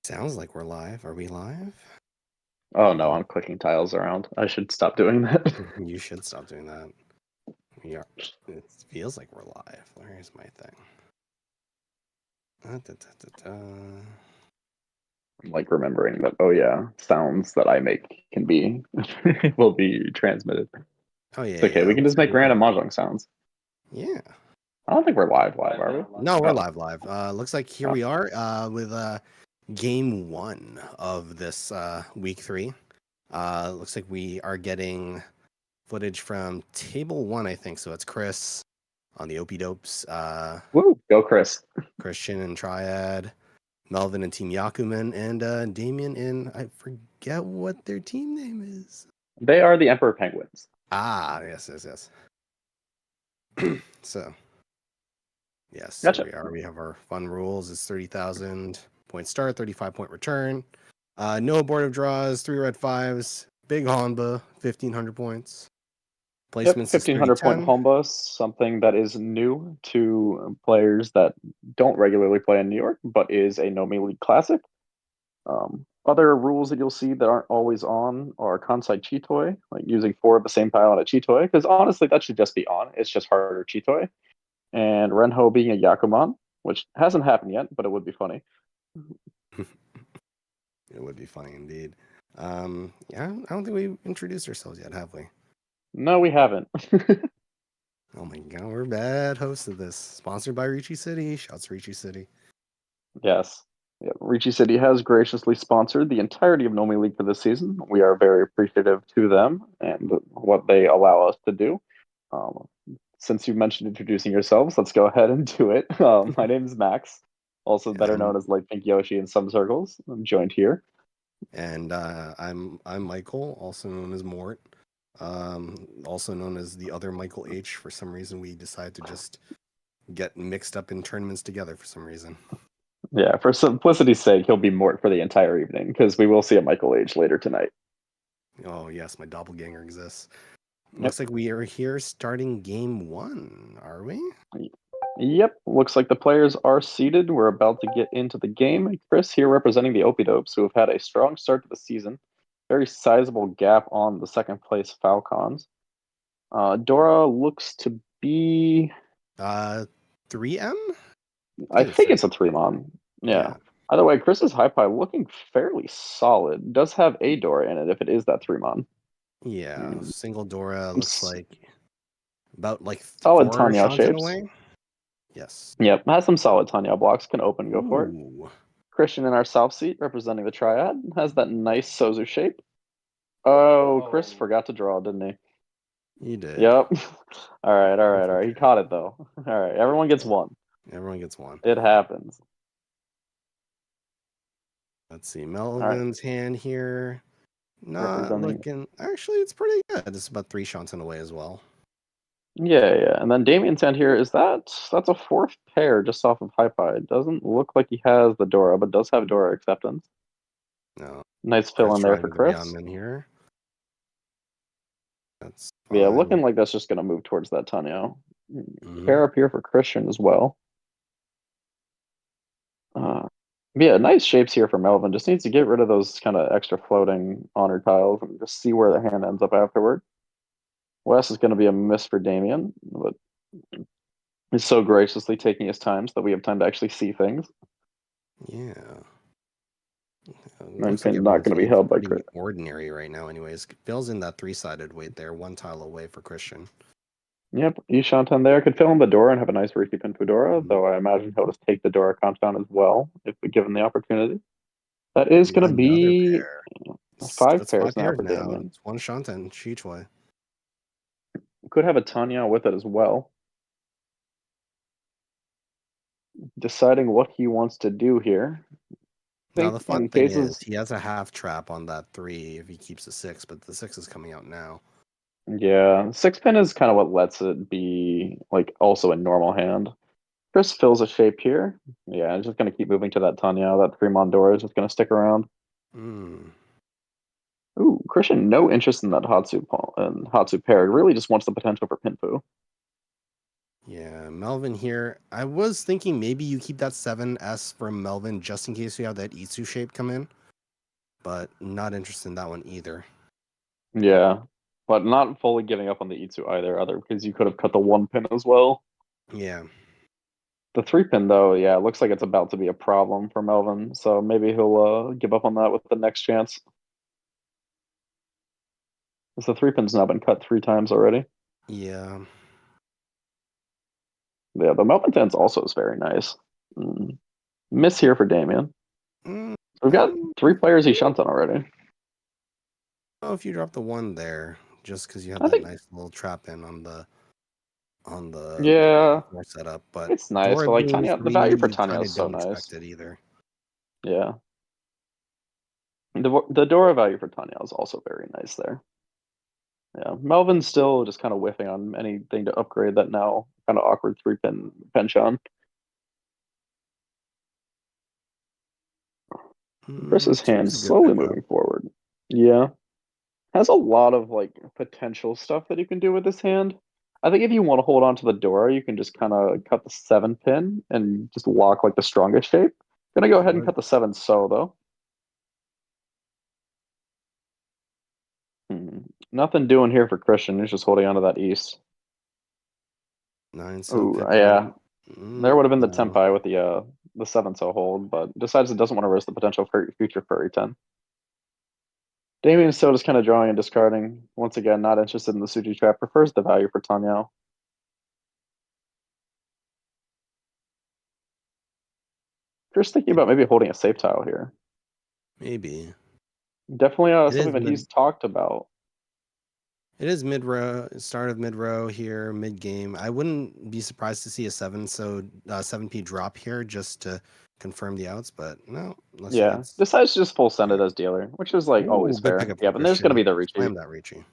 Sounds like we're live. Are we live? Oh no, I'm clicking tiles around. I should stop doing that. You should stop doing that. We are. It feels like we're live. Where's my thing? I'm like remembering that, oh yeah, sounds that I make can be will be transmitted. Oh It's yeah, okay, yeah. we can Looks just like make we are. random mahjong sounds. Yeah. I don't think we're live, are we? No, we're Oh, live. Looks like here we are with game 1 of this week 3. Looks like we are getting footage from table 1, I think. So it's Chris on the Opie Dopes, woo, go Chris. Christian and Triad, Melvin and Team Yakuman, and Damien and I forget what their team name is. They are the Emperor Penguins. Ah, yes. So, yes, here Gotcha. we are. We have our fun rules. It's 30,000 point start, 35-point return. No abortive draws, 3 red 5s, big Honba, 1,500 points. Yep, Placements is 1,500-point 30-10. home bus, something that is new to players that don't regularly play in New York, but is a Nomi League classic. Other rules that you'll see that aren't always on are Kansai Chitoi, like using 4 of the same tile on a Chitoi, because honestly, that should just be on. It's just harder Chitoi. And Renho being a Yakuman, which hasn't happened yet, but it would be funny. It would be funny indeed. Yeah, I don't think we introduced ourselves yet, have we? No, we haven't. Oh my god, we're bad hosts of this. Sponsored by Riichi City. Shouts Riichi City. Yes. Yeah, Riichi City has graciously sponsored the entirety of Nomi League for this season. We are very appreciative to them and what they allow us to do. Since you mentioned introducing yourselves, let's go ahead and do it. My name is Max, also better known as Light Pink Yoshi in some circles. I'm joined here. And I'm Michael, also known as Mort, also known as the other Michael H. For some reason, we decided to just get mixed up in tournaments together for some reason. Yeah, for simplicity's sake, he'll be Mort for the entire evening because we will see a Michael H later tonight. Oh yes, my doppelganger exists. Yep. Looks like we are here starting game 1, are we? Yep, looks like the players are seated. We're about to get into the game. Chris here representing the Opidopes, who have had a strong start to the season. Very sizable gap on the second place Falcons. Dora looks to be... 3M? I think it's a 3-mon. Yeah. Either way, Chris's high pie looking fairly solid. Does have a Dora in it if it is that 3-mon. Yeah, single Dora looks like about like solid 4 Tanya Shantan shapes. away. Yes. Yep, has some solid Tanya blocks. Can open, go for it. Ooh. Christian in our south seat representing the Triad has that nice Sozu shape. Oh, Chris forgot to draw, didn't he? He did. Yep. All right. He caught it though. All right, everyone gets one. Everyone gets one. It happens. Let's see, Melvin's hand here. Not Representing... looking. Actually, it's pretty good. It's about 3 Shantan away as well. Yeah. And then Damien's hand here is that's a 4th pair just off of high pie. It doesn't look like he has the Dora, but does have Dora acceptance. No. Nice fill in there for Chris. Here. That's fine. Yeah, fine. looking like that's just gonna move towards that Tanyo. Pair up here for Christian as well. Yeah, nice shapes here for Melvin. Just needs to get rid of those kind of extra floating honor tiles and just see where the hand ends up afterward. Wes is going to be a miss for Damien, but he's so graciously taking his time so that we have time to actually see things. Yeah. Looks like not going to be held by Chris. Ordinary right now, anyways. Bill's in that 3-sided weight there, 1 tile away for Christian. Yep, Ishantan there could fill in the Dora and have a nice Riichi pin Fedora, though I imagine he'll just take the Dora compound as well if given the opportunity. That is going to be 5 pairs now for Damien. It's 1 Shantan, Shichwai. Could have a Tanya with it as well. Deciding what he wants to do here. Now the fun thing is he has a half trap on that 3 if he keeps a 6, but the 6 is coming out now. Yeah, 6-pin is kind of what lets it be like also a normal hand. Chris fills a shape here. Yeah, I'm just gonna keep moving to that Tanya. That 3 Mondora is just gonna stick around. Ooh, Christian, no interest in that Hatsu pair. Really just wants the potential for Pinfu. Yeah, Melvin here. I was thinking maybe you keep that 7S from Melvin just in case you have that Itsu shape come in, but not interested in that one either. Yeah, but not fully giving up on the Itsu either, because you could have cut the 1 pin as well. Yeah. The 3 pin though, yeah, it looks like it's about to be a problem for Melvin, so maybe he'll give up on that with the next chance. Because the 3 pin's now been cut 3 times already. Yeah. Yeah, the Melvin fence also is very nice. Miss here for Damien. Mm, We've got mm, 3 players he shunt on already. oh, if you drop the one there, just because you have I that think, nice little trap in on the yeah, before setup, but it's nice, Dora but like being Tanya, the value for three, Tanya kind is of so don't expect nice. it either. Yeah. The Dora value for Tanya is also very nice there. Yeah. Melvin's still just kind of whiffing on anything to upgrade that now kind of awkward 3 pin penchant. Chris's hand Two's a good slowly pickup. moving forward. Yeah. Has a lot of like potential stuff that you can do with this hand. I think if you want to hold on to the Dora, you can just kind of cut the 7 pin and just lock like the strongest shape. Gonna go ahead and What? cut the 7 so though. Nothing doing here for Christian. He's just holding on to that East. Nine so Oh pipping. yeah, there would have been the No. Tempai with the 7 so hold, but decides it doesn't want to risk the potential for future furry 10. Damien is still just kind of drawing and discarding. Once again, not interested in the Suji trap. Prefers the value for Tanyao. Just thinking about maybe holding a safe tile here. Maybe. Definitely It something is that mid he's talked about. it is mid row, start of mid row here, mid game. I wouldn't be surprised to see a 7P drop here just to confirm the outs, but no, looks like Yeah, it's decides to just full send it as dealer, which is like ooh, always good fair. pickup Yeah, from but there's gonna Christian. be the Riichi. Slam that Riichi.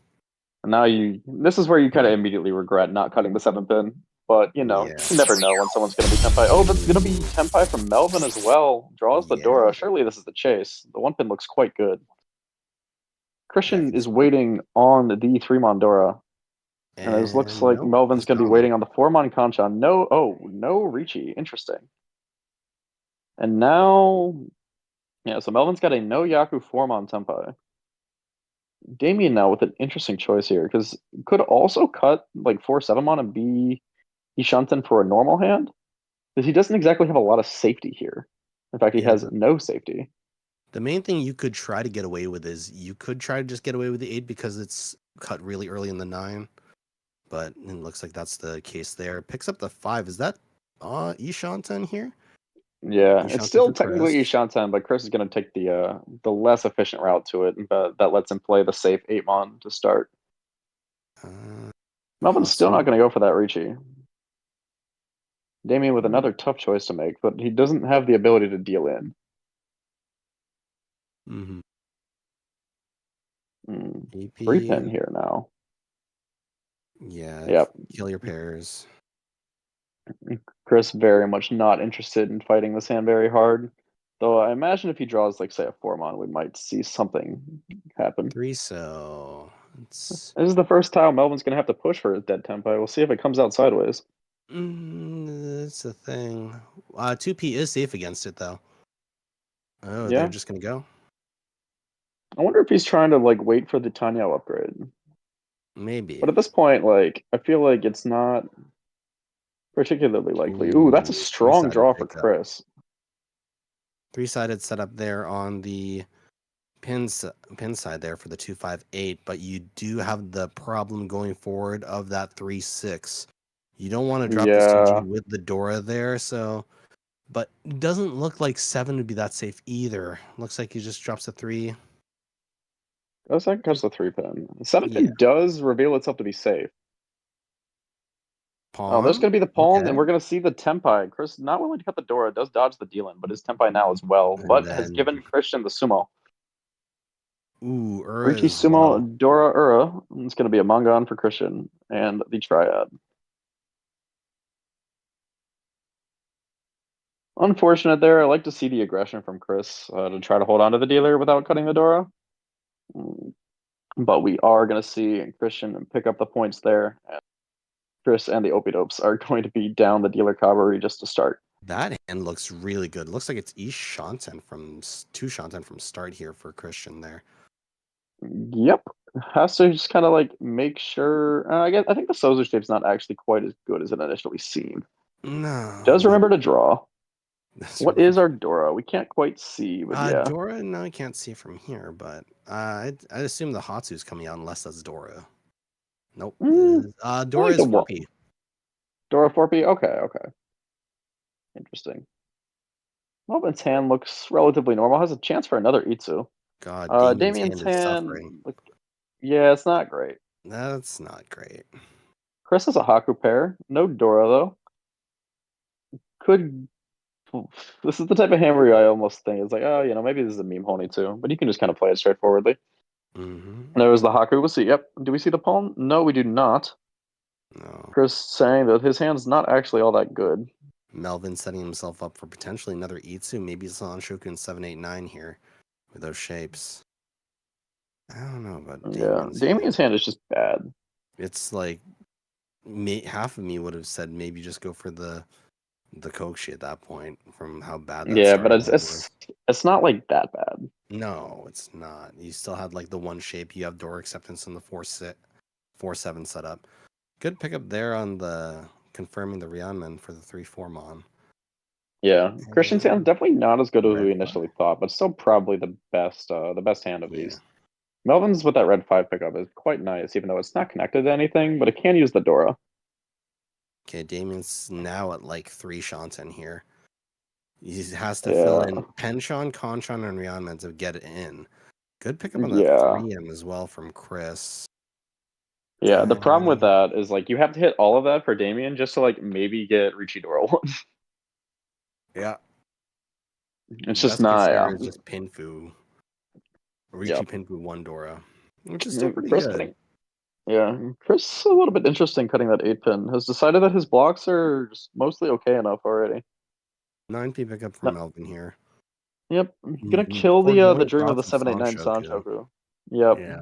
And now this is where you kind of immediately regret not cutting the 7 pin. But Yeah. you never know when someone's gonna be Tempai. Oh, that's gonna be Tempai from Melvin as well. Draws the Yeah. Dora. Surely this is the chase. The 1 pin looks quite good. Yeah, I Christian can is see it. waiting on the 3 mon Dora. And it looks And like nope, Melvin's just gonna be gone. waiting on the 4 mon Kanchan. No Riichi. Interesting. And now yeah, so Melvin's got a no Yaku 4 mon Tempai. Damien now with an interesting choice here, because could also cut like 4 7 mon and be Ishanten for a normal hand, because he doesn't exactly have a lot of safety here. In fact, he Yeah, has no safety. the main thing you could try to get away with is you could try to just get away with the 8 because it's cut really early in the 9, but it looks like that's the case there. Picks up the 5. Is that Ishanten here? Yeah, it's Ishanten still for technically Chris. Ishanten, but Chris is going to take the less efficient route to it, but that lets him play the safe 8 mon to start. Uh, Melvin's still not Hasu. going to go for that Riichi. Damien with Mm-hmm. another tough choice to make, but he doesn't have the ability to deal in. Three AP. pin here now. Yeah, Yep. kill your pairs. Chris very much not interested in fighting this hand very hard. Though I imagine if he draws like say a 4 mon, we might see something happen. 3 so. It's This is the first tile Melvin's gonna have to push for his dead tempo. We'll see if it comes out sideways. that's the thing. 2P is safe against it though. Oh, they're Yeah. just gonna go? I wonder if he's trying to like wait for the Tanya upgrade. Maybe. But at this point, like I feel like it's not particularly likely. Ooh, that's a Ooh, strong three-sided draw for pickup. Chris. Three-sided setup there on the pin side there for the 258, but you do have the problem going forward of that 3-6. You don't want to drop the Yeah. Suji with the Dora there, so but it doesn't look like 7 would be that safe either. Looks like he just drops a 3. That's like catch the 3 pin. The 7 Yeah. pin does reveal itself to be safe. Oh, there's Pawn. going to be the pawn, Okay. and we're going to see the Tempai. Chris not willing to cut the Dora, does dodge the dealing, but his Tempai now as well, And but has then given Christian the Sumo. Ura Riichi as well. Sumo, Dora Ura. It's going to be a Mangan for Christian, and the Triad. Unfortunate there. I like to see the aggression from Chris to try to hold on to the dealer without cutting the Dora. But we are going to see Christian pick up the points there. Chris and the Opidopes are going to be down the dealer cavalry just to start. That hand looks really good. Looks like it's East Shanten from two Shanten from start here for Christian there. Yep. Has to just kind of like make sure. I think the Sozer shape's not actually quite as good as it initially seemed. No, Does but remember to draw. that's What is our Dora? We can't quite see, but yeah. Dora. No, you can't see it from here, but I assume the Hatsu's coming out unless that's Dora. Nope. Mm, I Dora like is the 4P. Dora 4P. Okay. Interesting. Melvin's hand looks relatively normal. Has a chance for another Itsu. God, Damien's Damien's hand is hand, suffering. yeah, it's not great. That's not great. Chris has a Haku pair. No Dora though. Could This is the type of hand where I almost think it's like, oh, maybe this is a meme honey too, but you can just kind of play it straightforwardly. Mm-hmm. There's the Haku. We'll see. Yep. Do we see the palm? No, we do not. No. Chris saying that his hand's not actually all that good. Melvin setting himself up for potentially another Itsu, maybe Sanshoku in 789 here with those shapes. I don't know about Yeah, Damien's Damien's hand. hand is just bad. It's like half of me would have said maybe just go for the Koshi at that point from how bad that Yeah, but starting it's line was. it's it's not like that bad. No, it's not. You still had like the one shape. You have door acceptance in the 4-7 setup. Good pickup there on the confirming the Ryanman for the 3-4 mon. Yeah, Christian's hand And definitely not as good as red we 5. initially thought, but still probably the best hand of Yeah. these. Melvin's with that red 5 pickup is quite nice, even though it's not connected to anything, but it can use the Dora. Okay, Damien's now at like 3 Shanten here. He has to fill Yeah, in Penchon, Conchon, and Ryanman to get it in. Good pickup on that yeah, 3M as well from Chris. yeah. The problem with Uh, that is like you have to hit all of that for Damien just to like maybe get Riichi Dora one. yeah. It's just Best case not. Yeah, scenario is just Pinfu. yeah. Riichi Pinfu 1 Dora. Which is still pretty Chris good. cutting. Yeah, Chris a little bit interesting cutting that 8 pin. Has decided that his blocks are just mostly okay enough already. 9P pickup No, from Melvin here. yep, gonna kill the Foregoing dream of the thoughts of 789 Sanshoku. Sanchoku. Yep, Yeah.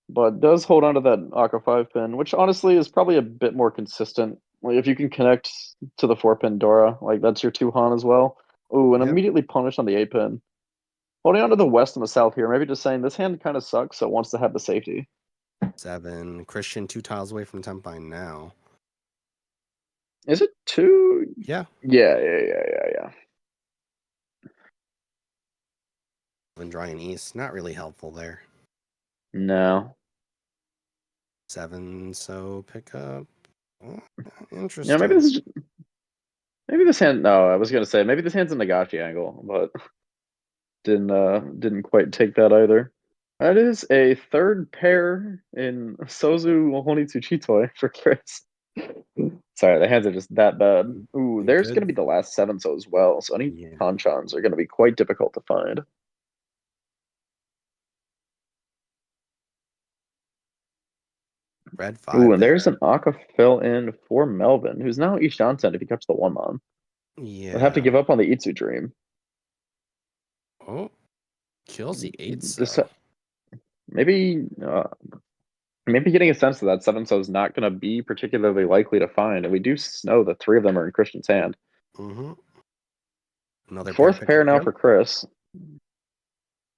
but does hold on to that Aka 5 pin, which honestly is probably a bit more consistent. Like if you can connect to the 4 pin Dora, like that's your 2 Han as well. Ooh, and Yep. immediately punish on the 8 pin. Holding on to the west and the south here, maybe just saying this hand kind of sucks, so it wants to have the safety. 7. Christian 2 tiles away from Tempine now. Is it two? Yeah. Yeah. Melvin drawing East. Not really helpful there. No. 7. So pickup. Oh, Maybe interesting. maybe this hand. No, I was gonna say maybe this hand's a Nagashi angle, but didn't quite take that either. That is a third pair in Sozu Honitsu Chitoi for Chris. Sorry, the hands are just that bad. Ooh, there's Good. gonna be the last 7 as well, so any Yeah. hanchans are gonna be quite difficult to find. Red Ooh, 5 and there's there. an Aka fill in for Melvin, who's now Ishanten if he cuts the 1 mon. We'll have to Yeah. give up on the Itsu dream. Oh, kills the 8 This so. maybe maybe getting a sense that 7 is not going to be particularly likely to find, and we do know that 3 of them are in Christian's hand. Mm-hmm. Another pair Fourth pickup pair now here. for Chris.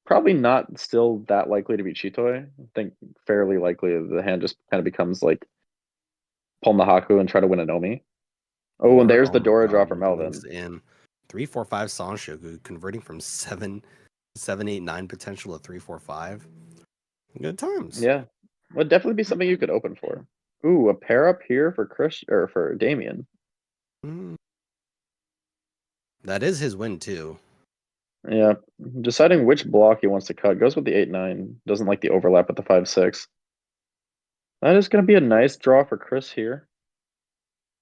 Probably not still that likely to be Chitoi. I think fairly likely the hand just kind of becomes like pull the Haku and try to win a Nomi. Oh, and Or, there's oh the my Dora draw god, for he links Melvin. in 3-4-5 Sanshoku, converting from 7-8-9 potential to 3-4-5. Good times. Yeah, would definitely be something you could open for. Ooh, a pair up here for Chris or for Damien. Mm. That is his win too. Yeah, deciding which block he wants to cut goes with the 8-9. Doesn't like the overlap with the 5-6. That is going to be a nice draw for Chris here.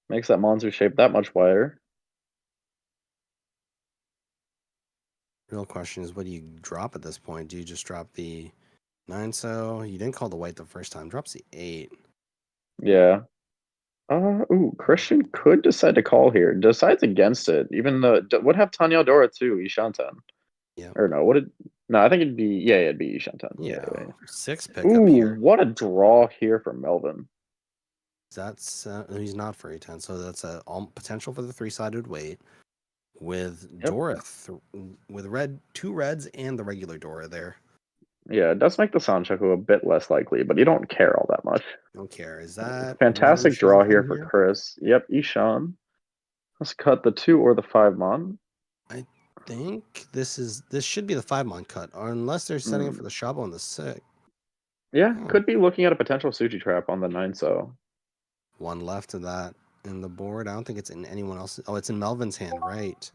Makes that Monzu shape that much wider. Real question is, what do you drop at this point? Do you just drop the 9 so? You didn't call the white the first time. Drops the 8. Yeah. Ooh, Christian could decide to call here. Decides against it. Even though would have Tanya Dora too, Ishanten. Yep. Or no, would it? No, I think it'd be Ishanten. Yeah. Yeah. 6 pickup Ooh, here. what a draw here for Melvin. That's he's not for a 10, so that's a potential for the three-sided weight with Yep. Dora with red, 2 reds and the regular Dora there. Yeah, it does make the Sanchoku a bit less likely, but you don't care all that much. Don't care. Is that one Fantastic draw here Shanten for here? Chris. Yep, Ishan. Let's cut the 2 or the 5 mon. I think this should be the 5 mon cut, unless they're setting it for the Shabo and the 6. Yeah, Oh, could be looking at a potential Suchi trap on the 9 so. one left of that in the board. I don't think it's in anyone else's. Oh, it's in Melvin's hand, right?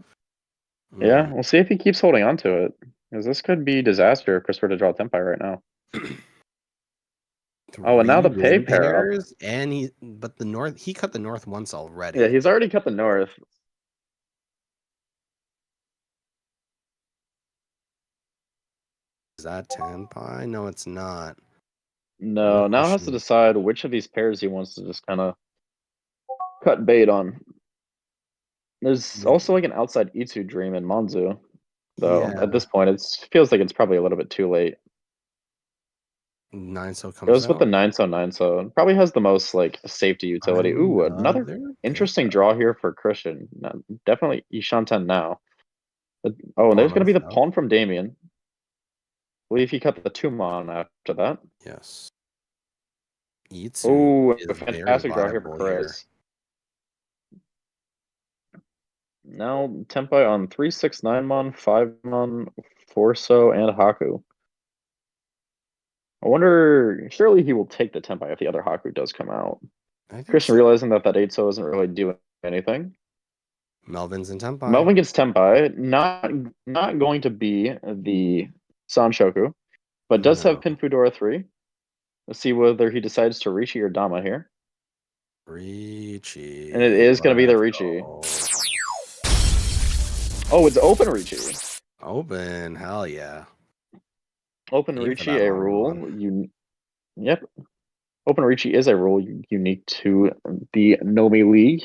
Yeah, we'll see if he keeps holding on to it. Because this could be disaster if Chris were to draw Tempai right now. Oh, and now the pay win pair up. pairs, and he cut the north once already. Yeah, he's already cut the north. Is that Tenpai? No, it's not. No, now has to decide which of these pairs he wants to just kind of cut bait on. There's also like an outside Itsu dream in Monzu, though. Yeah. At this point, it feels like it's probably a little bit too late. 9 so comes Goes out. with the 9 so 9 so. It probably has the most like safety utility. Ooh, another interesting draw here for Christian. Definitely Ishanten now. Oh, and there's going to be the pawn from Damien. I believe he cut the 2 mon after that. Yes. Itsu Oh, a is very fantastic draw here for viable Chris. Now Tempai on 3, 6, 9 mon, 5 mon, 4 so, and Haku. I wonder, surely he will take the Tempai if the other Haku does come out. I think Christian so. realizing that 8 so isn't really doing anything. Melvin's and Tempai. Melvin gets Tempai, not going to be the Sanshoku, but does have Pinfudora 3. Let's see whether he decides to Riichi or Dama here. Riichi. And it is going to be the Riichi. Oh, it's open Riichi. Open, hell yeah. Open Riichi, a rule. Yep. Open Riichi is a rule unique to the Nomi League.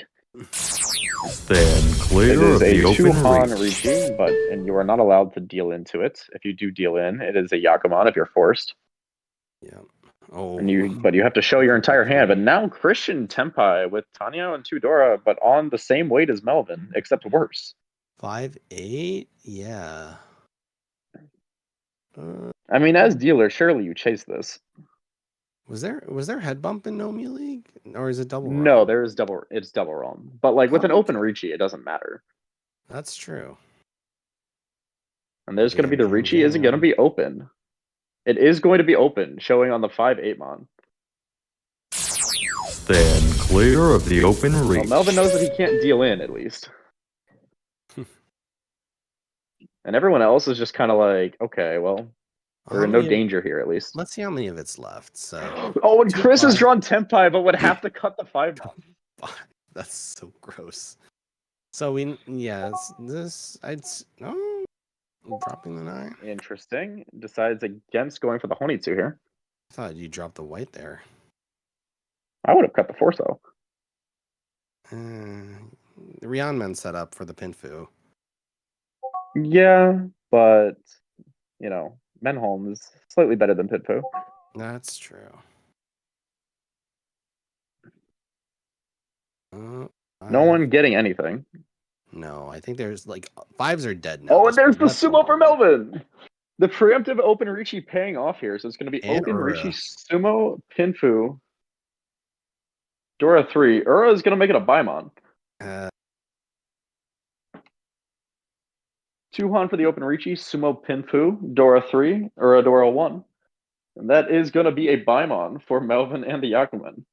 Then clear it is of a the open two-han reach. Riichi, and you are not allowed to deal into it. If you do deal in, it is a Yakuman if you're forced. Yeah. Oh. But you have to show your entire hand. But now Christian Tempai with Tanya and Tudora, but on the same weight as Melvin, except worse. 5-8? Yeah. I mean, as dealer, surely you chase this. Was there head bump in Nomi League, or is it double? No, roam? there is double. It's double roam. But like with an open Riichi, it doesn't matter. That's true. And there's going to be the Riichi. Is it going to be open? It is going to be open, showing on the 5-8 mon. Then clear of the open reach. Well, Melvin knows that he can't deal in, at least. And everyone else is just kind of like, okay, well, we're in no danger here, at least. Let's see how many of it's left. So. Oh, and Chris has drawn Tempai, but would have to cut the 5 mon. That's so gross. So dropping the 9. Interesting. Decides against going for the Honitsu here. I thought you dropped the white there. I would have cut the 4 so. The Ryanmen set up for the Pinfu. Yeah, but Menholm is slightly better than Pinfu. That's true. No one getting anything. No, I think there's like 5s are dead now. Oh, and there's the sumo for Melvin. The preemptive open Riichi paying off here. So it's going to be open Riichi, sumo, Pinfu, Dora 3. Ura is going to make it a Baimon. 2-han for the open Riichi, sumo, Pinfu, Dora 3, Ura, Dora 1. And that is going to be a Baimon for Melvin and the Yakuman.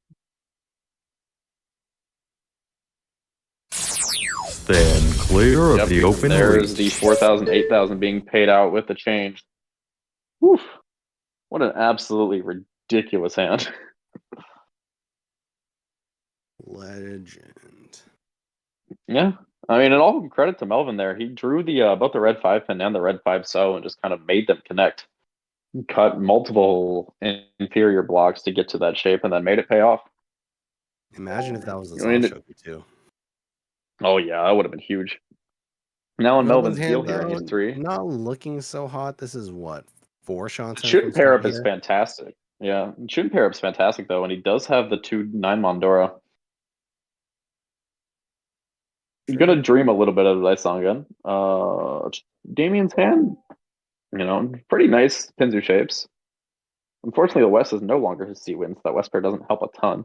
Then clear of the open There's reach. the 4,000, 8,000 being paid out with the change. Woof. What an absolutely ridiculous hand. Legend. Yeah. I mean, and all credit to Melvin there. He drew the both the red 5 pin and the red 5 so and just kind of made them connect. Cut multiple inferior blocks to get to that shape and then made it pay off. Imagine if that was the Sanshoku too. Oh yeah, that would have been huge. Now in Melvin's deal here, he's 3. Not looking so hot. This is what, 4 shots. Shoot pair up is fantastic. Yeah, shooting pair up's fantastic though, and he does have the 2/9 Mondora. I'm True. gonna dream a little bit of Lysangan. Damien's hand, pretty nice Pinzu shapes. Unfortunately, the West is no longer his C win, so that West pair doesn't help a ton.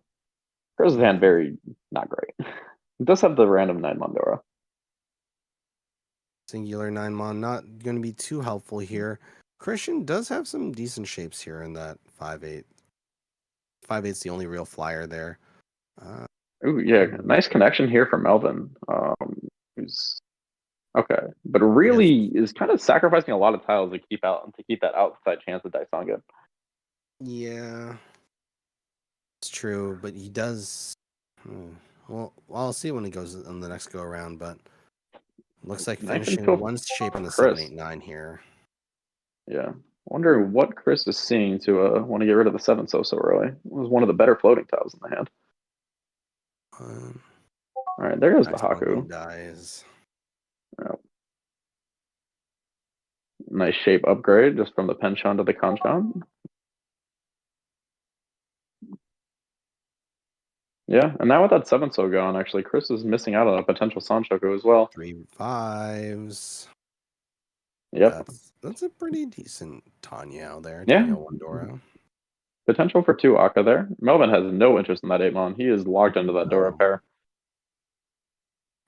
Croz's hand very not great. It does have the random 9 Mondora. Singular 9 mon, not going to be too helpful here. Christian does have some decent shapes here in that 5/8. 5/8's the only real flyer there. Ooh, yeah, nice connection here from Melvin. Who's okay, but really is kind of sacrificing a lot of tiles to keep that outside chance of Daisanga. Yeah, it's true, but he does. Well, I'll see when he goes on the next go around, but looks like Nice finishing info one shape on the Chris. 7/8/9 here. Yeah, wondering what Chris is seeing to want to get rid of the 7 so early. It was one of the better floating tiles in the hand. All right, there goes the Haku. Dies. Yep. Nice shape upgrade just from the Penchant to the Kanchan. Yeah, and now with that 7 so gone, actually, Chris is missing out on a potential Sanchoku as well. 3 5s. Yep. That's a pretty decent Tanya there. Yeah. Tanya Wandora. Potential for 2 Akka there. Melvin has no interest in that 8-mon. He is locked into that Dora pair.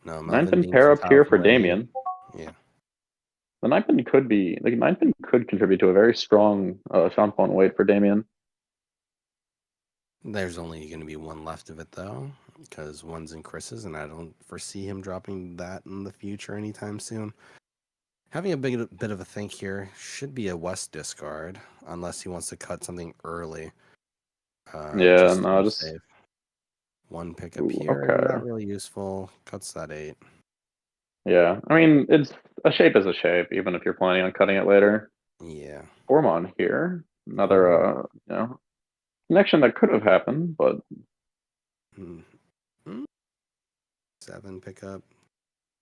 No, 9-pin pair up here for Damien. Yeah. The 9-pin could contribute to a very strong Shampoin weight for Damien. There's only going to be one left of it, though, because one's in Chris's, and I don't foresee him dropping that in the future anytime soon. Having a bit of a think here, should be a West discard, unless he wants to cut something early. Just safe. One pickup here, okay. not really useful. Cuts that 8. Yeah, I mean, it's a shape is a shape, even if you're planning on cutting it later. Yeah. 4-mon here. Another, connection that could have happened, but 7 pickup,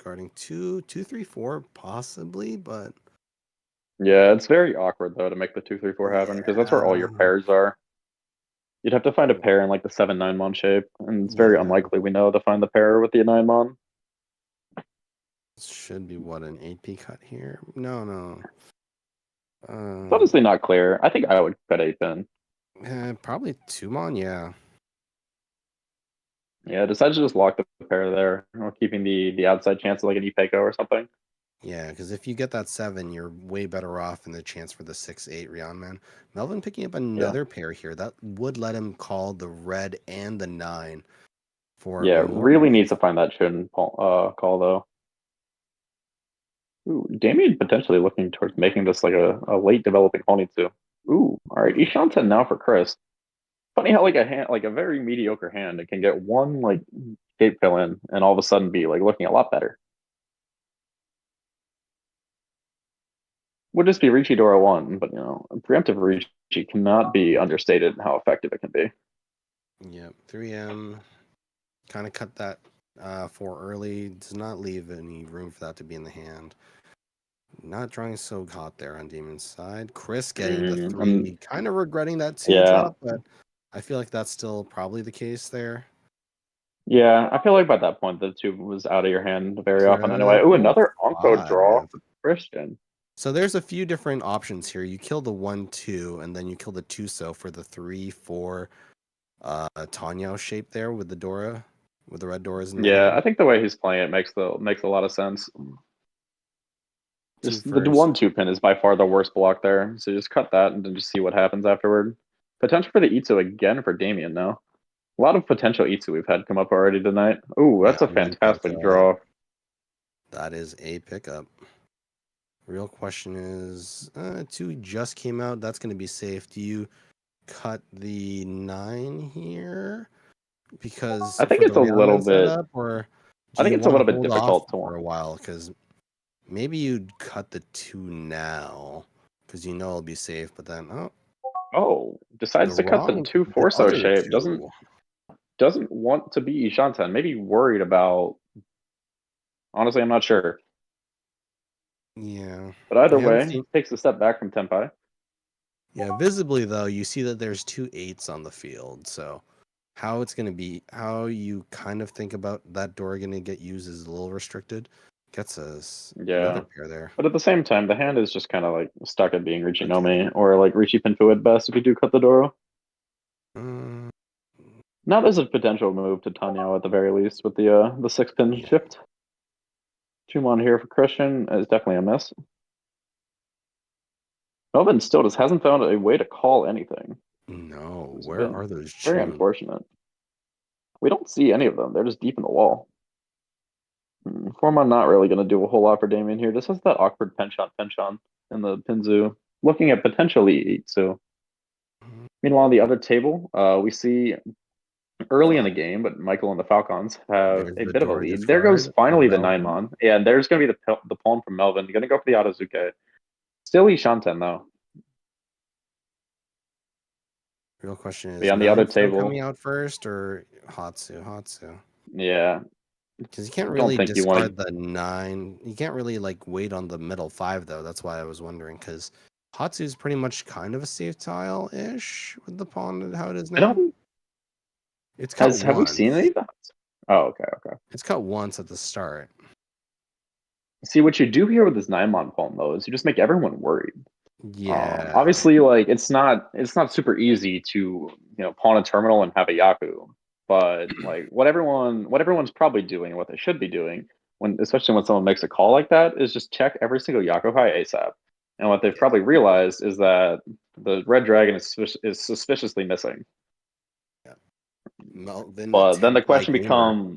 guarding 2, 2, 3, 4, possibly, but yeah, it's very awkward though to make the 2, 3, 4 happen because that's where all your pairs are. You'd have to find a pair in like the 7/9 mon shape, and it's very unlikely we know to find the pair with the 9 mon. Should be what, an 8p cut here? No. It's honestly not clear. I think I would cut 8-pin. Probably 2 mon, yeah. Yeah, decide to just lock the pair there, or keeping the outside chance of like an Ipeko or something. Yeah, because if you get that 7, you're way better off in the chance for the 6/8 Rion Man. Melvin picking up another pair here. That would let him call the red and the 9 for really needs to find that Shin call though. Ooh, Damien potentially looking towards making this like a late developing Honitsu. Ooh, all right, Ishanten now for Chris. Funny how like a very mediocre hand, it can get one like shape fill in and all of a sudden be like looking a lot better. Would just be Riichi Dora 1, but preemptive Riichi cannot be understated how effective it can be. Yep, 3M. Kind of cut that 4 early. Does not leave any room for that to be in the hand. Not drawing so hot there on Demon's side. Chris getting the 3. Kind of regretting that 2 drop, but I feel like that's still probably the case there. Yeah, I feel like by that point the 2 was out of your hand very often anyway. Ooh, another Onko draw for Christian. So there's a few different options here. You kill the 1, 2, and then you kill the 2 so for the 3, 4 Tanyo shape there with the Dora, with the red Doras in the hand. I think the way he's playing it makes a lot of sense. Just the 1/2 pin is by far the worst block there. So just cut that and then just see what happens afterward. Potential for the Itsu again for Damien now. A lot of potential Itsu we've had come up already tonight. Ooh, that's a fantastic draw. That is a pickup. Real question is, 2 just came out. That's going to be safe. Do you cut the 9 here? Because I think it's a little bit. Setup, or I think it's a little bit difficult to for a while because maybe you'd cut the 2 now because it'll be safe. But then decides to cut the 2 4-so shape. Doesn't want to be Ishanten. Maybe worried about. Honestly, I'm not sure. Yeah. But either way, takes a step back from Tenpai. Yeah, visibly though, you see that there's 2 8s on the field. So how it's going to be, how you kind of think about that door going to get used is a little restricted. Gets us another Yeah. pair there. But at the same time, the hand is just kind of like stuck at being Riichi Okay. Nomi or like Riichi Pinfu at best if you do cut the Doro. Uh, Not as a potential move to Tanyao at the very least with the 6-pin yeah. shift. Chumon here for Christian is definitely a miss. Melvin still just hasn't found a way to call anything. No, It's where been are those very Chun? unfortunate. We don't see any of them. They're just deep in the wall. Forma not really going to do a whole lot for Damien here. This has that awkward penchant in the Pinzu. Looking at potentially Itsu. Meanwhile, on the other table, we see early in the game, but Michael and the Falcons have There's a the bit of a Dora lead. There goes discard. finally the Melvin. 9-mon. Yeah, and there's going to be the pawn from Melvin. Going to go for the Atazuke. Still Ishanten, though. Real question But is yeah, on the other 9 still coming table, out first or Hatsu? Hatsu. yeah, Because you can't don't really think you want discard the 9. You can't really like wait on the middle 5 though. That's why I was wondering because Hatsu is pretty much kind of a safe tile ish with the pawn and how it is I now. don't. It's cut Have we seen any once. of that? Oh, okay. It's cut once at the start. See, what you do here with this 9-mon pawn though is you just make everyone worried. Yeah. Obviously, like it's not super easy to pawn a terminal and have a Yaku, but like what everyone's probably doing and what they should be doing especially when someone makes a call like that is just check every single Yaku high ASAP. And what they've Yeah. probably realized is that the red dragon is suspiciously missing. Melvin, But then the Tenpai question gamer.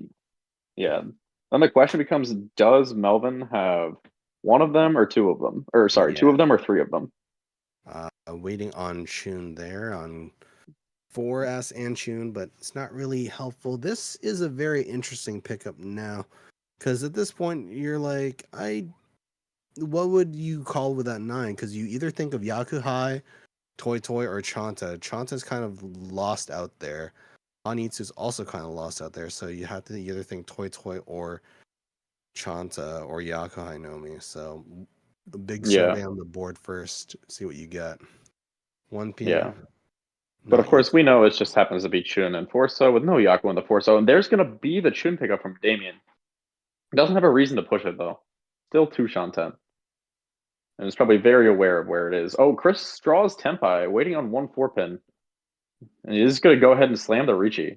yeah, then the question becomes, does Melvin have one of them or two of them, or sorry, two Yeah. of them or three of them? Waiting on Chun there on 4S and Chun, but it's not really helpful. This is a very interesting pickup now, because at this point you're like, what would you call with that 9? Because you either think of Yakuhai, Toy Toy, or Chanta. Chanta's kind of lost out there. Anitsu's also kind of lost out there, so you have to either think Toy Toy or Chanta or Yakuhai Nomi. So a big Yeah, survey on the board first, see what you get. 1P, yeah. But of not course, useful. we know it just happens to be Chun and Forso with no Yaku in the Forso, and there's going to be the Chun pickup from Damien. Doesn't have a reason to push it though. Still 2 Shanten. And is probably very aware of where it is. Oh, Chris draws Tenpai, waiting on 1-4 pin. And he is going to go ahead and slam the Riichi.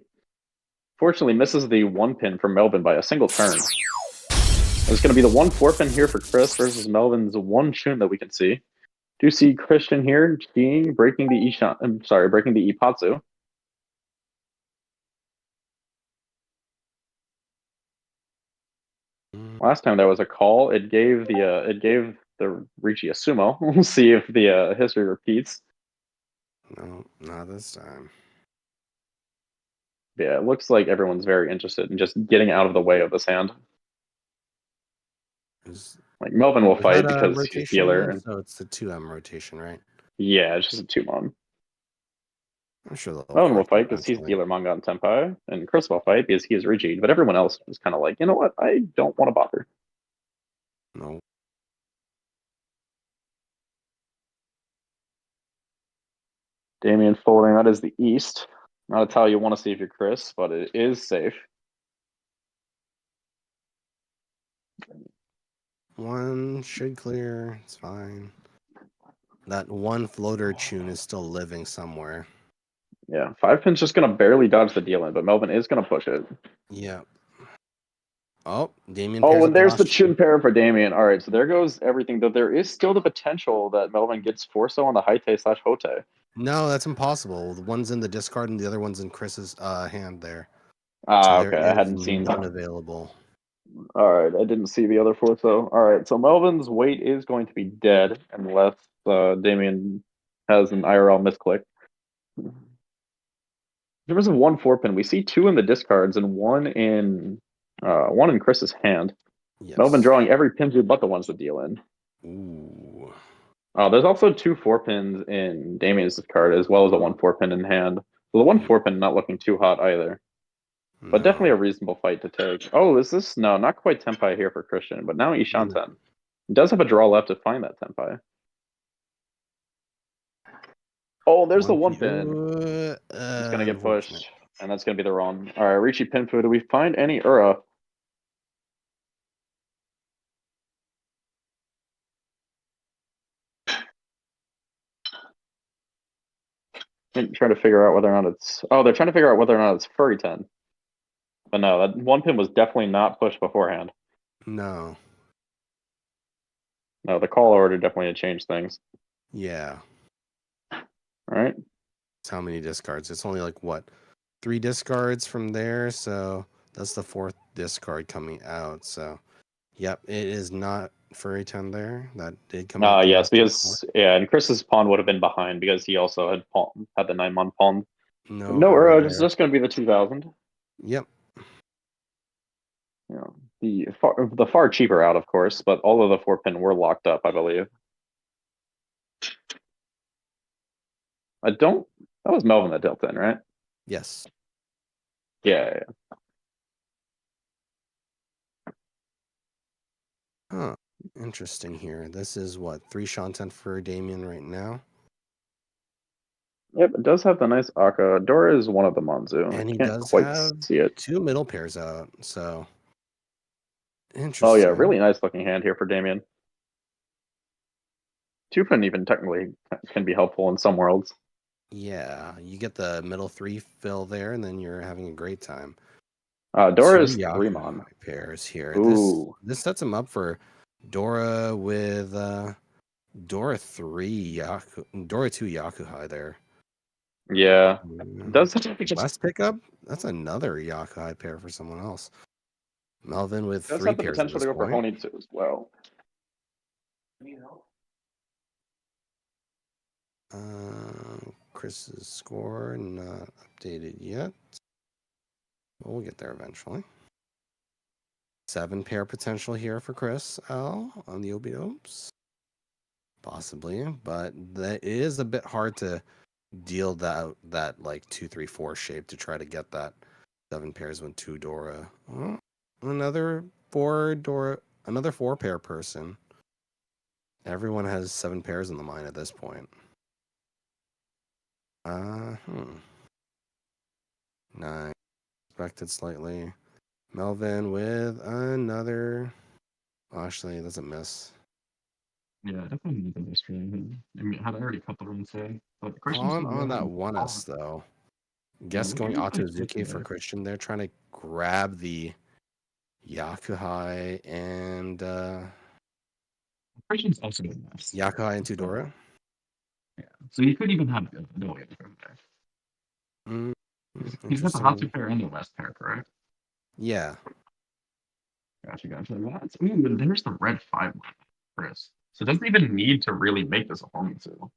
Fortunately, misses the 1-pin from Melvin by a single turn. It's going to be the 1-4 pin here for Chris versus Melvin's 1 Chun that we can see. Do see Christian here breaking breaking the Ipatsu. Last time there was a call, it gave the Riichi a sumo. We'll see if the history repeats. No, not this time. Yeah, it looks like everyone's very interested in just getting out of the way of this hand. Like Melvin will Was that fight a because he's healer, rotation? and So it's the 2M rotation, right? yeah, it's just a 2-mon. I'm sure they'll Melvin will correct it fight because he's eventually. healer manga and Tenpai, and Chris will fight because he is Riichi. But everyone else is kind of like, you know what? I don't want to bother. No. Damien folding. That is the East. Not a tile you want to see if you're Chris, but it is safe. 1 should clear. It's fine. That 1 floater Chun is still living somewhere. Yeah, 5-pin's just gonna barely dodge the deal in, but Melvin is gonna push it. Yep. Oh, Damien pairs Oh, up and the there's last the Chun Chun. pair for Damien. All right, so there goes everything. Though there is still the potential that Melvin gets Forso on the Haite/Hote. No, that's impossible. The one's in the discard and the other one's in Chris's hand there. So Ah, there okay, I is hadn't seen none that. available. All right, I didn't see the other Forso. All right, so Melvin's weight is going to be dead unless Damien has an IRL misclick. There was a 1-4 pin. We see 2 in the discards and one in Chris's hand. Melvin Yes. drawing every pin but the ones that deal in. Ooh. There's also 2 4-pins in Damien's card as well as a 1-4 pin in hand. So the 1-4 pin not looking too hot either. But definitely No. a reasonable fight to take. Oh, is this? No, not quite Tenpai here for Christian, but now Ishanten. He does have a draw left to find that Tenpai. Oh, there's the One one pin. It's gonna get unfortunate. pushed, and that's gonna be the wrong. All right, Riichi Pinfu. Do we find any Ura? I'm trying to figure out whether or not it's. Oh, they're trying to figure out whether or not it's Furry 10. But no, that one pin was definitely not pushed beforehand. No. No, the call order definitely changed things. Yeah. All right. It's how many discards? It's only like what, 3 discards from there. So that's the 4th discard coming out. So, yep, it is not Furry 10 there. That did come out. Yes, because and Chris's pawn would have been behind because he also had had the 9-1 pawn. No No Ura Ura. there. It's just going to be the 2000. Yep. Yeah, the far cheaper out, of course, but all of the 4-pin were locked up, I believe. I don't. That was Melvin that dealt in, right? Yes. Yeah. Huh. Interesting here. This is what, 3 Shanten for Damien right now. Yep, it does have the nice Aka. Dora is one of the Manzu. And I he can't does quite have see it. 2 middle pairs out. So, interesting. Oh yeah, really nice looking hand here for Damien. 2-pin even technically can be helpful in some worlds. Yeah, you get the middle 3 fill there, and then you're having a great time. Dora 2 is 3-mon. pairs here. Ooh. This sets him up for Dora with Dora 3 Dora 2 Yakuhai there. Yeah. Does Last pickup? That's another Yakuhai pair for someone else. Melvin with does 3 have the pairs at potential this to go for point. Honitsu as well. Chris's score not updated yet. We'll get there eventually. 7 pair potential here for Chris L on the Obi-Dopes. Possibly, but that is a bit hard to deal that like 2, 3, 4 shape to try to get that 7 pairs with 2 Dora. Oh, another 4 Dora, another 4 pair person. Everyone has 7 pairs in the mind at this point. 9 expected slightly. Melvin with another. Actually, it doesn't miss. Yeah, definitely need the best for him. I mean, had already cut the run say, but Pawn on that 1S though. Guess going looking like Otozuki for Christian there, trying to grab the Yakuhai and Christian's also good enough. Yakuhai and Tudora. Yeah, so you could even have no way from there. He's got the Hatsu pair and the West pair, correct? Yeah. Gotcha. That's, ooh, there's the red 5 Chris. So it doesn't even need to really make this a Honitsu.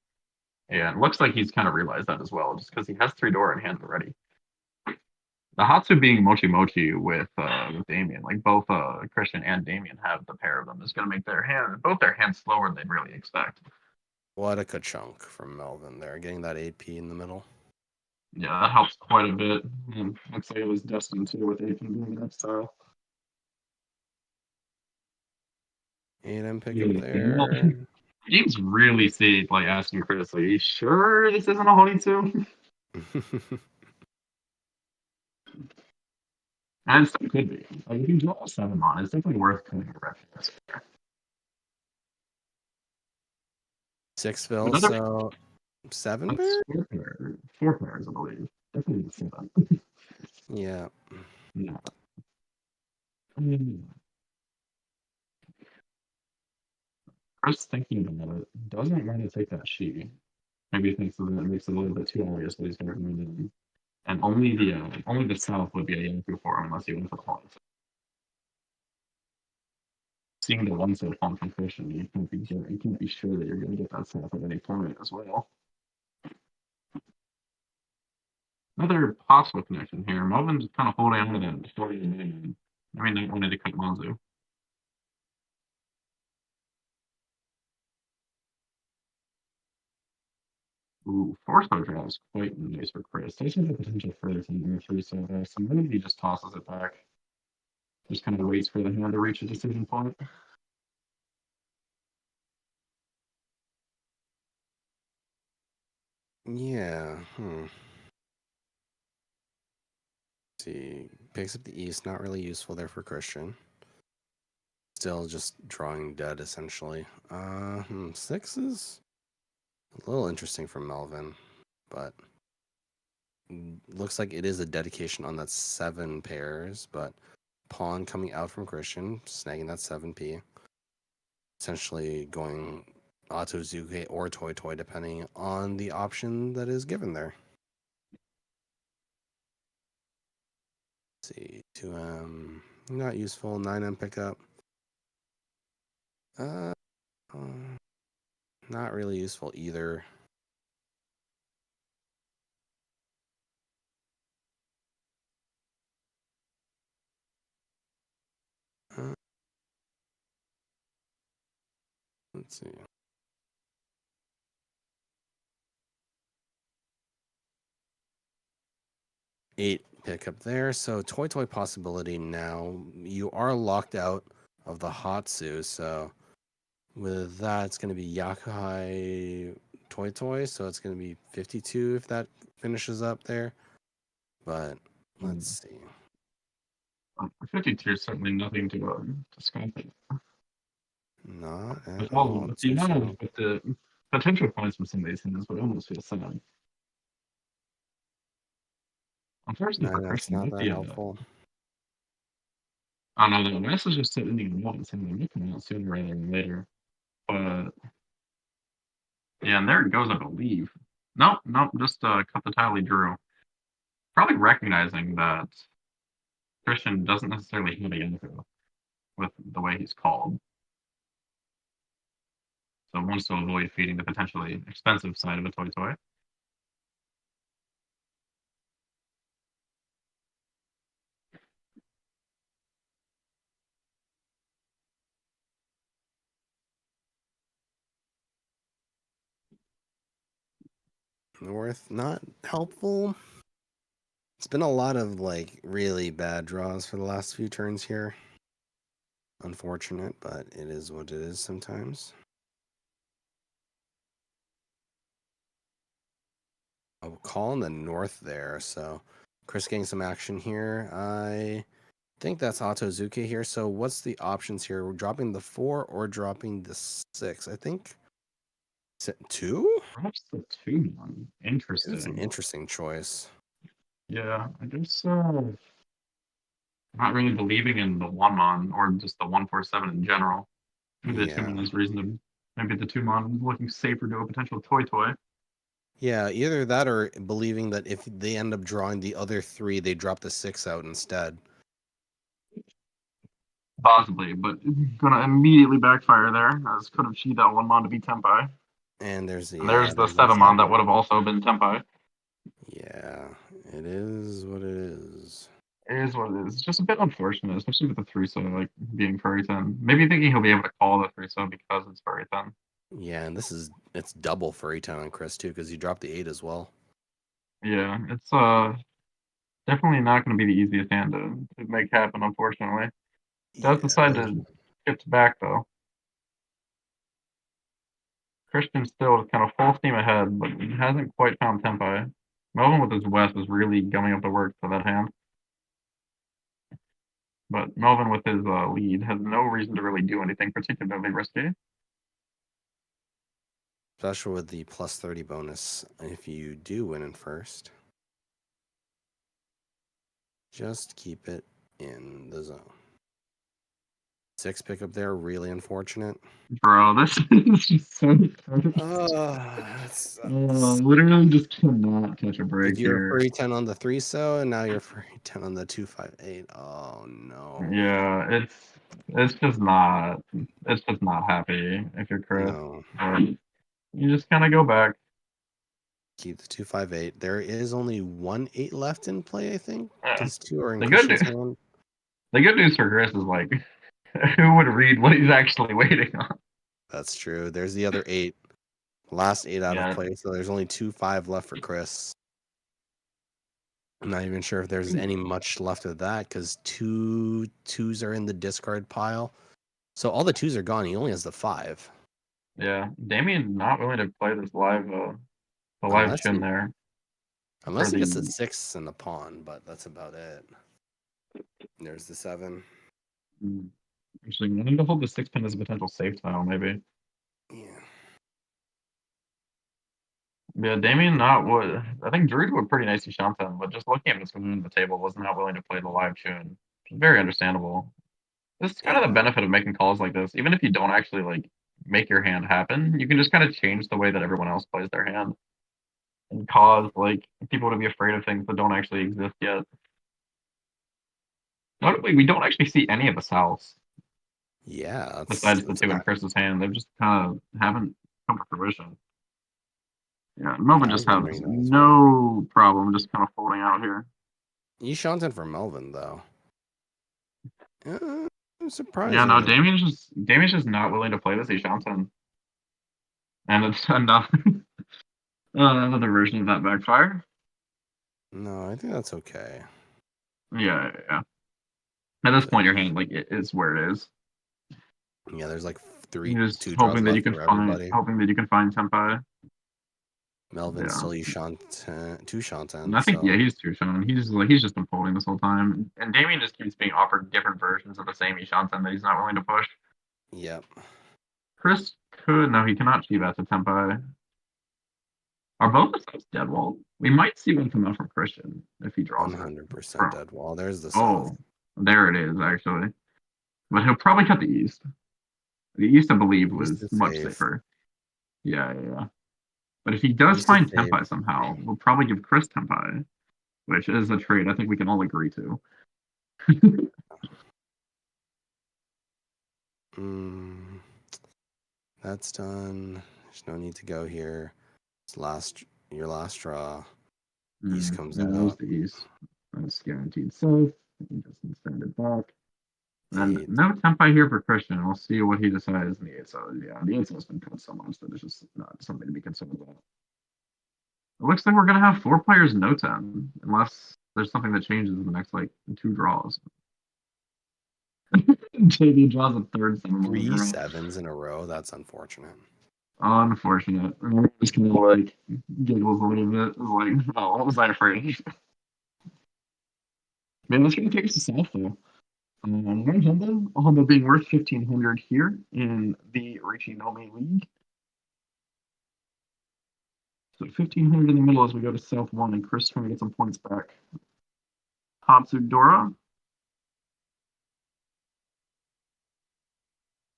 Yeah, it looks like he's kind of realized that as well, just because he has 3 Dora in hand already. The Hatsu being Mochi Mochi with Damien, like both Christian and Damien have the pair of them, is going to make both their hands slower than they'd really expect. What a ka-chunk from Melvin there, getting that AP in the middle. Yeah, that helps quite a bit. Looks like it was destined to with AP being that style. 8M pickup there. Games really see like asking Chris, like, you sure this isn't a Honitsu? And it could be. Like, if you draw a 7 on, it's definitely worth coming to reference. 6 fill, so 7 pairs? 4 pairs, I believe. Definitely 7. Yeah. Yeah. Chris thinking about it doesn't want to take that she. Maybe he thinks that it makes it a little bit too obvious that he's going to move in. And only the south would be a Yankee for him unless he went for the points. Seeing the one side confrontation, you can't be sure that you're going to get that south at any point as well. Another possible connection here. Melvin's kind of holding on to that story. I mean, they wanted to cut Manzu. Ooh, four-star draw is quite nice for Chris. There's the potential for it in 3 so maybe he just tosses it back. Just kind of waits for the hand to reach a decision point. Yeah. See, picks up the East. Not really useful there for Christian. Still just drawing dead essentially. 6 is a little interesting for Melvin, but looks like it is a dedication on that 7 pairs, but pawn coming out from Christian, snagging that 7p. Essentially going Otozuke or Toy Toy depending on the option that is given there. Let's see, 2M, not useful, 9M pickup. Not really useful either. Let's see. Eight pickup there. So Toy Toy possibility now. You are locked out of the Hatsu. So with that, it's going to be Yakuhai Toy Toy. So it's going to be 52 if that finishes up there. But let's see. 52 is certainly nothing to scoff at. Not But at all all. the amount of the potential points from some of these things would almost feel sad. Unfortunately for That's Christian, not might that be helpful. I don't know, the message is sitting in once and they're coming out sooner rather than later. But yeah, and there it goes, I believe. Nope, just cut the tile he drew. Probably recognizing that Christian doesn't necessarily have a info with the way he's called. So wants to avoid feeding the potentially expensive side of a Toy Toy. North, not helpful. It's been a lot of like really bad draws for the last few turns here. Unfortunate, but it is what it is sometimes. I'll call in the north there, so Chris getting some action here. I think that's Otozuke here. So what's the options here? We're dropping the 4 or dropping the 6. I think 2? Perhaps the 2 one. Interesting. It's an interesting choice. Yeah, I guess not really believing in the 1-mon or just the 147 in general. Maybe the 2-mon is reason to maybe the 2-mon looking safer to a potential Toy Toy. Yeah, either that or believing that if they end up drawing the other 3, they drop the 6 out instead. Possibly, but gonna immediately backfire there, as could have cheated that 1-mon to be Tempai. And there's the, there's the 7-mon that would have also been Tempai. Yeah, it is what it is. It is what it is. It's just a bit unfortunate, especially with the 3-so like being furry 10. Maybe thinking he'll be able to call the 3-so because it's furry 10. Yeah, and it's double furry 10 on Chris too, because you dropped the 8 as well. Yeah, it's definitely not going to be the easiest hand to make happen, unfortunately. Does decide to shift back though. Christian still is kind of full steam ahead, but hasn't quite found Tempai. Melvin with his West is really gumming up the works for that hand. But Melvin with his lead has no reason to really do anything particularly risky. Especially with the plus 30 bonus if you do win in first. Just keep it in the zone. 6 pickup there, really unfortunate. Bro, this is just so literally just cannot catch a break you're here. furry 10 on the 3-so, and now you're furry 10 on the 258. Oh no. Yeah, it's just not happy if you're Chris. No. You just kind of go back. Keep the 258. There is only 1 8 left in play, I think. Because 2 are in The Christian's hand. The good news for Chris is like, who would read what he's actually waiting on? That's true. There's the other 8. Last 8 out of play, so there's only 2-5 left for Chris. I'm not even sure if there's any much left of that, because 2 2s are in the discard pile. So all the 2s are gone. He only has the 5. Yeah, Damien not willing to play this live the live Unless chin he- there. Unless For he gets a the- 6 in the pawn, but that's about it. There's the 7. Actually, we need to hold the 6 pin as a potential safe tile, maybe. Yeah. Yeah, Damien not would. I think Druid would pretty nicely shot them, but just looking at what's going on the table, was not willing to play the live tune. Very understandable. This is kind of the benefit of making calls like this. Even if you don't actually like make your hand happen, you can just kind of change the way that everyone else plays their hand and cause like people to be afraid of things that don't actually exist yet. Notably, we don't actually see any of the Souths Yeah, besides the two in Chris's hand. They've just kind of haven't come to fruition. Yeah, Melvin I was just has wondering that as no problem just kind of folding out here. You shot in for Melvin though. Surprising. Yeah, no, Damien's just not willing to play this Ishanten. And it's another version of that backfire. No, I think that's okay. Yeah. At this point, your hand like it is where it is. Yeah, there's like You're just 2 draws hoping that you left can for find, everybody. Tempai. Melvin's Yeah. still Ishanten, 2 Shanten. And I think so. he's too Sean. He's just been folding this whole time. And Damien just keeps being offered different versions of the same Ishanten that he's not willing to push. Yep. Chris he cannot cheat that to Tempai. Are both the sides dead walled? We might see one come out from Christian if he draws 100% it. dead wall. There's the Oh, South. there it is actually. But he'll probably cut the East. The East, I believe, was is much safe. safer. Yeah. But if he does East find is safe. Tempai somehow, we'll probably give Chris Tempai, which is a trade I think we can all agree to. That's done. There's no need to go here. It's your last draw. East comes out. There's the East. That's guaranteed safe. He doesn't send it back. And no Tempai here for Christian. We'll see what he decides in the 8. So yeah, the 8 has been cut so much that it's just not something to be concerned about. It looks like we're gonna have 4 players no 10, unless there's something that changes in the next like 2 draws. JD draws a third 7. 3 7s in a row. That's unfortunate. Unfortunate. I'm just kind of like giggles a little bit. Like, oh, what was I afraid of? Man, that's gonna take us to South though. Honda being worth 1,500 here in the Riichi Nomi League. So 1,500 in the middle as we go to South 1, and Chris trying to get some points back. Hatsudora.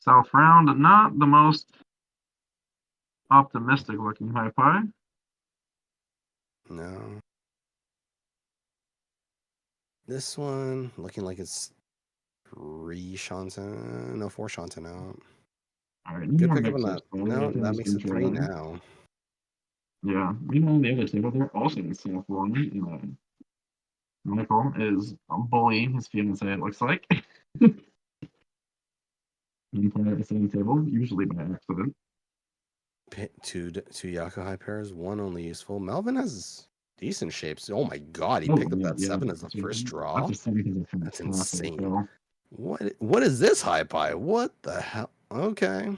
South round, not the most optimistic looking high pie. No. This one looking like it's 3 Shanten. No, 4 Shanten out. All right, Good pick up on that. No, that makes it 3 now. Yeah, meanwhile, on the other table, they're also in South 1. Michael is bullying his fiance, it looks like. And playing at the same table, usually by accident. Two Yaku high pairs, 1 only useful. Melvin has decent shapes. Oh my god, he picked up that 7 as the first draw. That's insane. What is this high pie? What the hell? Okay.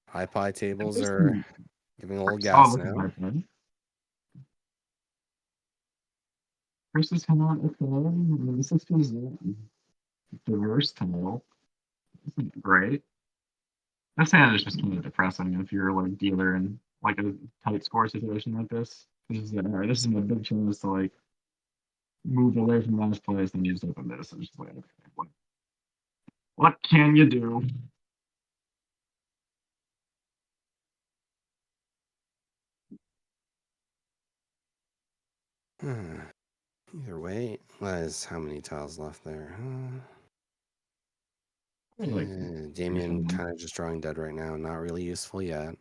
High pie tables are giving a little gas now. Chris is kind of okay. This is diverse tile. Isn't great. This hand is just kind of depressing if you're like dealer in like a tight score situation like this. This is a big chance to like move away from last place and use open this. And just like, okay, what can you do? Either way, how many tiles left there? Damien kind of just drawing dead right now. Not really useful yet.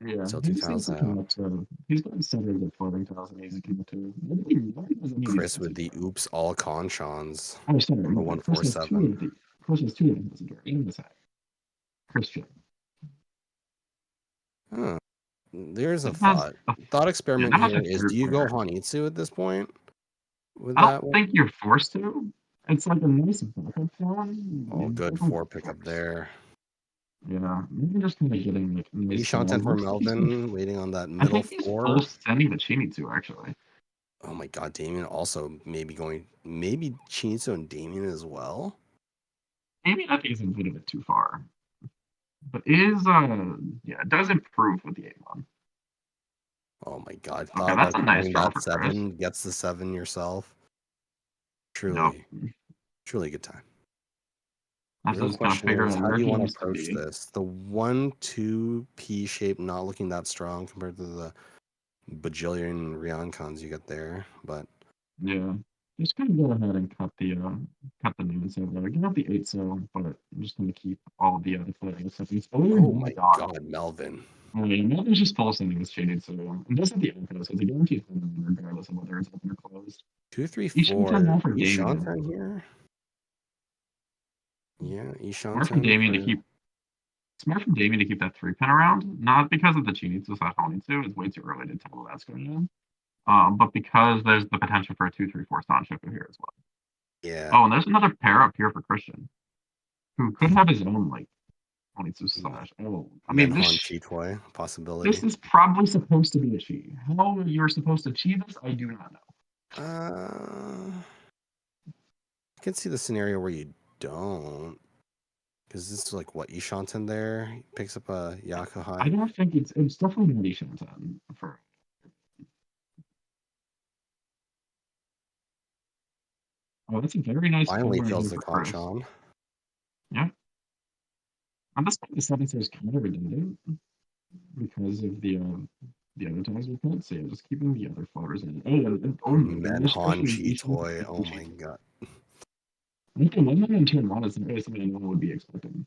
Yeah, still 2 tiles out. He's got centered at floating tiles and easy to too. Chris with the oops all conchons. Oh, sorry, the 147. Chris has 2 of them in the side. Christian. Huh. There's a thought experiment here is, do you go Hanitsu at this point? I don't think you're forced to. It's like a nice backup plan. Oh, good 4 pickup there. Yeah, maybe just kind of getting like nice Ishanten for levels. Melvin, waiting on that I middle think he's full 4. sending the Chinitsu actually. Oh my god, Damien also maybe Chinitsu and Damien as well. Maybe I think it's a little bit too far. But yeah, it does improve with the 8-1. Oh my god, Okay, thought that's about a nice carrying draw that for Chris. 7, gets the 7 yourself. Yep. Truly good time. That's The real just kind of question figuring is, out how where do you he want to needs to approach be. this? The 1-2 P shape not looking that strong compared to the bajillion Ryankans you get there, but Yeah. Just kind of go ahead and cut the 9 so there. Give up the 8 so, but I'm just gonna keep all of the other players. Oh oh my my god. god, Melvin. Oh yeah, Melvin's just false ending this shaded so and does have the echo, so it's a guaranteed home run regardless of whether it's open or closed. 2, 3, Each time 4. now for Damien. Ishanten here? Yeah, Smart from Ishanten Damien to for... keep Smart from Damien to keep that 3-pin around, not because of the Chinitsu / Honitsu, it's way too early to tell that's going on. But because there's the potential for a 2-3-4 Sanshippo here as well. Yeah. Oh, and there's another pair up here for Christian, who could have his own like Honitsu / Oh, I mean Menhon this Chitoi possibility. is probably supposed to be a chi. How you're supposed to chi this, I do not know. I can see the scenario where you don't. Because this is like what, Ishanten there? He picks up a Yakuhai. I don't think it's definitely not Ishanten for. Oh, that's a very nice Finally forward kills here the for Chris. Kanchan. Yeah. And this point, the 7 is kind of redundant because of the other times we played. So yeah, just keeping the other floaters in. Oh my goodness, Menhon Christian Chitoi. Oh my god. Okay, 1 in turn 1 isn't really something anyone would be expecting.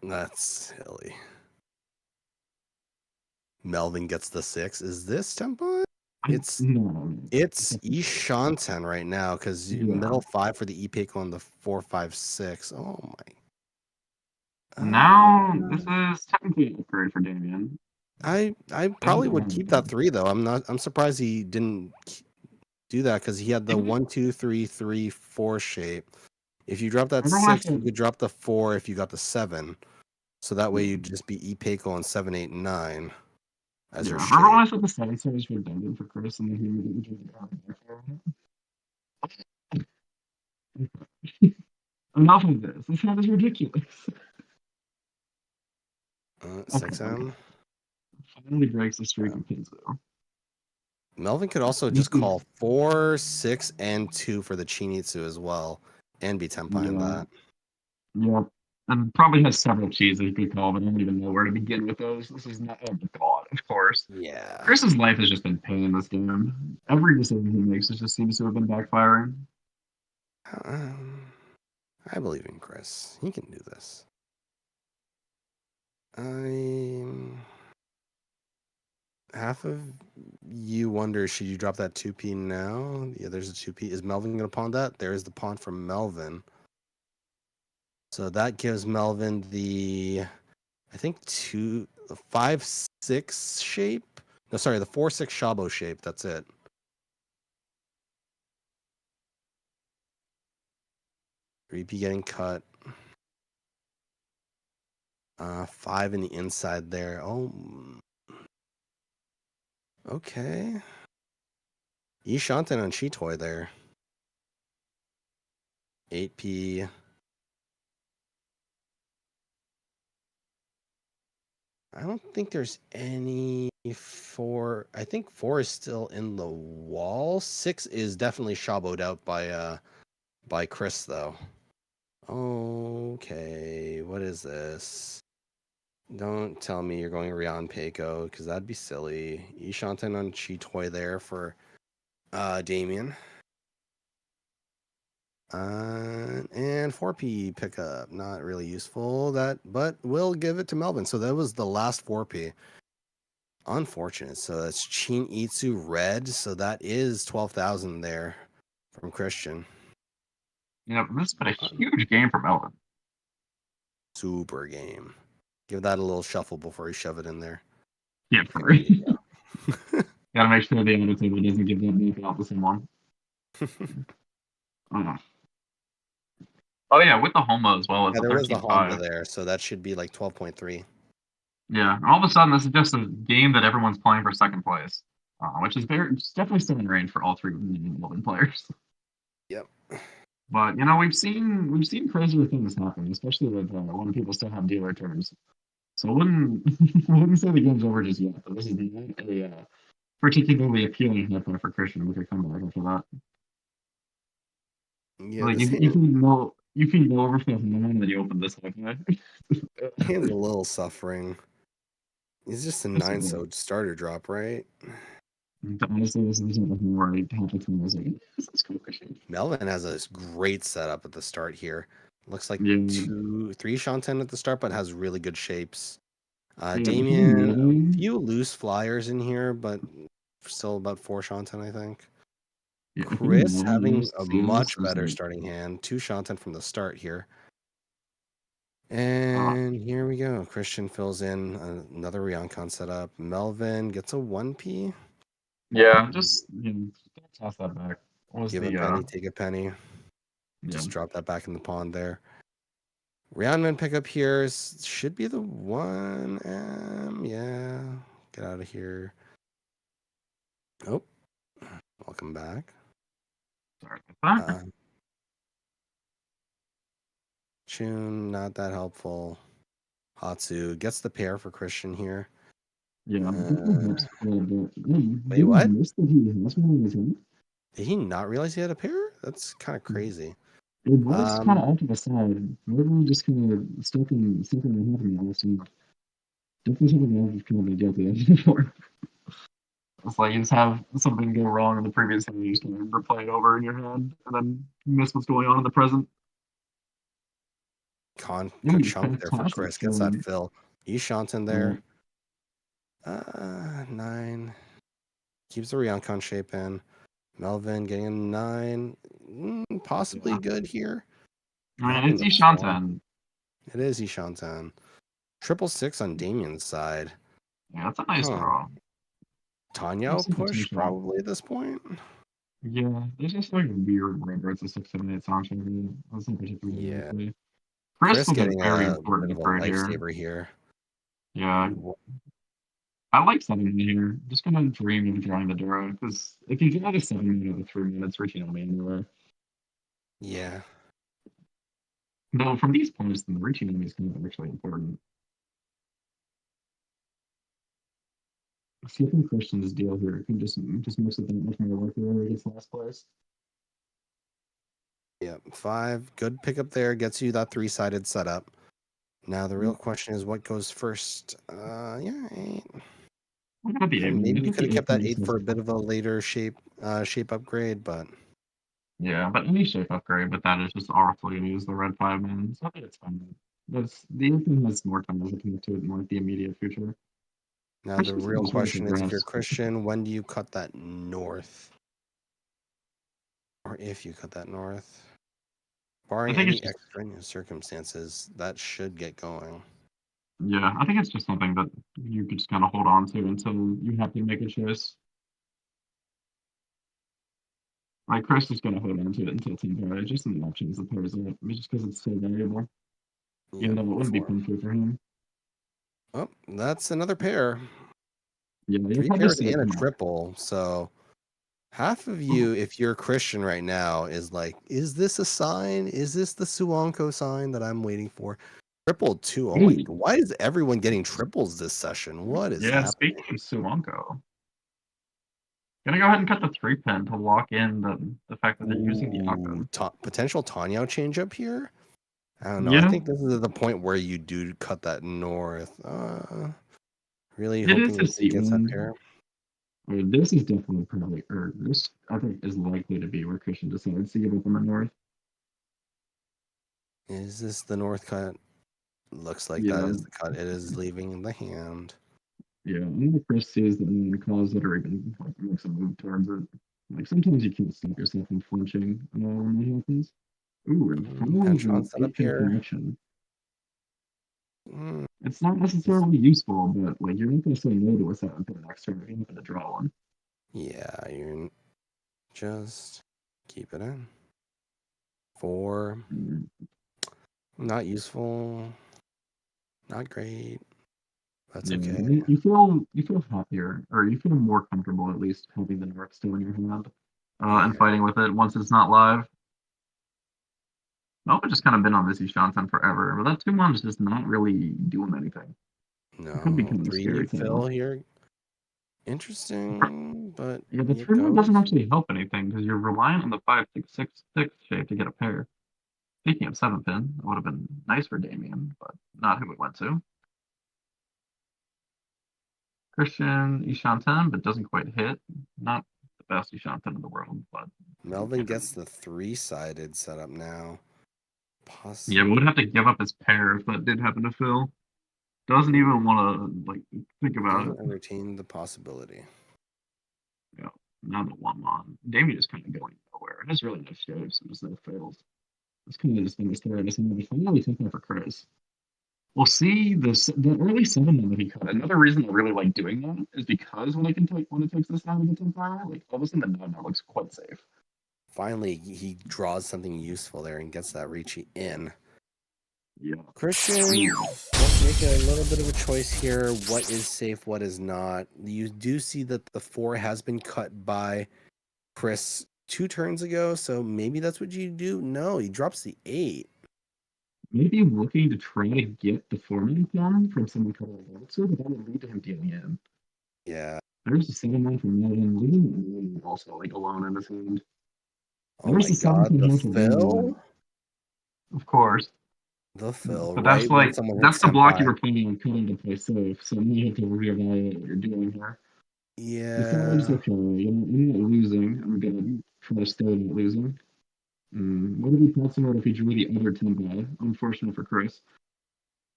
That's silly. Melvin gets the 6. Is this tempo? It's Ishanten right now because middle 5 for the Epik on the 4, 5, 6. Oh my. Now this is technically an upgrade for Damien. I probably would keep that 3 though. I'm surprised he didn't do that because he had the 1, 2, 3, 3, 4 shape. If you drop that 6, you could drop the 4 if you got the 7. So that way you'd just be Epeko on 7, 8, 9 as your shape. Remember when I said the 7 is redundant for Chris and then he immediately enough of this. This hat is ridiculous. 6M. Finally breaks the streak of pins though. Melvin could also just call 4, 6, and 2 for the Chinitsu as well, and be tempai in that. Yep. And probably has several cheese that he could call, but I don't even know where to begin with those. This is not. Oh my god! Of course. Yeah. Chris's life has just been pain in this game. Every decision he makes just seems to have been backfiring. I believe in Chris. He can do this. Half of you wonder, should you drop that 2P now? Yeah, there's a 2P. Is Melvin going to pawn that? There's the pawn from Melvin. So that gives Melvin the, I think, 5, 6 shape. No, sorry, the 4, 6 Shabo shape. That's it. Riichi getting cut. 5 in the inside there. Oh. Okay. Ishanten on Chitoi there. 8P. I don't think there's any 4. I think 4 is still in the wall. 6 is definitely shaboed out by Chris though. Okay, what is this? Don't tell me you're going Ryan Peiko because that'd be silly. Ishanten on Chitoi there for Damien. And 4P pickup, not really useful. But we'll give it to Melvin. So that was the last 4P. Unfortunate. So that's Chin Itsu red. So that is 12,000 there from Christian. Yeah, this has been a huge game for Melvin. Super game. Give that a little shuffle before you shove it in there. Yeah, sorry. Gotta make sure the other table doesn't give that back out the same one. Oh yeah, with the Homa as well. It's Yeah, a there was the Honda 13.5. there, so that should be like 12.3. Yeah, all of a sudden this is just a game that everyone's playing for second place, which is it's definitely still in range for all three Melbourne players. Yep. But we've seen crazier things happen, especially with when people still have dealer terms. So I wouldn't wouldn't say the game's over just yet. But this is not a particularly appealing hit for Christian with a comeback after that. Yeah, Like this if hand, you feel no overflow from the moment that you open this up, right? hand's a little suffering. He's just a That's 9 so starter drop, right? honestly, this isn't looking right. Half the time I was like, this is cool. Melvin has a great setup at the start here. Looks like Yeah, 3 Shanten at the start, but has really good shapes. yeah. Damien, a few loose flyers in here, but still about 4 Shanten, I think. Yeah, I think Chris Nomi having a seals much is better like, starting hand. 2 Shanten from the start here. uh, And here we go. Christian fills in another Ryoncon setup. Melvin gets a 1P. yeah, just toss that back. What was Give a the penny, take a penny. yeah? Just drop that back in the pond there. Ryanman pickup here should be the 1M. Yeah. Get out of here. Oh, welcome back. Sorry about that. Chun, not that helpful. Hatsu gets the pair for Christian here. Yeah, I think that helps quite a bit. Wait, Did he what? miss that he has one in his hand? Did he not realize he had a pair? That's kind of crazy. It was kind of off to the side. Maybe just kind of something that happened last time. Definitely something I've kind of been guilty of before. It's like you just have something go wrong in the previous hand, you just kind of replay it over in your head, and then miss what's going on in the present. Good chunk there for Fantastic Chris. Gets that feeling. fill. He's Shanten there. 9. Keeps the Ryoncon shape in. Melvin getting a 9. Possibly good here. I mean, it's Having the 4. Ishanten. It is Ishanten. 666 on Damien's side. Yeah, that's a nice Huh. draw. Tanyo push probably at this point. Yeah, there's just like a weird way where it's a 678 song champion. That's not particularly Yeah. likely. Chris Will get getting very a important bit of a card here. lifesaver here. Yeah, I like 7 here. Just gonna dream of drawing the Dura because if you draw the 7 out of the 3 minutes, Riichi Nomi anyway. Yeah. Though from these points, then the Riichi Nomi is kind of actually important. Skipping Christian's deal here can just makes it that much more worth it whenever he gets last place. Yep. 5. Good pickup there. Gets you that 3-sided setup. Now the real question is what goes first. Yeah, 8. Maybe we could have kept that 8 for a bit of a later shape upgrade, but yeah, but any shape upgrade with that is just awfully going to use the red 5 man. So I think it's fine. That's the 8 has more time as a commit to it in like the immediate future. now the real question is if you're Christian, when do you cut that north? Or if you cut that north? Barring any extraneous circumstances, that should get going. Yeah, I think it's just something that you could just kind of hold on to until you have to make a choice. Like Chris is going to hold on to it until Team just in the options that pairs up, just because it's so variable. Even though it wouldn't be painful for him. Oh, that's another pair. Yeah, 3 pairs and a triple. So half of you, if you're Christian right now, is like, is this a sign? Is this the Suonko sign that I'm waiting for? Triple 2. Oh my! Why is everyone getting triples this session? What is happening? Speaking of Suonko, gonna go ahead and cut the 3-pin to lock in the fact that they're using the Yaka. Potential Tanyo change up here. I don't know. Yeah. I think this is the point where you do cut that north. Really It hoping is he gets that pair. I mean, this is definitely probably, or this I think is likely to be where Christian decides to give up on the north. Is this the north cut? Looks like that is the cut. It is leaving the hand. Yeah, and the Chris sees that and calls it or even like makes a move towards it. Like sometimes you can't stop yourself from flinching when that happens. Ooh, and Hanchans set up here. connection. It's not necessarily useful, but like you're not going to say no to a 7 for the next turn, even for the draw one. Yeah, you're just keep it in. 4. Not useful. Not great. That's Yeah, okay. you feel happier, or you feel more comfortable at least having the North still in your hand, and Yeah. fighting with it once it's not live. Nope, I've just kind of been on this Ishanten forever, but that 2-1 is just not really doing anything. It could be No. kind of a 3 scary fill tale. here. Interesting, but Yeah, the it 3-1 doesn't goes. actually help anything because you're reliant on the 5-6-6-6 shape to get a pair. Speaking of 7-pin, it would have been nice for Damien, but not who it went to. Christian Ishanten, but doesn't quite hit. Not the best Ishanten in the world, but Melvin gets the 3-sided setup now. yeah, Possibly. would have to give up his pair if that did happen to Phil. Doesn't even want to like think about it. Doesn't entertain the possibility. Yeah, now the 1-1. Damien is kind of going nowhere. It has really nice shapes and just no fails. It's kind of just been this there. Just finally taking for Chris. We'll see the early 7 that he cut. Another reason I really like doing that is because when it takes this down to get to fire, like all of a sudden the 9 looks quite safe. Finally, he draws something useful there and gets that Riichi in. Yeah. Christian, let's make a little bit of a choice here. What is safe, what is not? You do see that the 4 has been cut by Chris 2 turns ago, so maybe that's what you do. No, he drops the 8. Maybe looking to try to get the foreman form from someone called Walter, but that would lead to him dealing in. Yeah. There's the 7-1 from Melvin, leaving also like alone in his hand. Oh There's my the 7 god, from the Walter fill? of course. The fill, But right when someone hits that's the block you Senpai. were planning on cutting to play safe, so you have to reevaluate what you're doing here. The fill Yeah. okay. I'm not losing. I'm gonna try to stay not losing. What would be possible if he drew the other tempo? Unfortunate for Chris.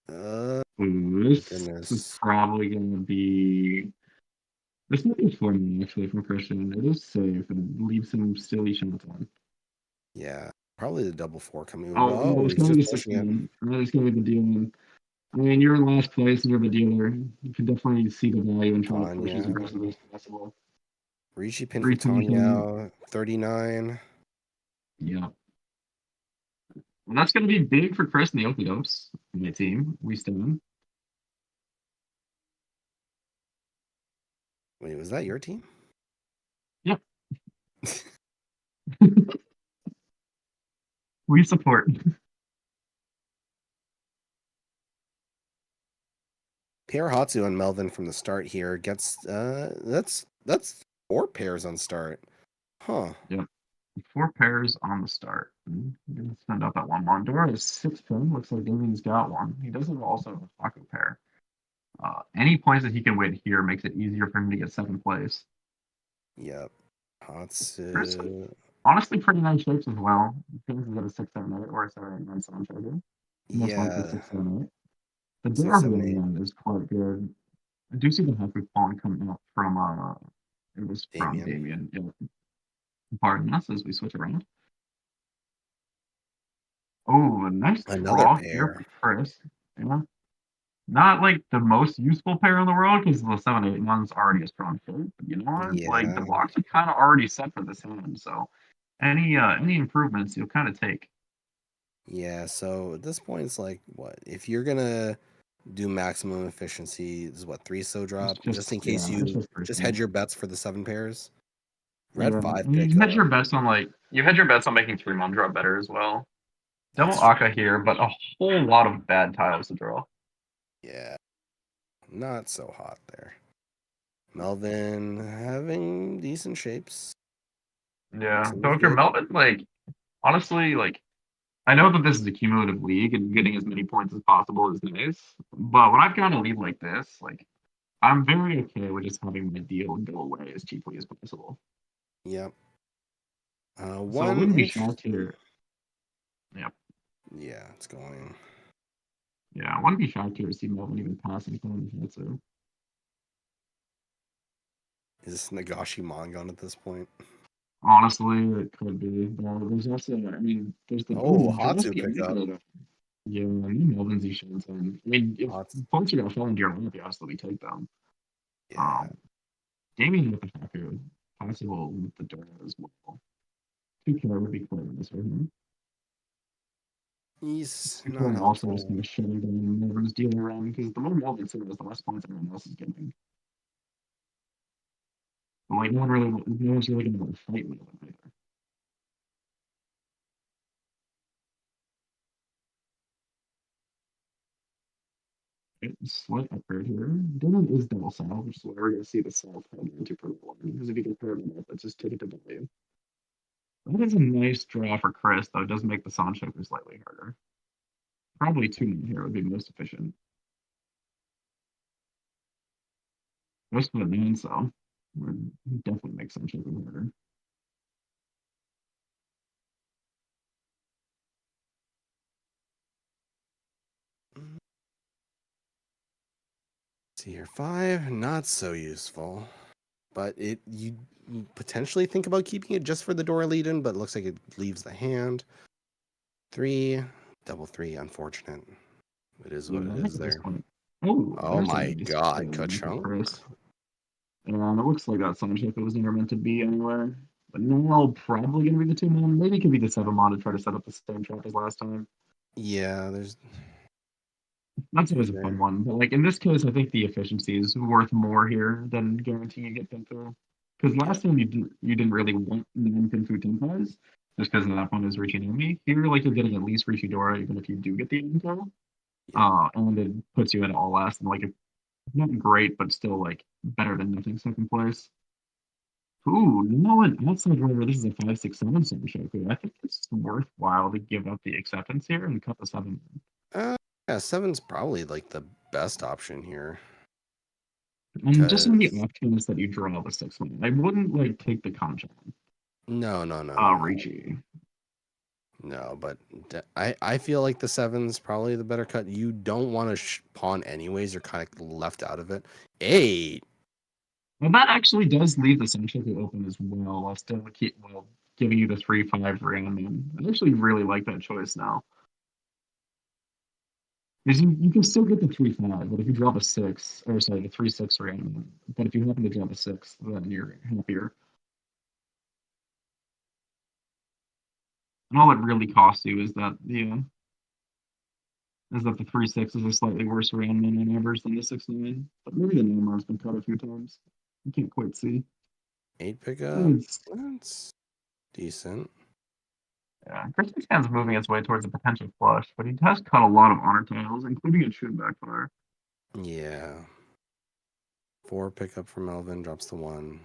This is Goodness. probably gonna be. This might be a 4 actually from Christian. It is safe and leaves him still each on the time. Yeah. Probably the double 4 coming. Oh no, Whoa, it's he's gonna be just the pushing it. 6-1. It's gonna be the deal. I mean, you're in last place and you're the dealer. You can definitely see the value and try to push as Tanya. aggressively as possible. Riichi pin for 3-10. Tanya, 39. Yeah. Well, that's going to be big for Chris and the Okidoks in the team. We stand. Wait, was that your team? Yep. We support. Pierre Hatsu and Melvin from the start here gets that's 4 pairs on start. Huh. Yep. 4 pairs on the start. I'm going to send out that 1 Dora is 6-pin. Looks like Damien's got one. He does have also a Taco pair. Any points that he can win here makes it easier for him to get 7th place. Yep. Chris, Hatsu. honestly, pretty nice shapes as well. He can get a 6-7-8 or a 7-8-9 sound charger. Most likely Yeah. 6-7-8. The 6, Dora 7, 8. one is quite good. I do see the Haku Pawn coming up from it was from Damien. Damien. Yeah. Pardon us as we switch around. Oh, a nice Another draw here pair. for Chris. Yeah. Not like the most useful pair in the world because the 7-8-1's already a strong shape. But you know what? Like the Yeah. blocks are kind of already set for this hand. So any improvements you'll kind of take. Yeah, so at this point it's like what? If you're gonna do maximum efficiency, is what 3 so drop? Just in case It's you just just personal. hedge your bets for the 7 pairs. Red Yeah, 5 you hedge pickup. your bets on making 3-1 draw better as well. Double That's Aka true. here, but a whole lot of bad tiles to draw. Yeah. Not so hot there. Melvin having decent shapes. Yeah. Seems So if you're good. Melvin, like honestly, like I know that this is a cumulative league and getting as many points as possible is nice. But when I've got a lead like this, like I'm very okay with just having my deal go away as cheaply as possible. Yep. So I One wouldn't be shocked interesting. here. Yep. Yeah, it's going. Yeah, I wouldn't be shocked here to see Melvin even passing Konjutsu. Is this Nagashi Mongon at this point? Honestly, it could be. There's also, I mean, there's the Oh, draws Hatsu the pickup. other. Yeah, I mean, Melvin's Ishan's on. I mean, if Hatsu. points are gonna fall into your lap, you absolutely take them. Yeah. Um, Gaming with the Haku, possible with the Dora as well. 2K would be quite nice for him. He's People not are also just helpful. going to shut him down whenever he's dealing around because the more Melvin serves, the less points everyone else is getting. But like no one's really going to want to fight Melvin either. Slight upgrade here. Dylan is double south, which is why we're going to see the south head into purple one. Because if you compare them up, it's just take it to value. That is a nice draw for Chris, though. It does make the Sanchoku slightly harder. Probably 2 men here would be most efficient. Most of the man, so would definitely make Sanchoku harder. See here, 5, not so useful. But you potentially think about keeping it just for the door lead in, but it looks like it leaves the hand. 3, double 3, unfortunate. It is what it is there. Oh my god, Ka-chunk. And it looks like that Sanchoku was never meant to be anywhere. But now probably going to be the 2 man. Maybe it could be the 7 mon to try to set up the same trap as last time. Yeah, That's always a fun one. But like in this case, I think the efficiency is worth more here than guaranteeing you get Pinfu. Because last time you didn't really want non-Pinfu Tenpais, just because that one is Riichi Nomi. Here, like you're getting at least Riichi Dora, even if you do get the info. And it puts you at all last, and like not great, but still like better than nothing second place. Ooh, no, an outside rover. This is a 5-6-7 Sanchoku. I think it's worthwhile to give up the acceptance here and cut the 7. yeah, 7's probably like the best option here. And just in the off chance that you draw the 6 one, I wouldn't like take the Kanchan. No. Riichi. No, but I feel like the 7's probably the better cut. You don't want to pawn anyways. You're kind of left out of it. 8. Well, that actually does leave the Sanchoku open as well, while still giving you the 3-5 random. I actually really like that choice now. Because you can still get the 3-5, but if you drop a 6, or sorry, the 3-6 random, but if you happen to drop a 6, then you're happier. And all it really costs you is that the 3-6 is a slightly worse random on average than the 6-9. But maybe the Neymar's been cut a few times. You can't quite see. 8 pickup. That's decent. Yeah, Christian's moving its way towards a potential flush, but he has cut a lot of honor tiles, including a shooting backfire. Yeah. 4 pickup for Melvin, drops the 1.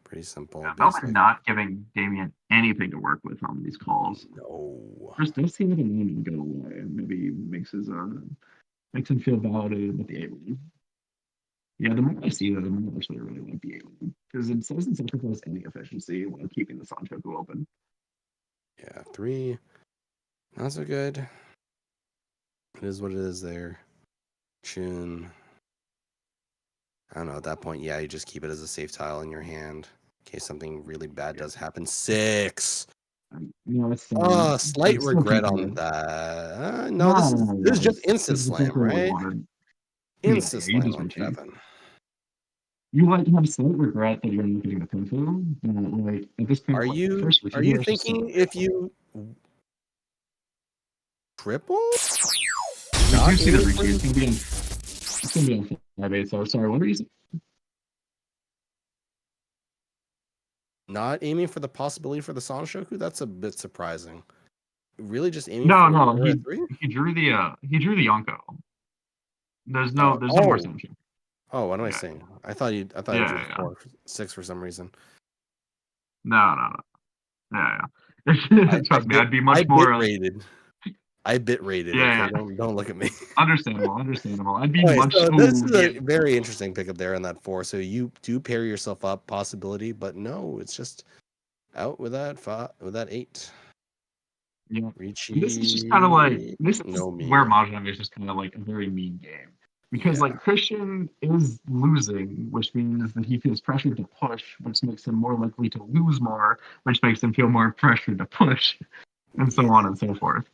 Pretty simple. Yeah, Melvin not giving Damien anything to work with on these calls. No. Chris does seem like a moment to go away, and maybe makes him feel validated with the 8-1. Yeah, the more I see that, the more I actually really like the 8-1. Because it doesn't sacrifice any efficiency while keeping the Sanchoku open. Yeah, 3. Not so good. It is what it is there. Chun. I don't know, at that point, yeah, you just keep it as a safe tile in your hand in case something really bad does happen. 6. No, it's slight regret on that. No, this is just instant slam, right? Instant slam on 7. You like have slight regret that you're not getting the Pinfu, but like at this point, are you thinking if you triple? Did you see the Riichi? It's gonna be on 5-8. So sorry, what were you saying? Not aiming for the possibility for the Sanchoku? That's a bit surprising. Really, just aiming no, for no. the He drew the Yonko. There's no more Sanchoku. Oh, what am I saying? I thought you drew 4-6 for some reason. No. Yeah. Trust me, I'd be much more. I bit rated. Yeah, okay? Don't look at me. Understandable. I'd be much. So this is a very interesting pickup there on that 4. So you do pair yourself up, possibility, but no, it's just out with that 8. Yeah, Riichi. This is just kind of like Nomi. Where Mahjong is just kind of like a very mean game. Because like Christian is losing, which means that he feels pressured to push, which makes him more likely to lose more, which makes him feel more pressured to push, and so on and so forth.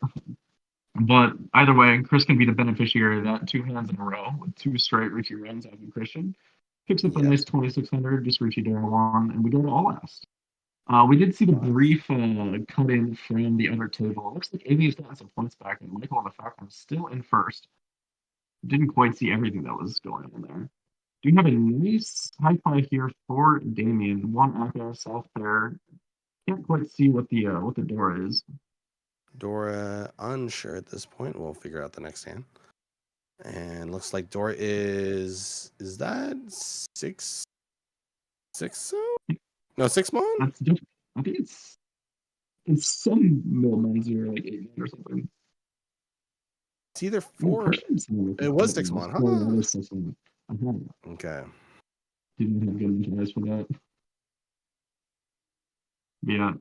But either way, Chris can be the beneficiary of that 2 hands in a row with 2 straight Riichi runs out of Christian. Picks up a nice 2600, just Riichi Dora 1, and we go to all last. We did see the brief cut in from the other table. It looks like Amy's gotten some points back, and Michael and the Falcon still in first. Didn't quite see everything that was going on there. Do you have a nice high five here for Damien? One Aka South pair. Can't quite see what the door is. Dora unsure at this point. We'll figure out the next hand. And looks like Dora is that six no 6 mon? That's different. I think it's some middleman zero, like 8 or something. It's either 4. It was 6 mon, huh? Okay. Didn't have good eyes for that. Yeah.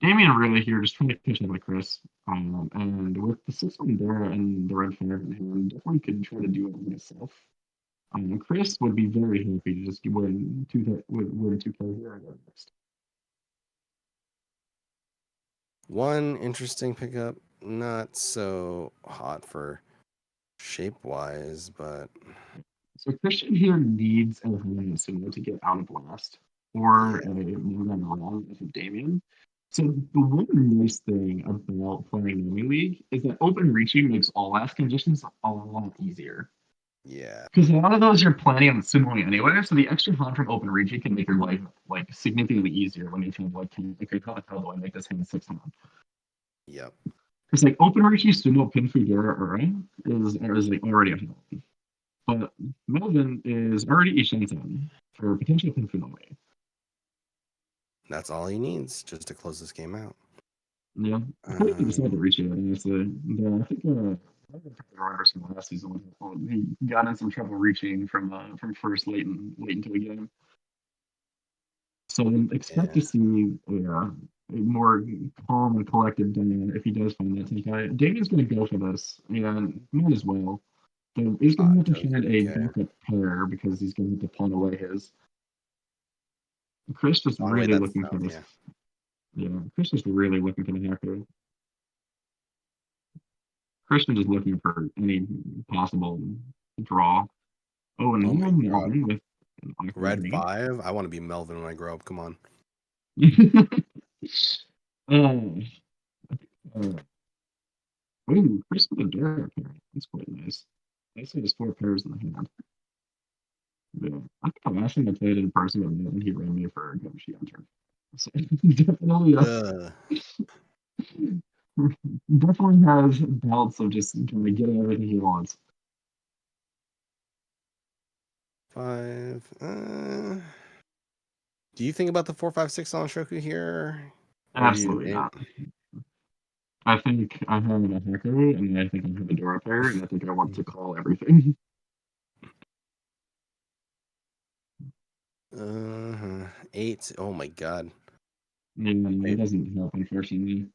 Damien really here just trying to pitch in with Chris. And with the 6 on Dora and the red fire in hand, definitely could try to do it myself. Chris would be very happy to just win 2K here and go next. One interesting pickup, not so hot for shape-wise, but... So Christian here needs a Sumo to get out of last, or a more than wrong of Damien. So the one nice thing about playing Nomi League is that open Riichi makes all last conditions a lot easier. Yeah. Because a lot of those you're planning on Sumo anyway, so the extra hand from open Riichi can make your life like significantly easier when you think like, okay, how do I make this hand 6 hand? Yep. Because like open Riichi Sumo Pinfu Dora is like already a hand. But Melvin is already Ishantan for potential Pinfu Nomi. That's all he needs just to close this game out. Yeah, I think he decided to reach it, honestly. But I think I remember from last season when he got in some trouble reaching from first late into the game. So expect to see a more calm and collected Damien if he does find that Tenkai. Damien's going to go for this, and might as well. But he's going to have to find a backup pair because he's going to have to pawn away his. Chris just really looking for this. Yeah, Chris is really looking for the hacker. Christian is looking for any possible draw. Oh, and Melvin with red 5. I want to be Melvin when I grow up. Come on. Ooh, Chris with a Dora pair. That's quite nice. I see there's 4 pairs in the hand. Yeah, I think the last time I played in person with him, he ran me for a Goshi on turn. So definitely, definitely has belts of just kind of getting everything he wants. 5. Do you think about the 4, 5, 6 on Shoku here? Absolutely not. I think I have a Haku, and I think I have a Dora pair, and I think I want to call everything. 8. Oh my god. Yeah, it doesn't help, unfortunately.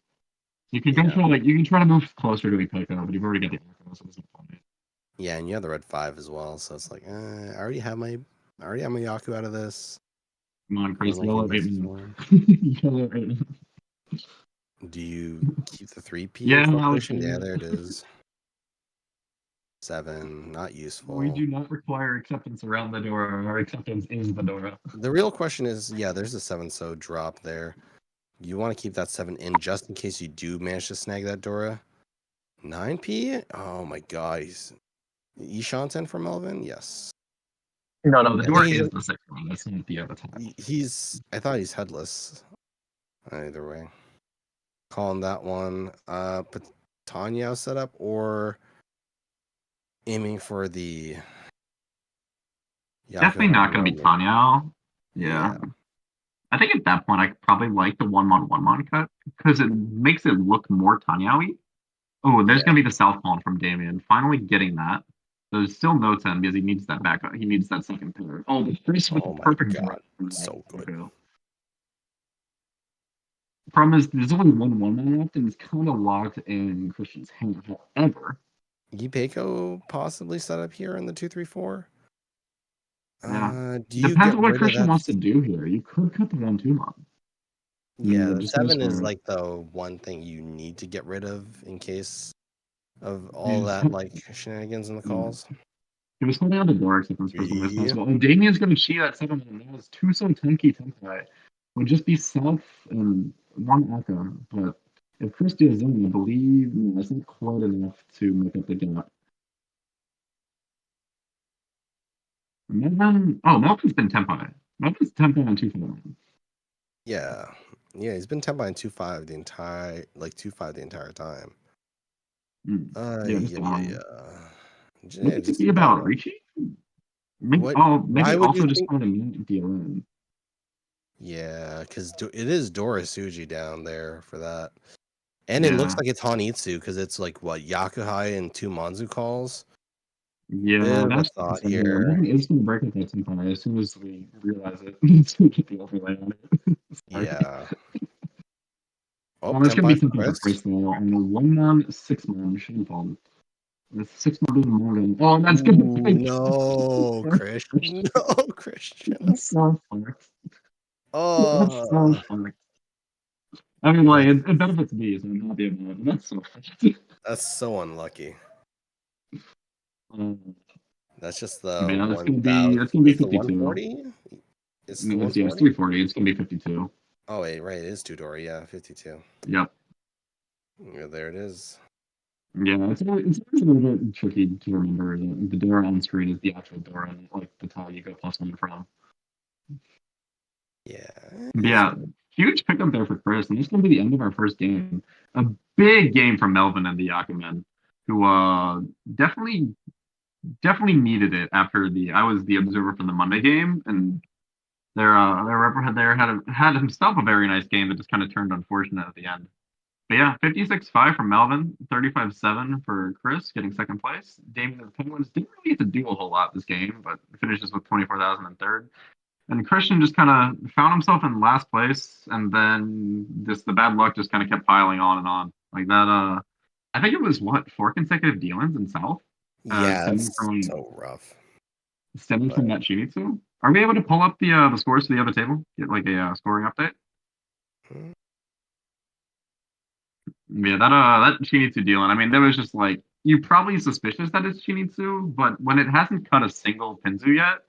You can control you can try to move closer to the pickup, but you've already got the Haku, so it's not funny. Yeah, and you have the red 5 as well, so it's like, I already have my Yaku out of this. Come on, Chris, yellow 8. Yellow 8. Do you keep the 3P? Yeah, there it is. 7, not useful. We do not require acceptance around the Dora. Our acceptance is the Dora. The real question is, there's a 7 so drop there. You want to keep that 7 in just in case you do manage to snag that Dora. 9P? Oh my god, he's Ishanten for Melvin? Yes. No, the Dora is the 6th one. That's not the other time. I thought he's headless. Either way. Calling that one Tanya setup or aiming for the definitely not going to be Tanya. Yeah. I think at that point I could probably like the 1-1 cut because it makes it look more Tanya-y. Oh, there's going to be the south pawn from Damien. Finally getting that. There's still no 10 because he needs that backup. He needs that second pair. Oh, the first with the perfect god. So good. Problem is, there's only 1-1 left, and it's kind of locked in Christian's hand. However, Gipeko possibly set up here in the 2-3-4. Yeah. Do you depends on what Christian wants to do here. You could cut the 1-2 mon. Yeah, the 7 is like the one thing you need to get rid of in case of all that like shenanigans in the calls. He was holding on to Dora acceptance for as possible. And Damien's going to cheat that 7 mon. That was 2 so Tenki Tenkai. would just be Self and one Aka. But if Chris deals in, I believe that's not quite enough to make up the gap. Melvin, oh, Melvin's been Tempai. Melvin's Tempai on 2-5. Yeah. Yeah, he's been 10 by 2-5 the entire 2-5 the entire time. Yeah, just Yeah. Maybe Yeah, it could just be about Riichi. Maybe, What? maybe Why would you also just think? want to deal in. Yeah, because it is Dorisuji down there for that. And it looks Yeah, like it's Hanitsu because it's like what Yakuhai and 2 Manzu calls. yeah, Bit of a that's thought so yeah. here. Melvin is going to break with that Tempai as soon as we realize it. It's going to get the overlay on it. Sorry. Yeah. Oh, It's going to Tenpai be for Tempai for Chris. Chris though, and a 1-mon, 6-mon Shinfall. With 6-mon being Morgan. Oh, that's going to Ooh, be no, Christian. No, Christian. That's so fucked. That's so Oh, fucked. I mean, like, that's, it benefits me, so I'm happy about it. That's so fucked. that's so unlucky. Um, That's just the man, it's 1,000. gonna be It's the 52. 140? It's the No, it's 140? 340. It's gonna be 52. Oh, wait, right. It is two-door. Yeah, 52. Yep. Yeah, there it is. Yeah, it's always a little bit tricky to remember. The door on screen is the actual door and like the tile you go +1 from. Yeah. But yeah, huge pickup there for Chris, and this is gonna be the end of our first game. A big game from Melvin and the Yakumen, who definitely needed it after I was the observer from the Monday game, and their rep there had himself a very nice game that just kind of turned unfortunate at the end. But yeah, 56-5 from Melvin, 35-7 for Chris, getting second place. Damien and the Penguins didn't really get to do a whole lot this game, but finishes with 24,000 in third. And Christian just kind of found himself in last place, and then the bad luck just kind of kept piling on and on. Like that, I think it was 4 consecutive dealings in South, Yeah, stemming that's from so rough. that Shimizu. Are we able to pull up the scores to the other table? Get like a scoring update? Hmm. Yeah, that Shimizu dealing. I mean, there was just like you're probably suspicious that it's Shimizu, but when it hasn't cut a single Pinzu yet,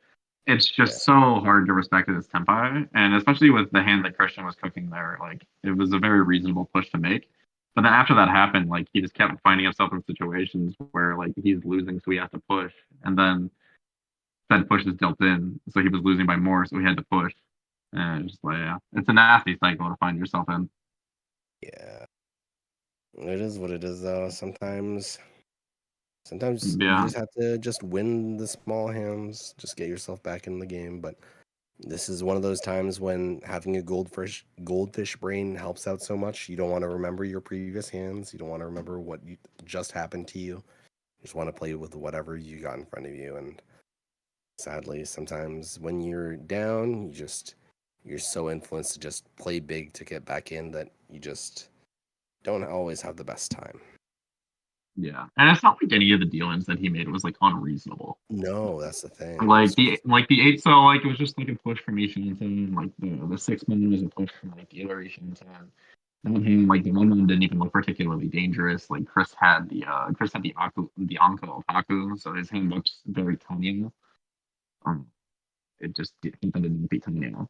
it's Yeah. just so hard to respect it as Tenpai, and especially with the hand that Christian was cooking there, like it was a very reasonable push to make. But then after that happened, like he just kept finding himself in situations where like he's losing, so he has to push, and then said push is dealt in, so he was losing by more, so he had to push. And it's just like, yeah, it's a nasty cycle to find yourself in. Yeah. It is what it is, though. Sometimes you Yeah, just have to just win the small hands, just get yourself back in the game. But this is one of those times when having a goldfish brain helps out so much. You don't want to remember your previous hands. You don't want to remember what just happened to you. You just want to play with whatever you got in front of you. And sadly, sometimes when you're down, you're so influenced to just play big to get back in that you just don't always have the best time. yeah, and it's not like any of the dealings that he made was like unreasonable. No, that's the thing. Like the 8 cell, like it was just like a push from Ishinten. Like the 6-man was a push from like the other Ishinten. That hand, like the 1-man didn't even look particularly dangerous. Like Chris had the Anko Otaku, so his hand looks very Tanya. It just didn't beat Tanya,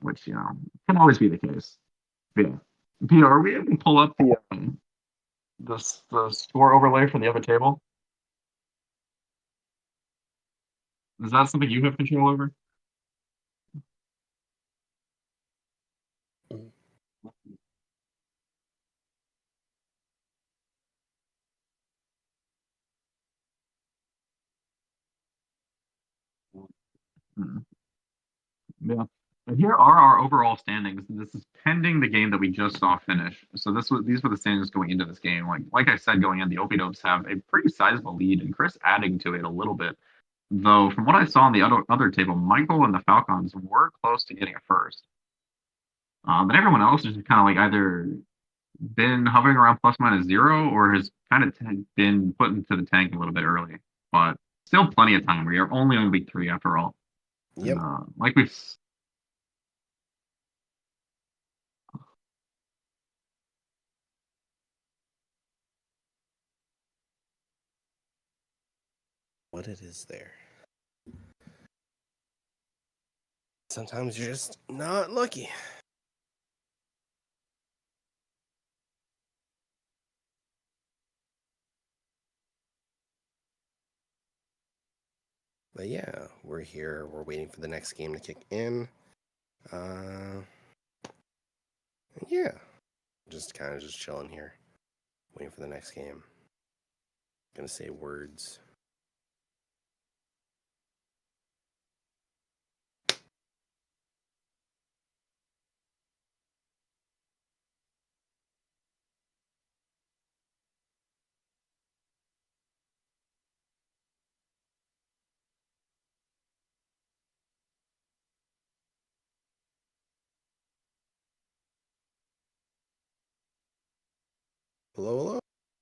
which can always be the case. But yeah, Peter, are we able to pull up the score overlay for the other table? Is that something you have control over? Hmm. Yeah. And here are our overall standings. This is pending the game that we just saw finish. So these were the standings going into this game. Like I said, going in, the Opie-Dopes have a pretty sizable lead, and Chris adding to it a little bit. Though from what I saw on the other table, Michael and the Falcons were close to getting a first. But everyone else has just kind of like either been hovering around ±0 or has kind of been put into the tank a little bit early. But still plenty of time. We are only on week 3 after all. Yep. And, like we've What it is there. Sometimes you're just not lucky. But yeah, we're here. We're waiting for the next game to kick in. Yeah, just kind of just chilling here, waiting for the next game. Gonna say words. Hello, hello.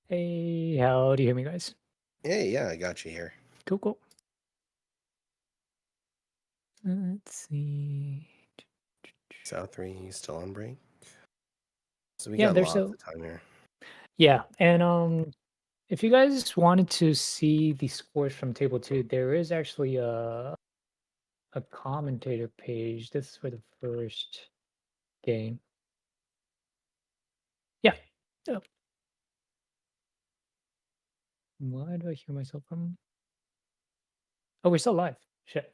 Hey, how do you hear me, guys? Hey, yeah, I got you here. Cool, cool. Let's see. South 3 still on break. So we Yeah, got they're lots still. of time here. Yeah, and if you guys wanted to see the scores from Table 2, there is actually a commentator page. This is for the first game. Yeah. Oh. Why do I hear myself from? Oh, we're still live. Shit.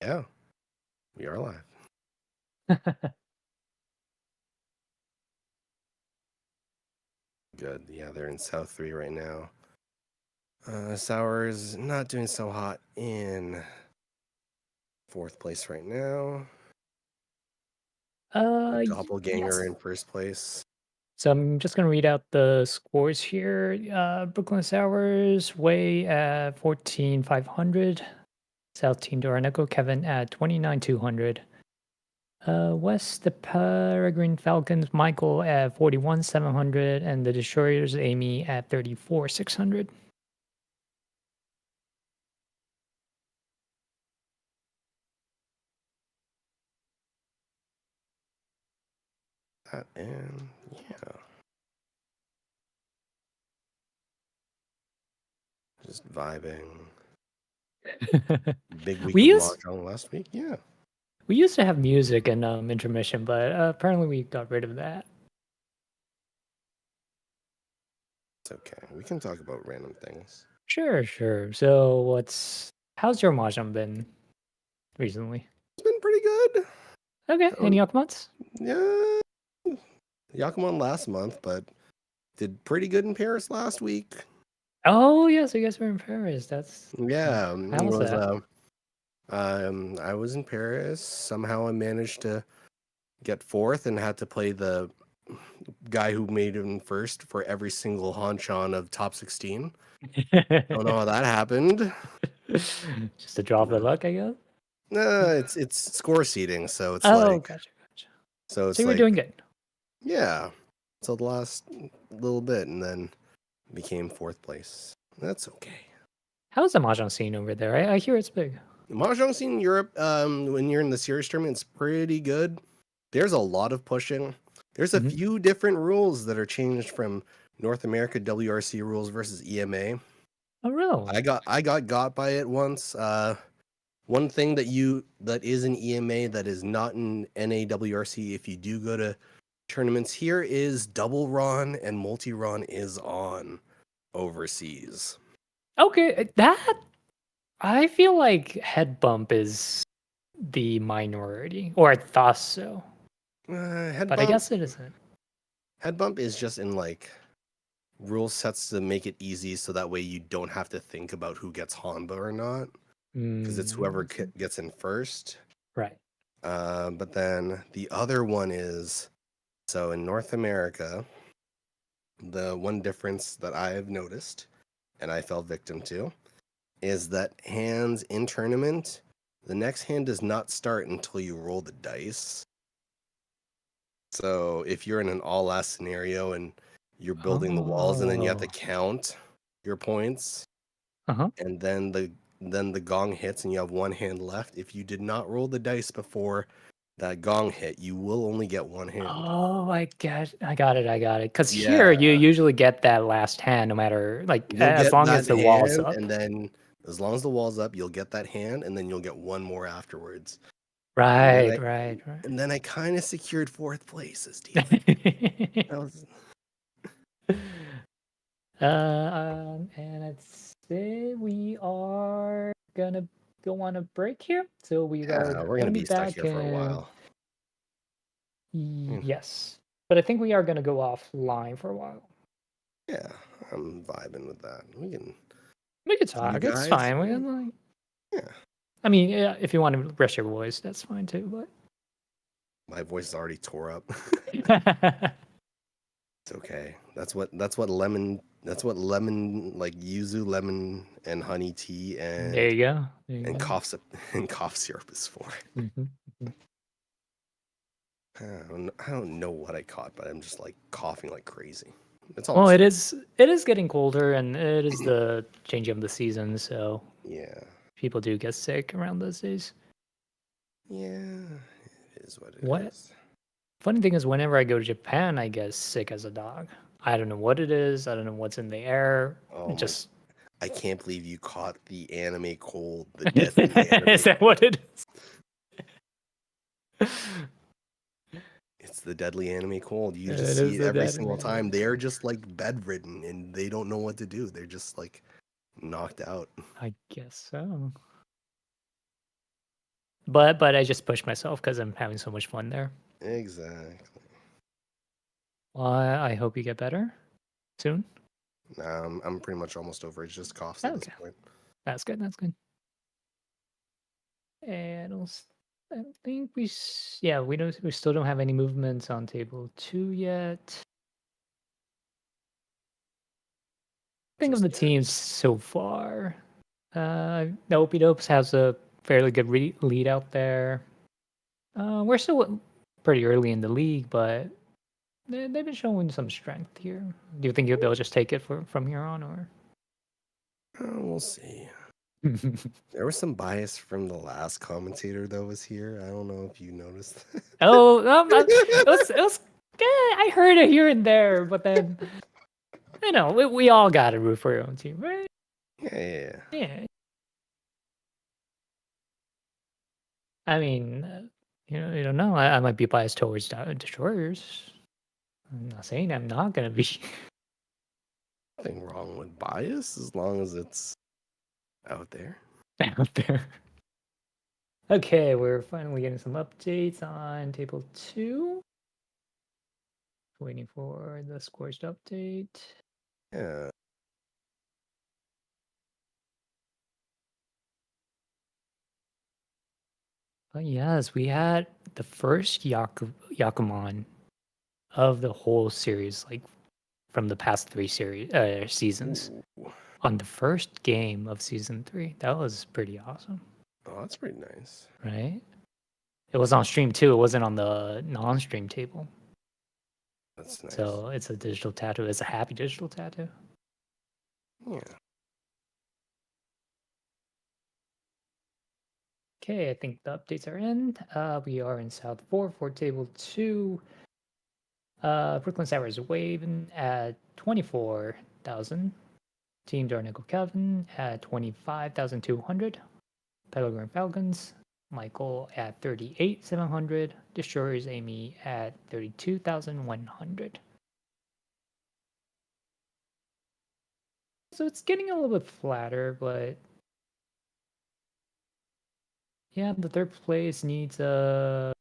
Yeah, we are live. Good. Yeah, they're in South 3 right now. Sour's not doing so hot in 4th place right now. Doppelganger yes. in 1st place. So I'm just gonna read out the scores here. Brooklyn Sours way at 14,500. South Team Doranico Kevin at 29,200. West the Peregrine Falcons Michael at 41,700, and the Destroyers Amy at 34,600. And yeah, just vibing. Big week we of used Mahjong last week. Yeah, we used to have music and intermission, but apparently we got rid of that. it's okay. We can talk about random things. Sure, sure. So how's your mahjong been recently? It's been pretty good. Okay, any Yakumats? Yeah, Yakuman last month, but did pretty good in Paris last week. Oh yeah, so you guys were in Paris. That's Yeah, how was that? I was in Paris. Somehow I managed to get 4th and had to play the guy who made him first for every single hanchan of top 16. Don't know how that happened. Just a drop of luck, I guess. It's score seeding, so it's Oh, like gotcha. so it's So you were like doing good. yeah. So the last little bit and then became 4th place. That's okay. How's the mahjong scene over there? I hear it's big. Mahjong scene in Europe, when you're in the series tournament, it's pretty good. There's a lot of pushing. There's a Mhm. few different rules that are changed from North America WRC rules versus EMA. Oh, really? I got by it once. One thing that is in EMA that is not in NAWRC, if you do go to tournaments here, is double Ron and multi Ron is on overseas. Okay, that I feel like head bump is the minority, or I thought so, Head but I bump. guess it isn't. Head bump is just in like rule sets to make it easy, so that way you don't have to think about who gets Hanba or not, because it's whoever gets in first. Right. But then the other one is, so in North America, the one difference that I have noticed, and I fell victim to, is that hands in tournament, the next hand does not start until you roll the dice. So if you're in an all-ass scenario and you're building the walls and then you have to count your points, and then the gong hits and you have one hand left, if you did not roll the dice before that gong hit, you will only get one hand. Oh, I got it. Because here you usually get that last hand, no matter as long as the wall's up. And then as long as the wall's up, you'll get that hand, and then you'll get one more afterwards. Right. And then I kind of secured 4th place as team. That was... And I'd say we are gonna go on a break here. So we Yeah, are we're going gonna to be be stuck back here for a in. while. Yes. But I think we are going to go offline for a while. Yeah, I'm vibing with that. We can. We could See you talk. It's guys. fine. Yeah, I mean, yeah, if you want to rest your voice, that's fine too. my voice is already tore up. But It's okay. That's what lemon. That's what lemon, like yuzu, lemon, and honey tea, there you go. There you and go. cough syrup is for. Mhm. I don't know what I caught, but I'm just like coughing like crazy. It's Well, almost it is getting colder, and it is the changing of the season, so yeah. people do get sick around those days. Yeah, it is what it is. What? Funny thing is, whenever I go to Japan, I get sick as a dog. I don't know what it is. I don't know what's in the air. Oh Just I can't believe you caught the anime cold, the deadly anime. is that what it is? It's the deadly anime cold. You It just is see it the every deadly single anime time. cold. They're just like bedridden and they don't know what to do. They're just like knocked out. I guess so. But I just push myself because I'm having so much fun there. Exactly. Well, I hope you get better soon. I'm pretty much almost over. It's just coughs at this Okay. point. That's good. That's good. And I don't think we still don't have any movements on table 2 yet. Think of Just the yet. teams so far. The Opie Dopes has a fairly good lead out there. We're still pretty early in the league, but they've been showing some strength here. Do you think they'll just take it from here on, or? We'll see. There was some bias from the last commentator that was here. I don't know if you noticed. Oh, it was. Yeah, I heard it here and there, but then we all got to root for your own team, right? Yeah. Yeah. I mean, you don't know. I might be biased towards Destroyers. I'm not saying I'm not gonna be. Nothing wrong with bias as long as it's out there. out there. Okay, we're finally getting some updates on table 2. Waiting for the scores to update. Yeah. But yes, we had the first Yakuman of the whole series, like from the past 3 seasons. Ooh. On the first game of season 3. That was pretty awesome. Oh, that's pretty nice. Right? It was on stream too. It wasn't on the non-stream table. That's nice. So it's a digital tattoo. It's a happy digital tattoo. Yeah. Okay, I think the updates are in. We are in South 4 for table 2. Brooklyn Sours Waving at 24,000. Team Darnico Kevin at 25,200. Pelican Falcons, Michael at 38,700. Destroyers Amy at 32,100. So it's getting a little bit flatter, but yeah, the third place needs a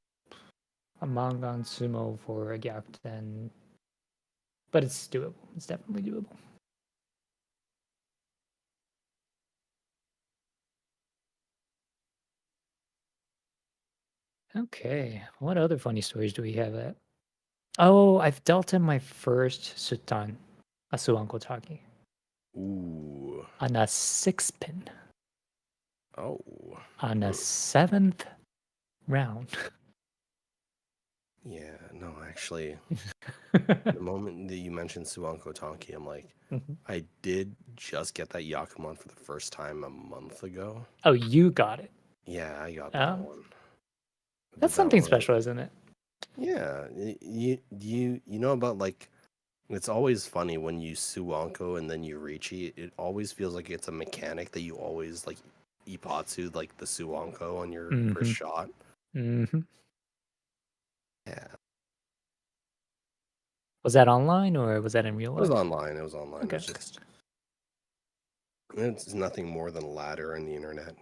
Mangan Sumo for a Gyakuten, but it's doable. It's definitely doable. Okay, what other funny stories do we have at? Oh, I've dealt in my first Sutan, a Suanko Taki, Ooh. on a 6-pin, Oh. on a 7th round. Yeah, no, actually, the moment that you mentioned Suanko Tonki, I'm like, Mhm. I did just get that Yakuman for the first time a month ago. Oh, you got it. Yeah, I got that Oh, one. that's That something one- special, isn't it? Yeah, you know about like, it's always funny when you Suanko and then you Riichi. It always feels like it's a mechanic that you always like Ipatsu like the Suanko on your first Mhm. shot. Mm-hmm. Yeah, Was that online or was that in real it was life? online. It was online. Okay. It's nothing more than a ladder on the internet.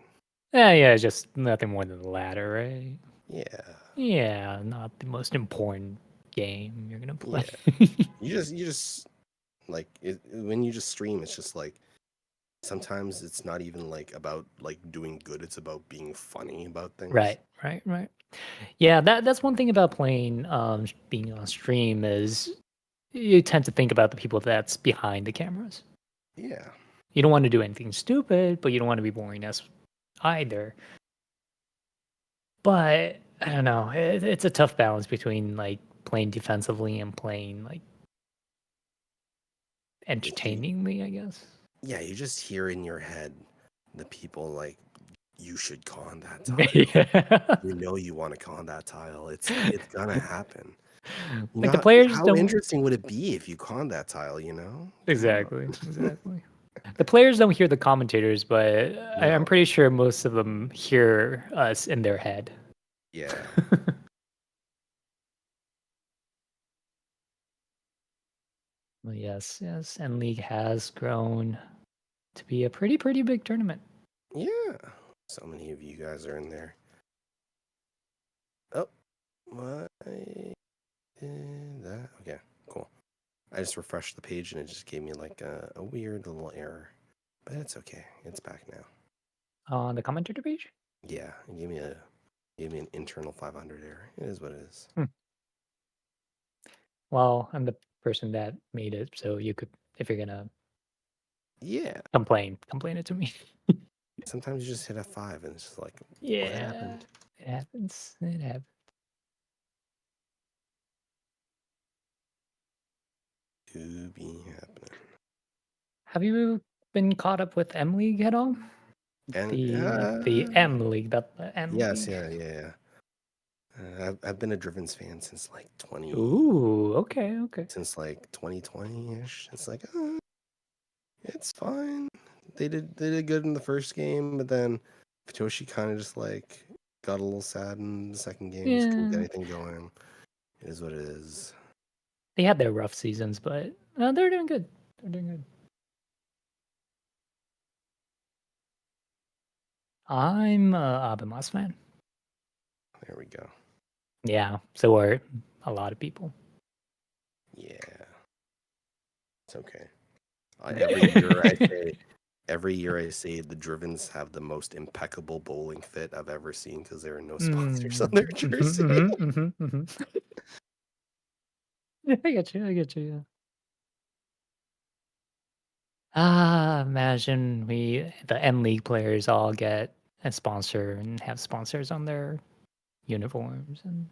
Yeah, just nothing more than the latter, right? Yeah. Yeah, not the most important game you're gonna play. You just like when you just stream, it's just like sometimes it's not even like about like doing good, it's about being funny about things. Right. Yeah, that's one thing about playing, being on stream is you tend to think about the people that's behind the cameras. Yeah. You don't want to do anything stupid, but you don't want to be boring as either. But I don't know. It's a tough balance between like playing defensively and playing like entertainingly, I guess. Yeah, you just hear in your head the people like, you should con that tile. Yeah. You know you want to con that tile. It's gonna happen. You Like the know players how don't interesting would it be if you con that tile? You know. Come on. exactly. The players don't hear the commentators, but I'm No. pretty sure most of them hear us in their head. Yeah. Well, yes, and League has grown to be a pretty big tournament. Yeah. So many of you guys are in there. Oh, why did that? Okay, cool. I just refreshed the page and it just gave me like a weird little error, but it's okay. It's back now. On the commentator page? Yeah, it gave me an internal 500 error. It is what it is. Well, I'm the person that made it, so you could, if you're gonna Yeah. complain it to me. Sometimes you just hit F5 and it's just like, what Yeah, happened? it happens. It happens. To be happening. Have you been caught up with M League at all? And The M League, not the N yes, League. yeah. I've been a Drivens fan since like Ooh, okay. since like 2020-ish. It's like, it's fine. They did good in the first game, but then Fitoshi kind of just like got a little sad in the second game. Just couldn't get Yeah, anything going. It is what it is. they had their rough seasons, but they're doing good. I'm a Abemas fan. There we go. Yeah, so are a lot of people. Yeah, it's okay. Every year I say the Drivens have the most impeccable bowling fit I've ever seen because there are no sponsors on their jersey. I get you. Yeah. Imagine the N League players all get a sponsor and have sponsors on their uniforms. And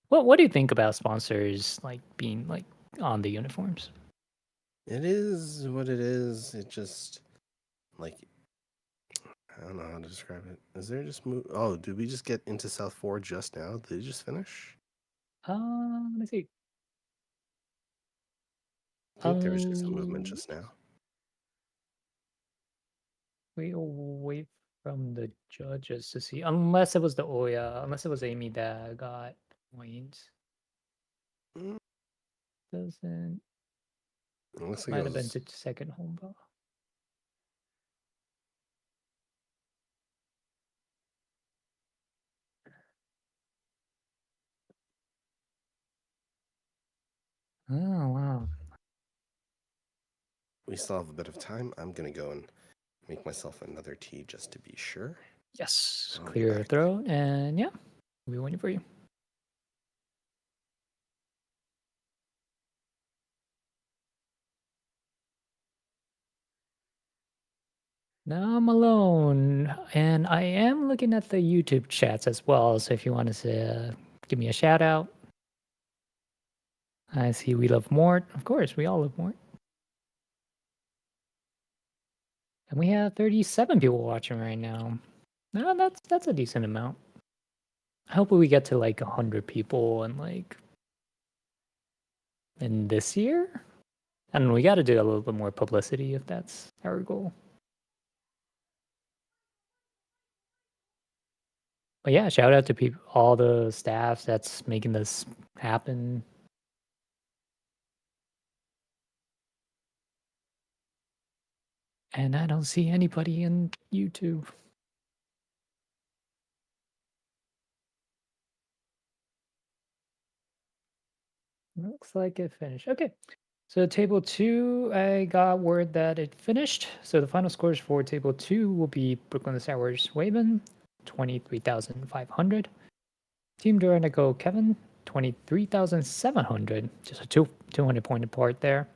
what do you think about sponsors like being like on the uniforms? It is what it is. It just like I don't know how to describe it. Is there just move? Oh, did we just get into South 4 just now? Did it just finish? Let me see. I think there was just a movement just now. We wait from the judges to see, unless it was unless it was Amy that got points. Mm, Doesn't it looks like might it have been was. to second home ball. Oh wow. We still have a bit of time. I'm gonna go and make myself another tea just to be sure. Yes, I'll be clear your back. throat, and yeah, we'll be waiting for you. Now I'm alone, and I am looking at the YouTube chats as well. So if you want to give me a shout out, I see we love Mort. Of course, we all love Mort. And we have 37 people watching right now. No, that's a decent amount. I hope we get to like 100 people and like in this year. And we got to do a little bit more publicity if that's our goal. But yeah, shout out to people, all the staff that's making this happen. And I don't see anybody in YouTube. Looks like it finished. Okay. So table 2, I got word that it finished. So the final scores for table 2 will be Brooklyn Sours Waven, 23,500. Team Duranico Kevin, 23,700. Just a 200 point apart there.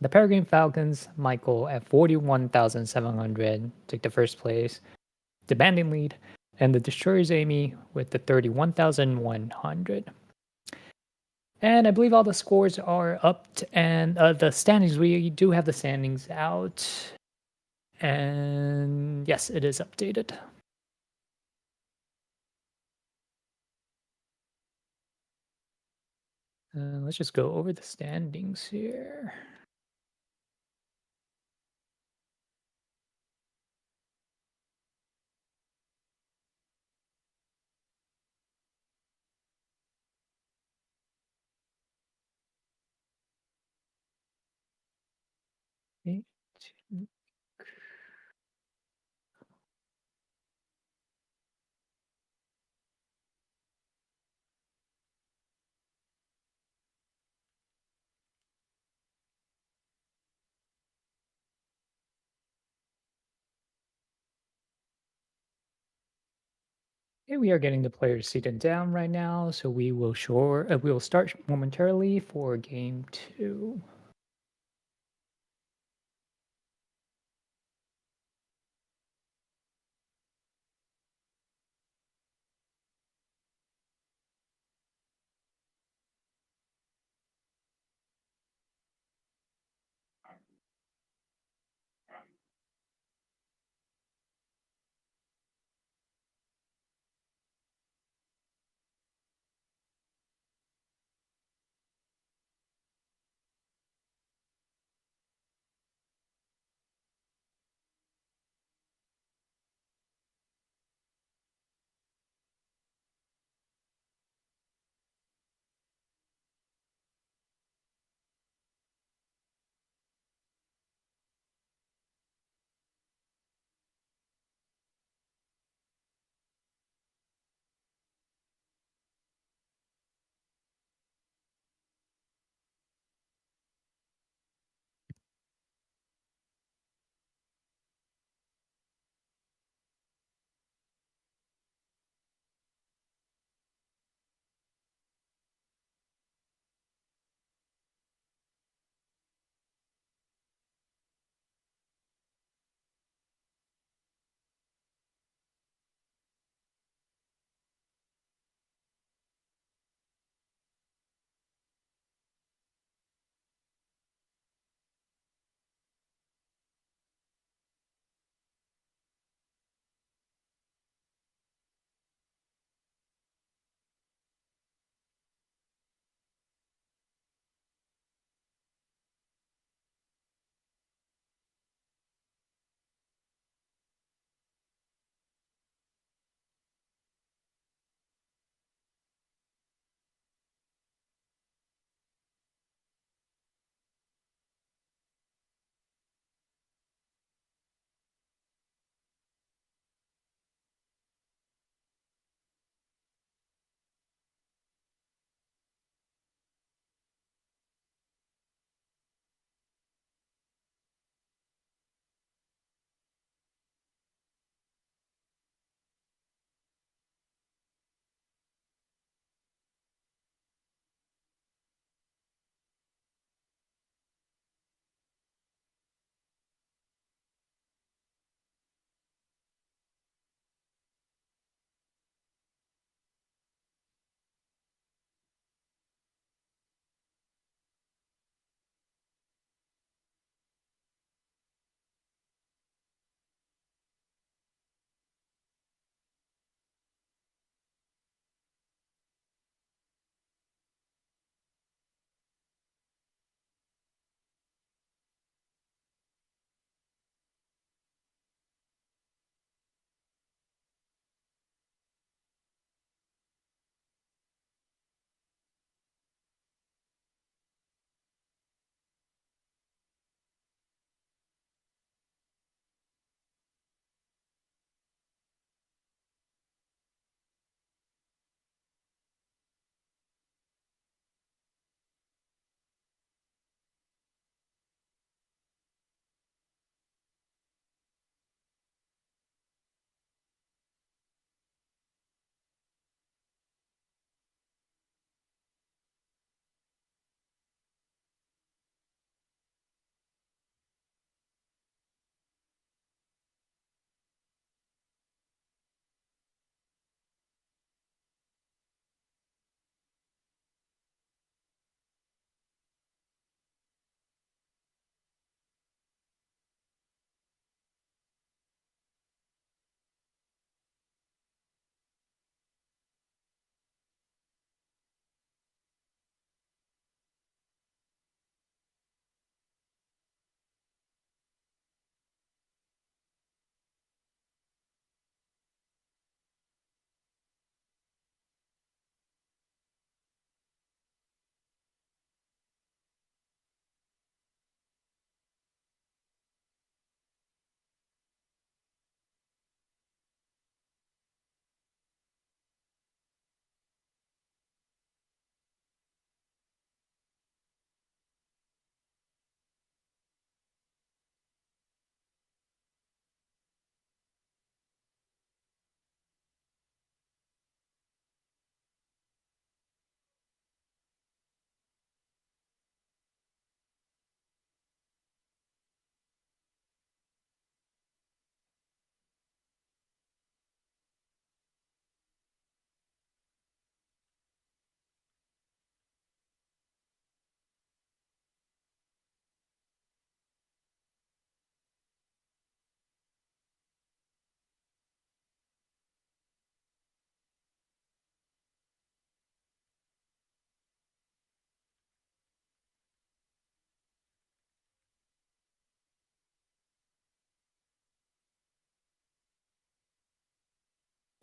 The Peregrine Falcons, Michael at 41,700, took the first place, demanding lead. And the Destroyers Amy with the 31,100. And I believe all the scores are up, and the standings, we do have the standings out. And yes, it is updated. Let's just go over the standings here. Okay. Okay, we are getting the players seated down right now, so we will start momentarily for game 2.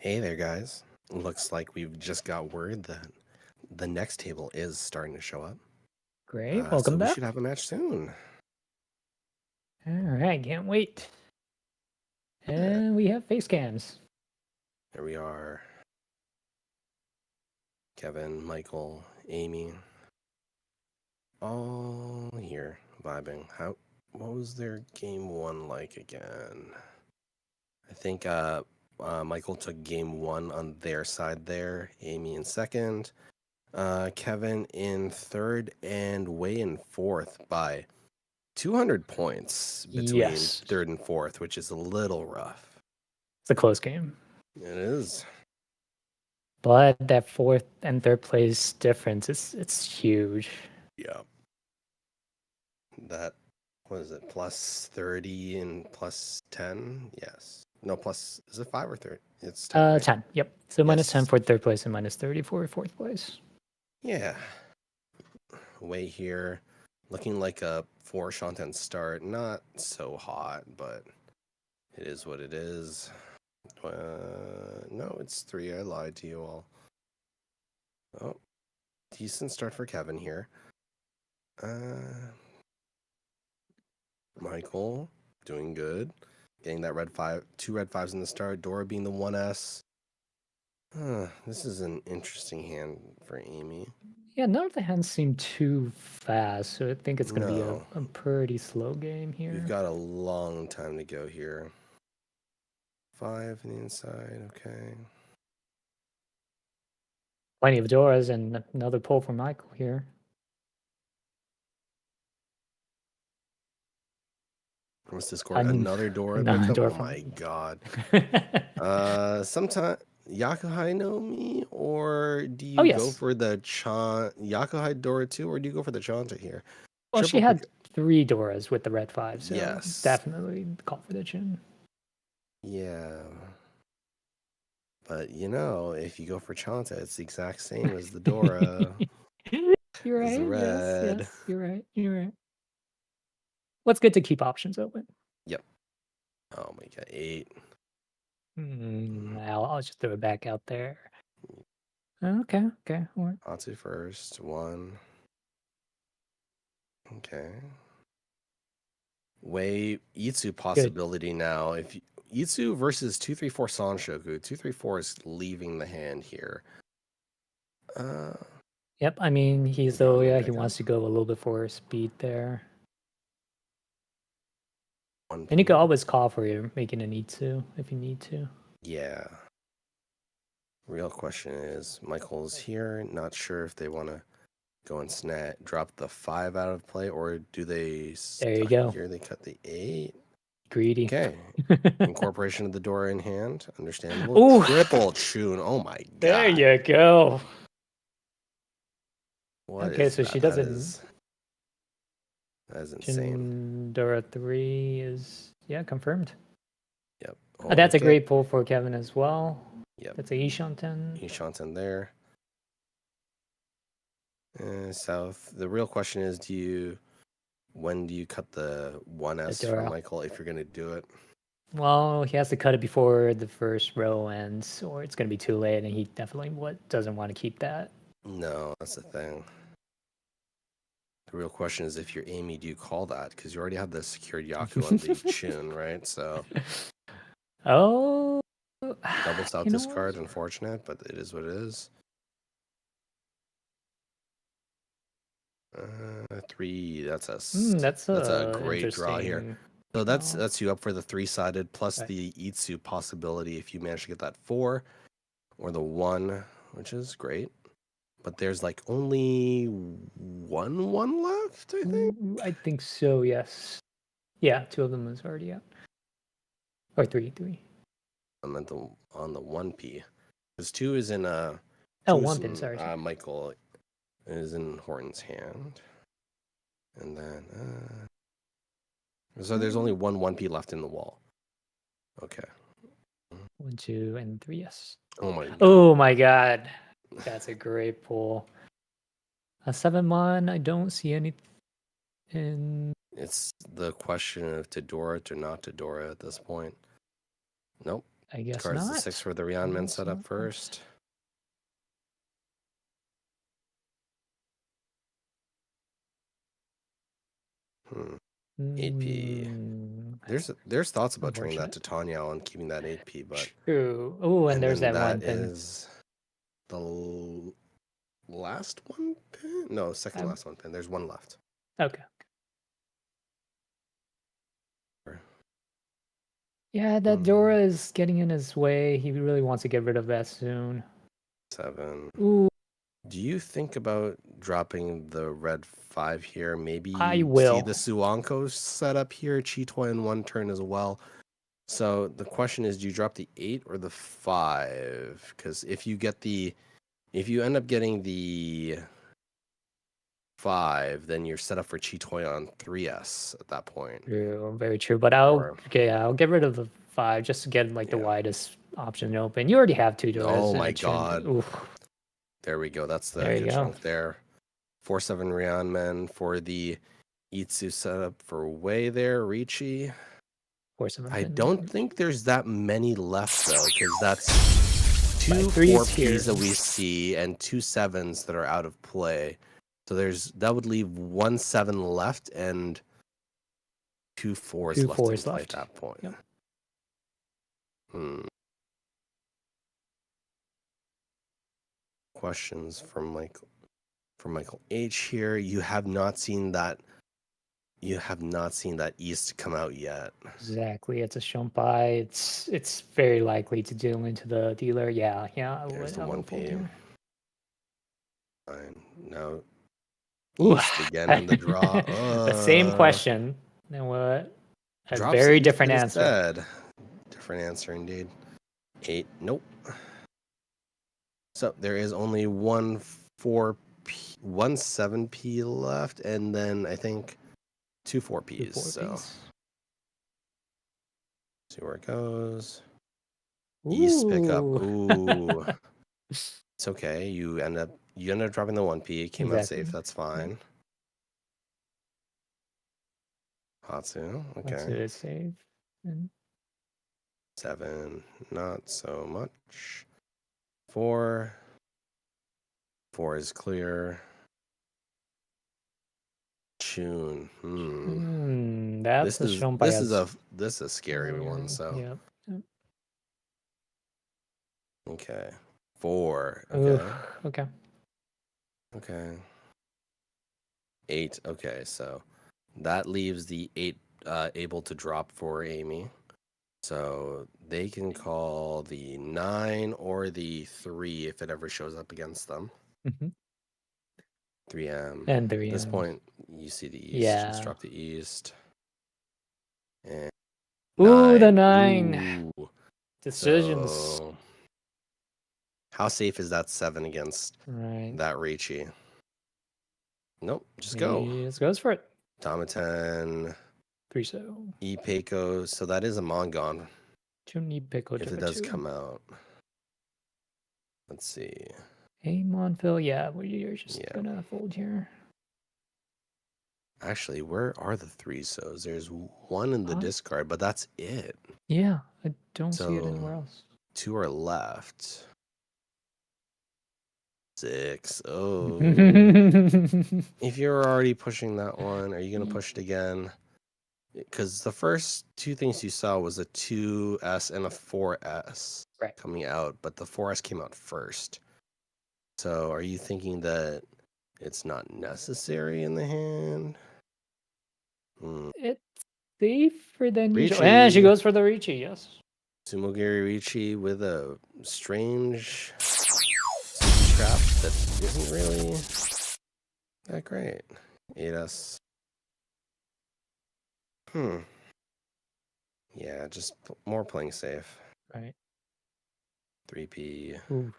Hey there, guys. Looks like we've just got word that the next table is starting to show up. Great. So Welcome we back. should have a match soon. All right. Can't wait. And we have face cams. There we are. Kevin, Michael, Amy, all here vibing. What was their game one like again? I think Michael took game one on their side there, Amy in second, Kevin in third, and Wei in fourth by 200 points between Yes. third and fourth, which is a little rough. It's a close game. It is. But that fourth and third place difference, it's huge. Yeah. That, what is it, plus 30 and plus 10? Yes. No, plus, is it 5 or 30? It's 10, right? 10. Yep. So minus 10 Yes. for third place and minus 30 for fourth place. Yeah. Way here. Looking like a 4 Shantan start. Not so hot, but it is what it is. No, it's 3. I lied to you all. Oh, decent start for Kevin here. Michael doing good. Getting that red 5, 2 red 5s in the start. Dora being the 1S. This is an interesting hand for Amy. Yeah, none of the hands seem too fast, so I think it's going to be No. a pretty slow game here. We've got a long time to go here. 5 on the inside, okay. Plenty of Doras and another pull for Michael here. What's the score? Another Dora another pickup? Dora Oh from- my god. Sometime Yakuhai Nomi, or do you go yes. for the Yakuhai Dora too, or do you go for the Chanta here? Well, Triple she had pick- 3 Doras with the red 5, so Yes. definitely call for the chin. Yeah. But you know, if you go for Chanta, it's the exact same as the Dora. You're as right. the red. Yes, you're right. You're right. What's good to keep options open? Yep. Oh my god, 8. I'll just throw it back out there. Okay. All right. Atsu first. 1. Okay. Wei Itsu possibility now. If Itsu versus 234 Sanshoku, 234 is leaving the hand here. Yep. I mean, he's Yeah, though. I'm Yeah, gonna he go. wants to go a little bit for speed there. 1 And you could P. always call for you making an Itsu if you need to. Yeah. Real question is, Michael's here. Not sure if they want to go and drop the 5 out of play, or do they? There you go. Here they cut the 8. Greedy. Okay. Incorporation of the Dora in hand. Understandable. Ooh. Triple Chun. Oh my god. There you go. What Okay, is so that? she doesn't. That is insane. Dora 3 is confirmed. Yep. That's a Okay. great pull for Kevin as well. Yep. That's a Ishanten. Ishanten there. South. The real question is, when do you cut the 1S for Dora. Michael if you're gonna do it? Well, he has to cut it before the first row ends, or it's going to be too late, and he definitely doesn't want to keep that. No, that's the thing. The real question is, if you're Amy, do you call that? Because you already have the secured Yaku on the Chun, right? So Oh, double south you know discard, unfortunate, but it is what it is. 3. That's a great draw here. So that's you up for the 3-sided plus Right. the Itsu possibility if you manage to get that 4 or the 1, which is great. But there's like only one left, I think. I think so. Yes. Yeah, 2 of them is already out. Or 3. I meant on the 1P, because 2 is in 1 pin. Sorry. Michael is in Horton's hand, and then so there's only 1P left in the wall. Okay. 1, 2, and 3. Yes. Oh my god. Oh my god, that's a great pull. A 7-mon. I don't see anything. It's the question of to Dora to not to Dora at this point. Nope. I guess Cards not. the 6 for the Ryanman guess setup not. first. Hmm. 8P. There's thoughts about turning that to Tanya and keeping that 8P, but True. Oh, and there's then that one that pin. is the last one pin? No, second last one pin. There's one left. Okay. Yeah, that Dora is getting in his way. He really wants to get rid of that soon. 7. Ooh, Do you think about dropping the red 5 here? Maybe I you will. see the Suanko set up here, Chitoy in one turn as well. So the question is, do you drop the 8 or the 5? Because if you end up getting the 5, then you're set up for Chitoy on 3S at that point. True, very true. But I'll get rid of the 5 just to get like the widest option open. You already have 2 doors. Oh my god. Oof. There we go. That's the There you good go. chunk there. 4-7 Ryanman for the Itsu setup for Wei there, Riichi. 4-7 I pin. don't think there's that many left though, because that's 2 4Ps that we see and 2 7s that are out of play. So that would leave 1 7 left and 2 4s left in play at that point. Yep. Questions from Michael H here. You have not seen that East come out yet. Exactly. It's a Shompai. It's very likely to deal into the dealer. Yeah. There's the 1P. Fine. Now East again in the draw. The same question. And what? A Drops very East different answer. instead. Different answer indeed. 8. Nope. So there is only one 7P left, and then I think 2 4Ps. So see where it goes. East pickup. Ooh. It's okay. You end up dropping the 1P. It came out safe. That's fine. Hatsu. Okay. Hatsu is safe. 7. Not so much. 4. 4 is clear. Tune. That's this is a scary one. So yeah. okay. 4. Okay. Okay. Okay. 8. Okay. So that leaves the 8 able to drop for Amy. So they can call the 9 or the 3 if it ever shows up against them. 3M. And 3M. At this point, you see the East. Yeah. Just drop the East. And Ooh, the 9. Ooh. Decisions. So, how safe is that 7 against that Riichi? Nope, just go. He just goes for it. Tamaten. 3-so. Ipeko. So that is a Mongon. If it does come out. Let's see. Hey, Monfil. Yeah, you're just gonna fold here. Actually, where are the 3-sos? There's 1 in the discard, but that's it. Yeah, I don't see it anywhere else. 2 are left. 6. Oh. If you're already pushing that one, are you going to push it again? Because the first 2 things you saw was a 2S and a 4S coming out, but the 4S came out first. So are you thinking that it's not necessary in the hand? It's safer than usual. Riichi. And she goes for the Riichi, yes. Sumogiri Riichi with a strange CP trap that isn't really that great. 8S. Yeah, just more playing safe. Right. 3P. Ooh.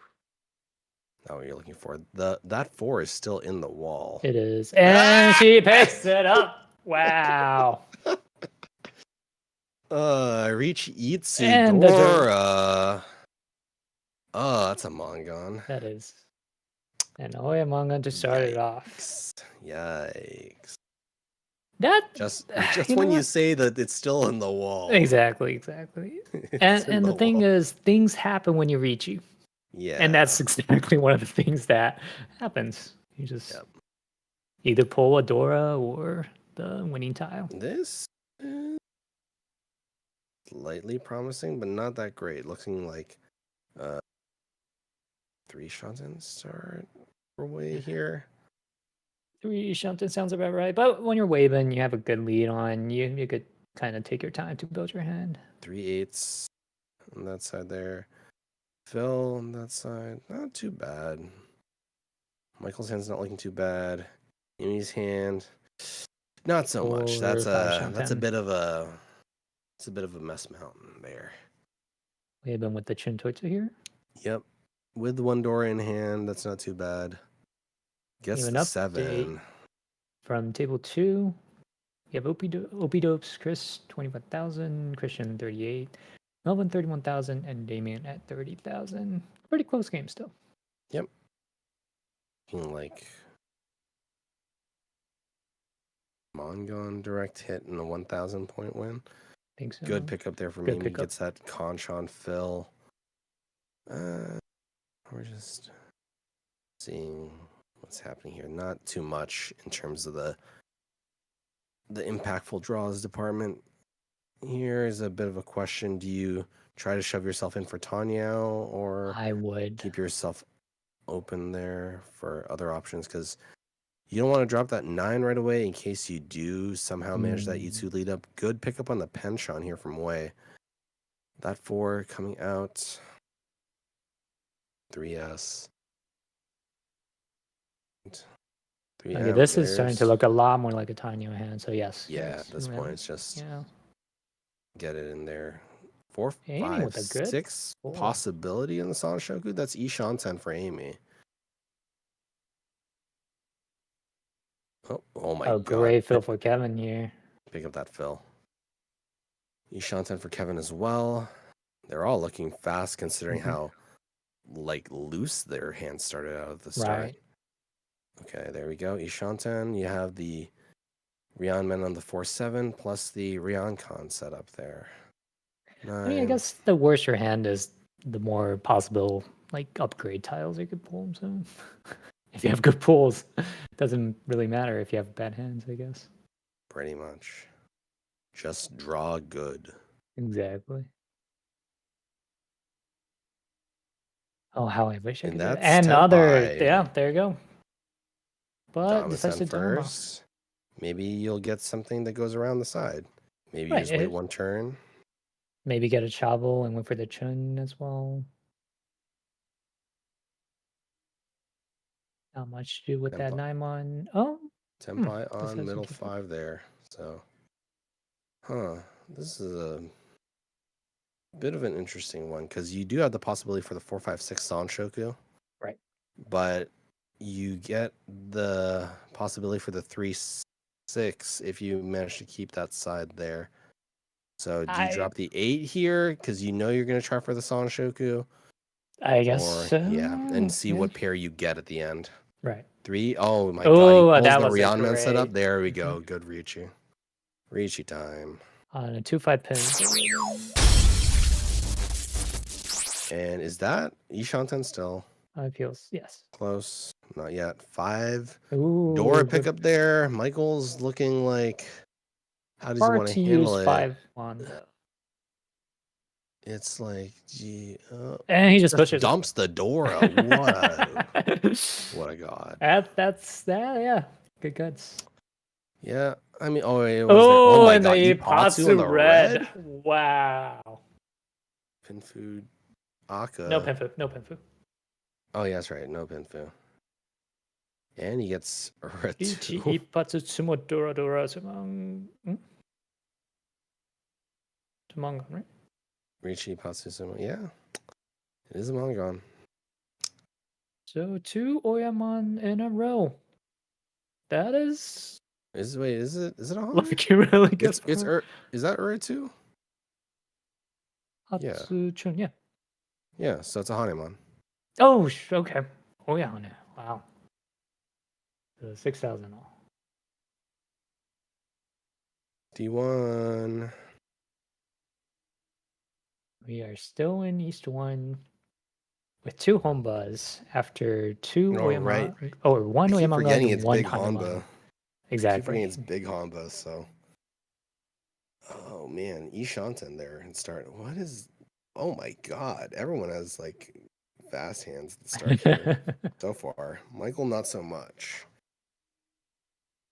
Not what you're looking for. That 4 is still in the wall. It is. And she picks it up. Wow. Riichi Itsu Dora. Oh, that's a Mongon. That is. And Oya Mongon to start it off. Yikes. That Just you know when you what? say that it's still in the wall. Exactly. It's in And the the thing wall. is, things happen when you reach you. Yeah. And that's exactly one of the things that happens. You just Yep. either pull a Dora or the winning tile. This is slightly promising, but not that great. Looking like 3 shots in start away here. 3 shunted sounds about right. But when you're waving, you have a good lead on. You could kind of take your time to build your hand. 3/8 on that side there. Phil on that side, not too bad. Michael's hand's not looking too bad. Amy's hand, not so much. 4 or 5 That's a shunted. bit of a mess mountain there. Waving with the chin toitsu here. Yep, with 1 door in hand, that's not too bad. Guess Even the update 7. from table 2. You have OP Dopes, Chris 25,000, Christian 38, Melvin 31,000, and Damien at 30,000. Pretty close game still. Yep. Looking like Mongon direct hit and a 1,000 point win. Think so. Good pickup there from Good Amy. pickup. Gets that conch on Phil. We're just seeing what's happening here. Not too much in terms of the impactful draws department. Here is a bit of a question. Do you try to shove yourself in for Tanya or I would. keep yourself open there for other options? Because you don't want to drop that 9 right away in case you do somehow manage that E2 lead up. Good pickup on the penchant here from Wei. That 4 coming out. 3S. Okay, this is starting to look a lot more like a tiny hand, so yes. Yeah, yes, at this really. point, it's just Yeah. get it in there. 4, Aiming 5, with a good 6 pull. possibility in the Sanshoku. That's Ishan 10 for Amy. Oh my god. Great fill for Kevin here. Pick up that fill. Ishan 10 for Kevin as well. They're all looking fast considering how loose their hands started out at the start. Right. Okay, there we go. Ishan 10. You have the Rion Men on the 4-7 plus the Rion Con set up there. 9. I mean, I guess the worse your hand is, the more possible upgrade tiles you could pull. So if you have good pulls, it doesn't really matter if you have bad hands, I guess. Pretty much. Just draw good. Exactly. Oh, how I wish I could. that's Another, Tenpai. yeah, there you go. But Dama decides to send Dharma. first. Maybe you'll get something that goes around the side. Maybe you Right, just wait 1 turn. Maybe get a Chavel and wait for the Chun as well. Not much to do with that Tenpai. Naimon. Oh, Tenpai this on has middle some 5 there. So, this is a bit of an interesting one because you do have the possibility for the 4-5-6 Sanshoku. Right. But you get the possibility for the 3-6 if you manage to keep that side there. So do you drop the 8 here because you know you're going to try for the Sanshoku? I guess so. Yeah, and see what pair you get at the end. Right. 3. Oh my Oh, god, he that pulls the was a Rion Man setup. great- There we go. Good Riichi. Riichi time. On a 2-5 pin. And is that Ishanten still? Feels, yes. Close. Not yet. 5. Ooh, Dora pickup there. Michael's looking like, how does he hard want to to use handle it? 5 on the... It's like, gee, And he just pushes. dumps the Dora. What a god. That's that. Yeah, good guts. Yeah, I mean, it was there. Oh my and god, the Ipatsu in the red. Wow. Pinfu, Aka. No Pinfu. No Pinfu. Oh yeah, that's right. No Pinfu. And he gets Riichi Retu. Ipatsu Tsumo Dora Sumang. Sumangon, right? Riichi Patsusumo. Yeah. It is a Mongon. So 2 Oyamon in a row. That is Is it a Hana? looking really good. Is that Ure2? Yeah. Hatsu-chun, yeah. Yeah, so it's a Hanemon. Oh, okay. Oyahane. Wow. 6,000 all. D1. We are still in East 1 with 2 Honbas after 2 Oh, right. or 1 I keep Oyamanga forgetting and it's 1 big Hanuma. Hanba. I keep Exactly. forgetting it's big Hanba, so. Oh man, Ishanten there and start. What is? Oh my God! Everyone has like fast hands at the start here so far. Michael, not so much.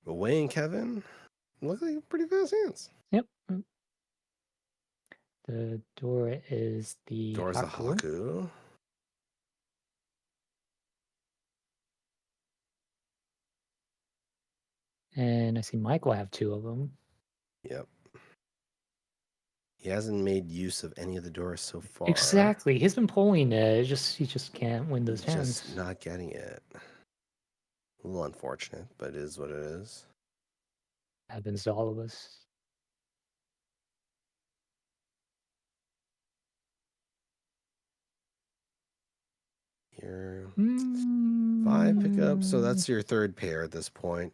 But Wei and Kevin look like pretty fast hands. Yep. The door is the Dora's the Haku. Haku. And I see Michael have 2 of them. Yep. He hasn't made use of any of the doors so far. Exactly. He's been pulling it. He just can't win those He's hands. just not getting it. A little unfortunate, but it is what it is. Happens to all of us. Here, 5 pickups. So that's your third pair at this point.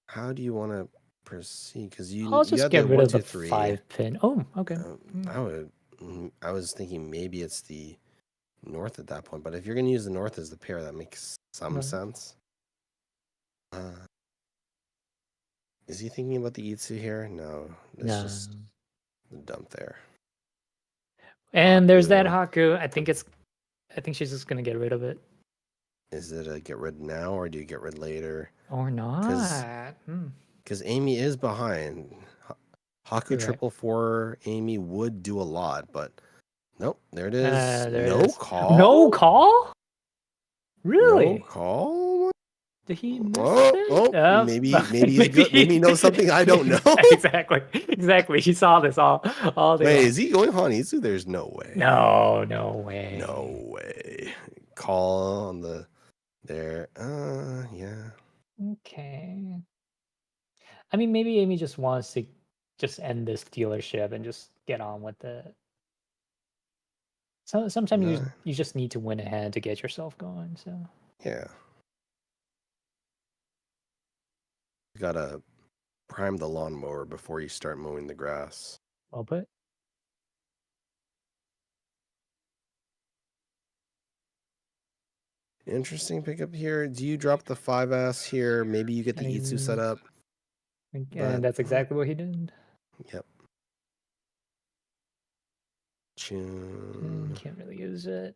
How do you want to proceed? Because you I'll just had get the rid 1, of 2, the 3. 5 pin. Oh, okay. I was thinking maybe it's the north at that point, but if you're going to use the north as the pair, that makes some Right. sense. Is he thinking about the Itsu here? No, that's No. just the dump there. And there's that Haku. Haku. I think she's just gonna get rid of it. Is it a get rid now or do you get rid later? Or not. Because Amy is behind. Haku You're right. triple 4 Amy would do a lot, but nope, there it is. There no it is. call. No call? Really? No call. Did he miss Oh, it? maybe he's good. Maybe he knows something I don't know. Exactly. He saw this all day Wait, long. is he going Hanitsu? There's no way. No way. No way. Call on the there. Yeah. Okay. I mean, maybe Amy just wants to just end this dealership and just get on with it. So sometimes you just need to win a hand to get yourself going. So Yeah. You gotta prime the lawnmower before you start mowing the grass. well put. Interesting pickup here. Do you drop the 5S here? Maybe you get the Itsu set up. And that's exactly what he did. Yep. Chun. Can't really use it.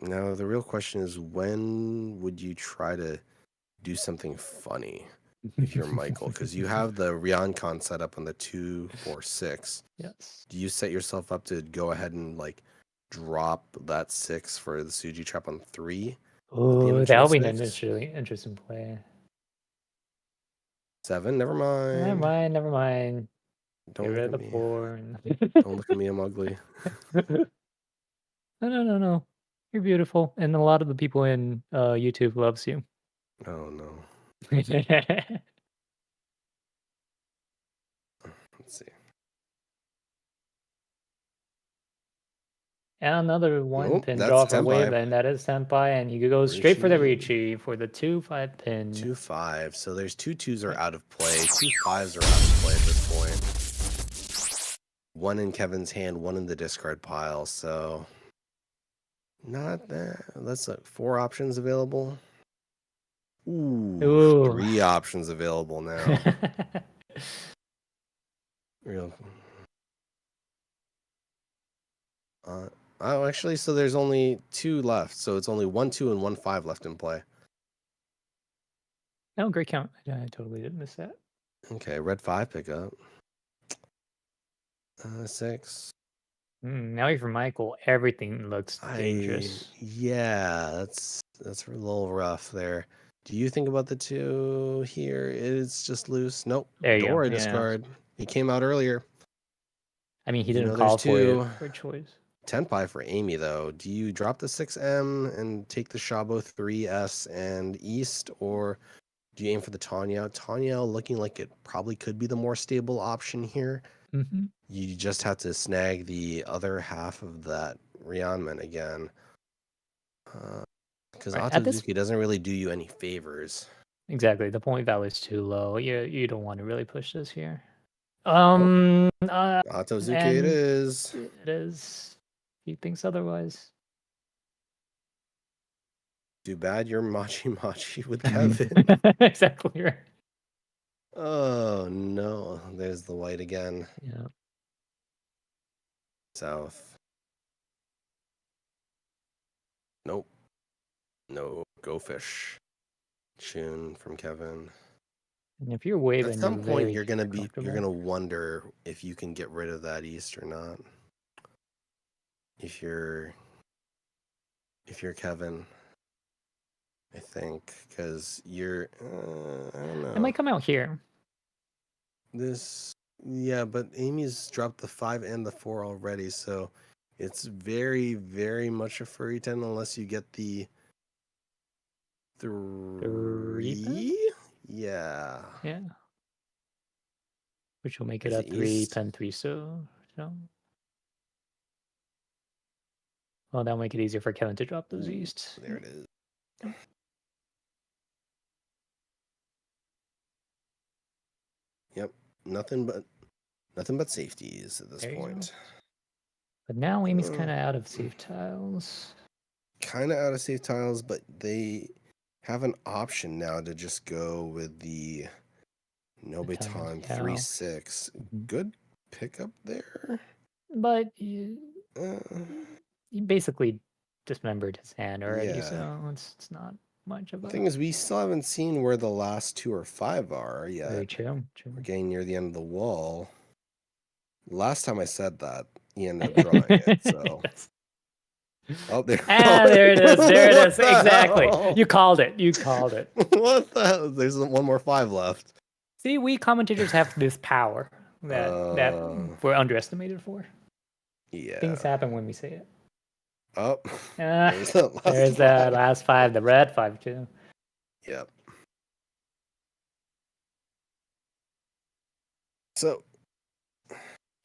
Now the real question is, when would you try to do something funny if you're Michael? Because you have the Ryoncon set up on the 2, 4, 6. Yes. Do you set yourself up to go ahead and like drop that 6 for the Suji trap on 3? Oh, that'll be an interesting play. 7, never mind. Never mind. Don't Get rid look of at the me. 4. Don't look at me, I'm ugly. No. You're beautiful, and a lot of the people in YouTube loves you. Oh no. Let's see. And another 1 Nope, pin that's draw for Tenpai. Wave, and that is Senpai, and you go straight for the Riichi for the 2-5 pin. 2, 5. So there's 2 2s are out of play. 2 5s are out of play at this point. 1 in Kevin's hand, 1 in the discard pile. So not that. That's like 4 options available. Ooh. 3 options available now. Real. Oh, actually, so there's only 2 left. So it's only 1 2 and 1 5 left in play. Oh, great count. I totally didn't miss that. Okay, red 5 pickup. 6. Now for Michael, everything looks dangerous. Yeah, that's a little rough there. Do you think about the 2 here? It's just loose. Nope. There you Dora go. discard. He came out earlier. I mean, he You didn't know, call there's for two. it for choice. Tenpai for Amy though. Do you drop the 6M and take the Shabo 3S and East, or do you aim for the Tanya? Tanya looking like it probably could be the more stable option here. Mm-hmm. You just have to snag the other half of that Ryanman again. Because Atazuki doesn't really do you any favors. Exactly. The point value is too low. You don't want to really push this here. Atozuki it and is. it is. He thinks otherwise. Too bad you're Machi Machi with Kevin. Exactly right. Oh no, there's the white again. Yeah. South. Nope. No, go fish. Shun from Kevin. And if you're waving, At some you're point, very you're gonna comfortable. wonder if you can get rid of that east or not. If you're Kevin, I think, because you're I don't know. It might come out here. Yeah, but Amy's dropped the 5 and the 4 already, so it's very, very much a furry 10 unless you get the 3. Yeah. Yeah. Which will make it There's a the 3 east. pen 3 so. Well, that'll make it easier for Kevin to drop those Ooh, east. there it is. Yep. Nothing but safeties at this There you go. point. But now Amy's kind of out of safe tiles. Kind of out of safe tiles, but they have an option now to just go with the Nobitan 3-6. Good pickup there. But Uh, he basically dismembered his hand already, Yeah. so it's not much of the a. thing is, we still haven't seen where the last 2 or 5 are yet. Very true. We're getting near the end of the wall. Last time I said that, he ended up drawing it. So, Yes. oh, there. There it is. There it What is. the Exactly. hell? You called it. You called it. What the hell? There's one more 5 left. See, we commentators have this power that we're underestimated for. Yeah. Things happen when we say it. Oh, There's there's the last 5, the red 5 too. Yep. So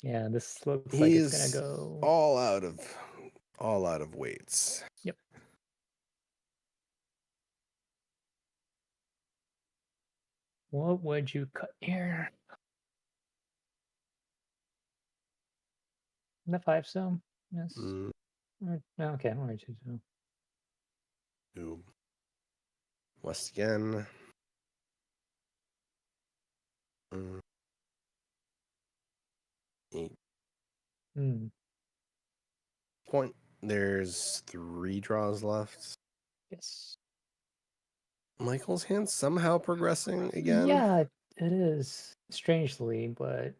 yeah, this looks like it's gonna he's go all out of weights. Yep. What would you cut here? The 5 so? Yes. Okay, I'm going to. Ooh. West again. Mm. 8. Point. There's 3 draws left. Yes. Michael's hand somehow progressing again. Yeah, it is strangely, but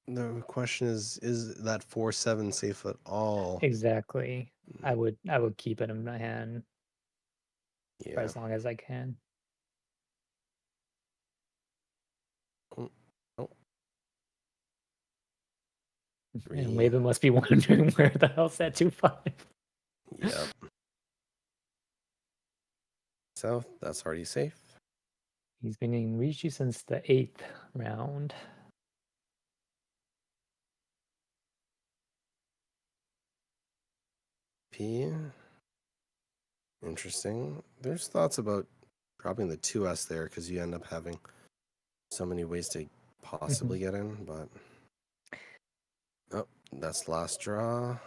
the question is that 4-7 safe at all? exactly. I would keep it in my hand for Yeah. as long as I can. Oh. And Raven must be wondering where the hell's that 2-5. Yep. South, that's already safe. He's been in Riichi since the 8th round. P. Interesting. There's thoughts about dropping the 2S there because you end up having so many ways to possibly get in, but oh, that's last draw.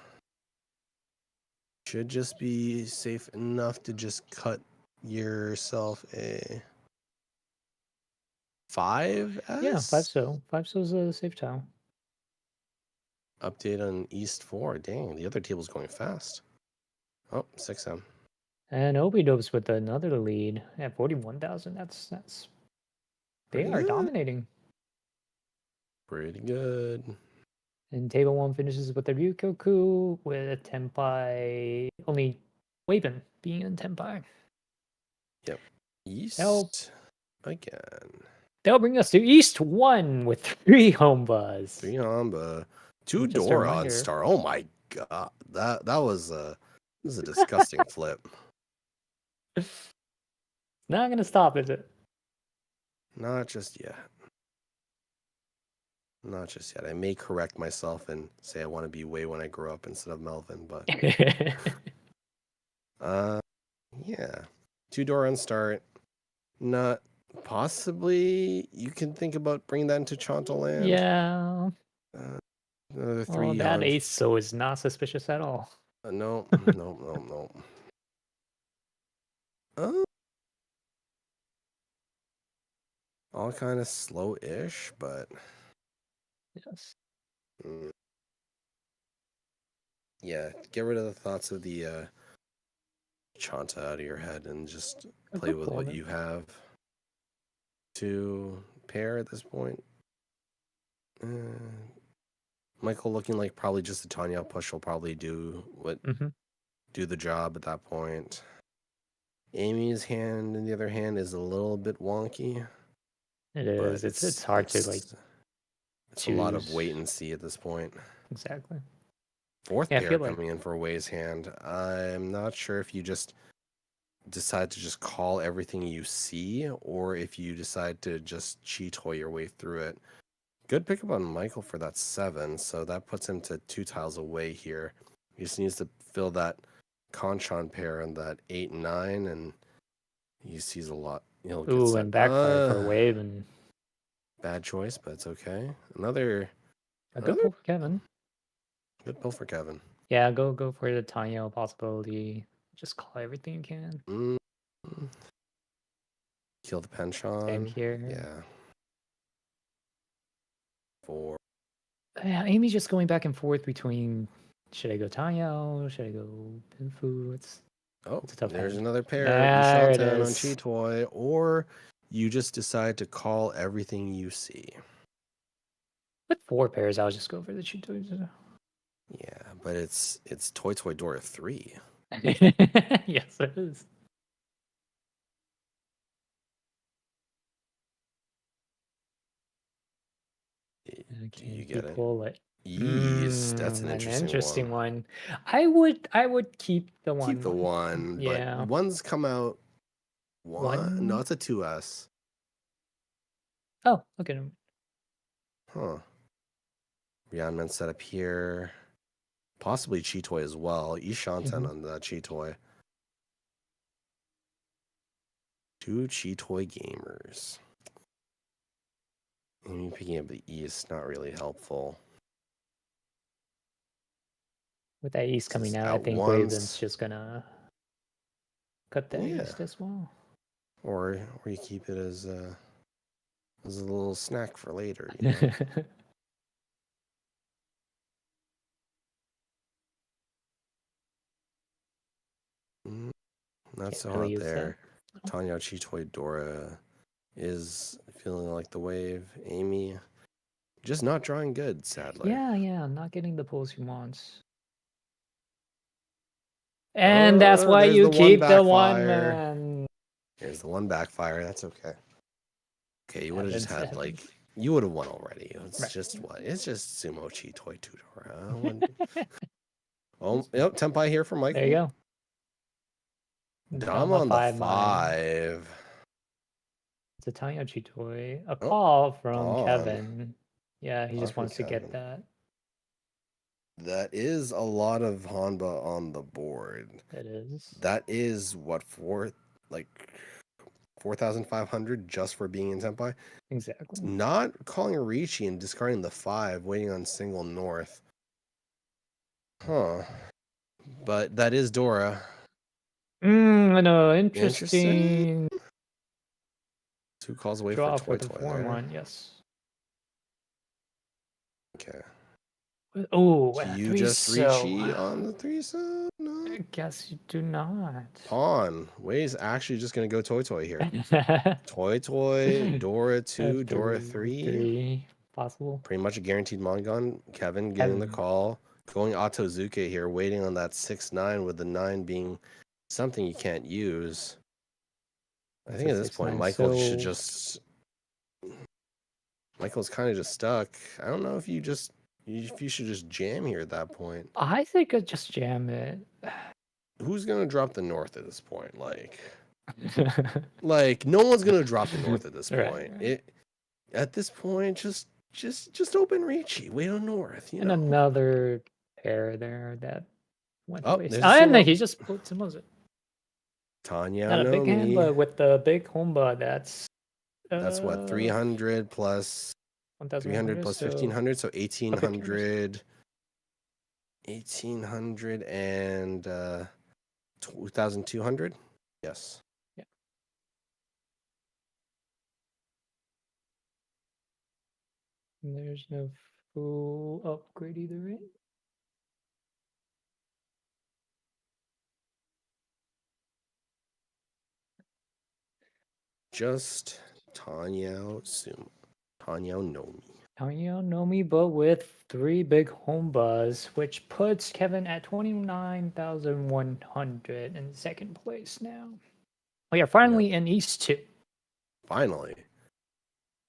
Should just be safe enough to just cut yourself a 5S? Yeah, 5 so. 5 so's a safe tile. Update on East 4. Dang, the other table's going fast. Oh, 6M. And Obi-Dopes with another lead at 41,000. That's they Pretty are good. dominating. Pretty good. And table 1 finishes with a Ryukoku with Tenpai, only Waven being in Tenpai. Yep. East again. That'll bring us to East 1 with 3 home buzz. 3 Hamba. 2 Just a Dora on reminder. Star. Oh my god. That was a disgusting flip. Not gonna stop, is it? Not just yet. Not just yet. I may correct myself and say I want to be Way when I grow up instead of Melvin, but yeah. 2 Dora on start. Not Possibly you can think about bringing that into Chonta land. Yeah. Another Oh, 3 that hanch. ace so is not suspicious at all. No. All kind of slow-ish, but Yes. yeah, get rid of the thoughts of the Chonta out of your head and just play with what you have to pair at this point. Michael looking like probably just the Tanya push will probably do the job at that point. Amy's hand, on the other hand, is a little bit wonky. It is. It's hard to like. It's a lot of wait and see at this point. Exactly. Fourth pair coming in for Wei's hand. I'm not sure if you just decide to just call everything you see, or if you decide to just cheat-toy your way through it. Good pickup on Michael for that 7, so that puts him to 2 tiles away here. He just needs to fill that Conchon pair on that 8 and 9, and he sees a lot. He'll get set. And backfire for a wave, and bad choice, but it's okay. Another good pull for Kevin. Good pull for Kevin. Yeah, go for the Tanya possibility. Just call everything you can. Kill the penchant. Same here. Yeah. 4. Yeah, Amy's just going back and forth between should I go Tanya, should I go Pinfu? It's a tough there's hand. another pair. There it on is. Cheetoy, or you just decide to call everything you see. With 4 pairs, I'll just go for the Cheetoy. Yeah, but it's Toy Toy Dora 3. Yes, it is. Do you get it? Pull it. Yes, that's an interesting one. I would keep the one. Keep the 1, yeah. But 1's come out. 1? No, it's a 2S. Oh, okay. Huh. Ryanman set up here. Possibly Cheetoy as well. Ishanten on the Cheetoy. 2 Cheetoy gamers. Maybe picking up the East, not really helpful. With that East coming out, I think Waveland's just gonna cut that East as well. Or you keep it as a little snack for later. You know? Not so hot there. Tanya Cheetoy Dora is feeling like the wave. Amy just not drawing good, sadly. Yeah, not getting the pulls he wants. And that's why you keep the 1, man. There's the 1 backfire. That's okay. Okay, you would have just had like you would have won already. It's just what? It's just Sumo Cheetoy Tudor. Oh, yep, Tempai here for Michael. There you go. Dom on the 5. It's a Tanya Cheetoy. A call from Kevin. Yeah, he just wants to get that. That is a lot of Hanba on the board. It is. That is what 4,500 just for being in Senpai. Exactly. Not calling a Riichi and discarding the 5, waiting on single north. Huh. But that is Dora. I know. Interesting. 2 calls away Draw for the Toy 4-1. Yes. Okay. Oh, do you just Riichi on the 3 so? No. I guess you do not. Pawn. Wei's actually just gonna go Toy here. Toy, Dora 2, Dora 3. Possible. Pretty much a guaranteed Mongon. Kevin getting the call. Going Otozuke here, waiting on that 6-9 with the 9 being something you can't use. I think at this point, Michael should just. Michael's kind of just stuck. I don't know if you should just jam here at that point. I think I'd just jam it. Who's gonna drop the north at this point? Like no one's gonna drop the north at this point. Right. At this point, just open Riichi, wait on north. You know? Another pair there that went to waste. And he just put some of it. Tanya Not a big hand, but with the big Homba, that's That's what 300 plus 300 1,100, plus so 1,500, so 1,500. 1,800 and 2,200. Yes. Yeah. And there's no full upgrade either, right? Just Tanyao Nomi. Tanya Nomi, but with 3 big home buzz, which puts Kevin at 29,100 in second place now. We are finally in East 2. Finally.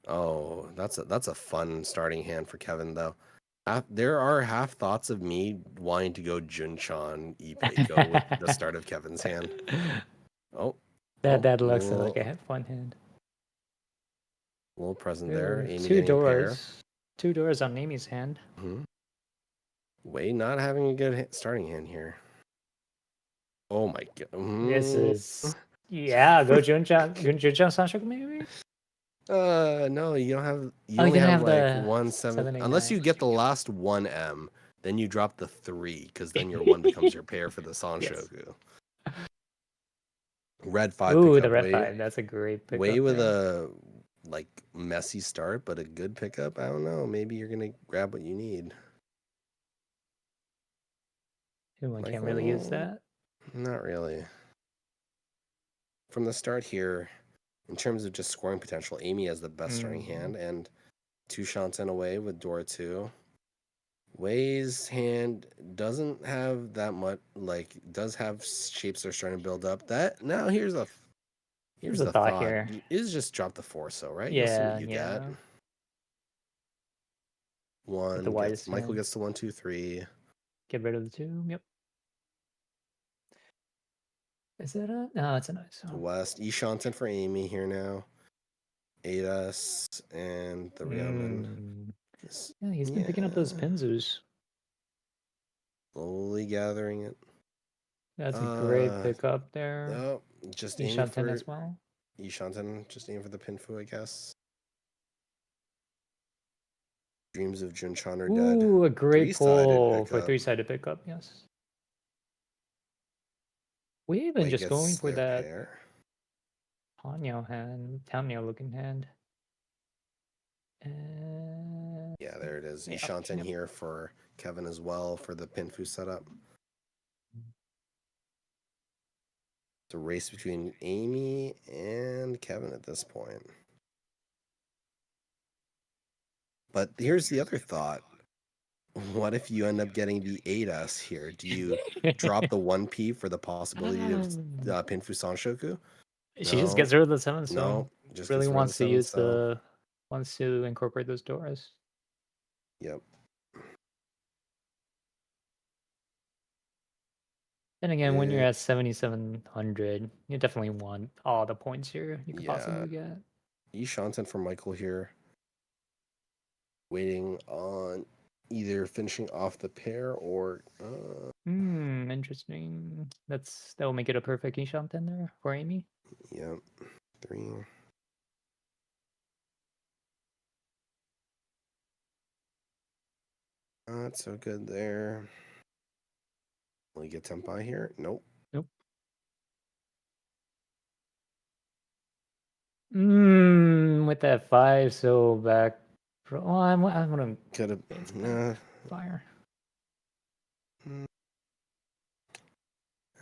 Oh, that's a fun starting hand for Kevin though. There are half thoughts of me wanting to go Junchan Ipeiko with the start of Kevin's hand. Oh, That looks like a fun hand. Little present there. Amy 2 getting a pair. doors. 2 doors on Amy's hand. Wei not having a good starting hand here. Oh my god. This is go Junchan Sanshoku maybe? No, you don't have. You Oh, only you have have like the 1-7. Unless you 789. get the last 1M, then you drop the 3, because then your 1 becomes your pair for the Sanshoku. Red 5 Ooh, pickup. the red Wei, 5. That's a great pickup. Wei with there. a like messy start, but a good pickup. I don't know. Maybe you're gonna grab what you need. One can't really use that. Not really. From the start here, in terms of just scoring potential, Amy has the best starting hand, and 2 shots in away with Dora 2. Wei's hand doesn't have that much, like, does have shapes that are starting to build up. That now here's the thought here. Is just drop the 4, so right? Yeah, you'll see what you get. Michael gets the 1, 2, 3. Get rid of the 2. Yep. Is it a? No, it's a nice one. West Ishanten for Amy here now. Adas and the Ryomen. Yeah, he's been picking up those Pinzus. Slowly gathering it. That's a great pickup there. Oh, just aiming Ishanten for as well. Ishanten, just aiming for the Pinfu, I guess. Dreams of Junchan are dead. Ooh, a great pull for pickup. 3-sided pickup. Yes. We even Wei just gets going for their that pair. Tanyo looking hand. And Yeah, there it is. yeah, Ishanten here for Kevin as well for the Pinfu setup. It's a race between Amy and Kevin at this point. But here's the other thought. What if you end up getting the 8S here? Do you drop the 1P for the possibility of Pinfu Sanshoku? She just gets rid of the 7, so no, just really gets rid wants of the 7, wants to incorporate those doors. Yep. Then again, when you're at 7,700, you definitely want all the points here you could possibly get. Ishanten for Michael here. Waiting on either finishing off the pair or Interesting. That will make it a perfect Ishanten there for Amy. Yep. 3. Not so good there. Will he get Tempai here? Nope. With that 5, so back. Oh, I want to. Could have. Fire. I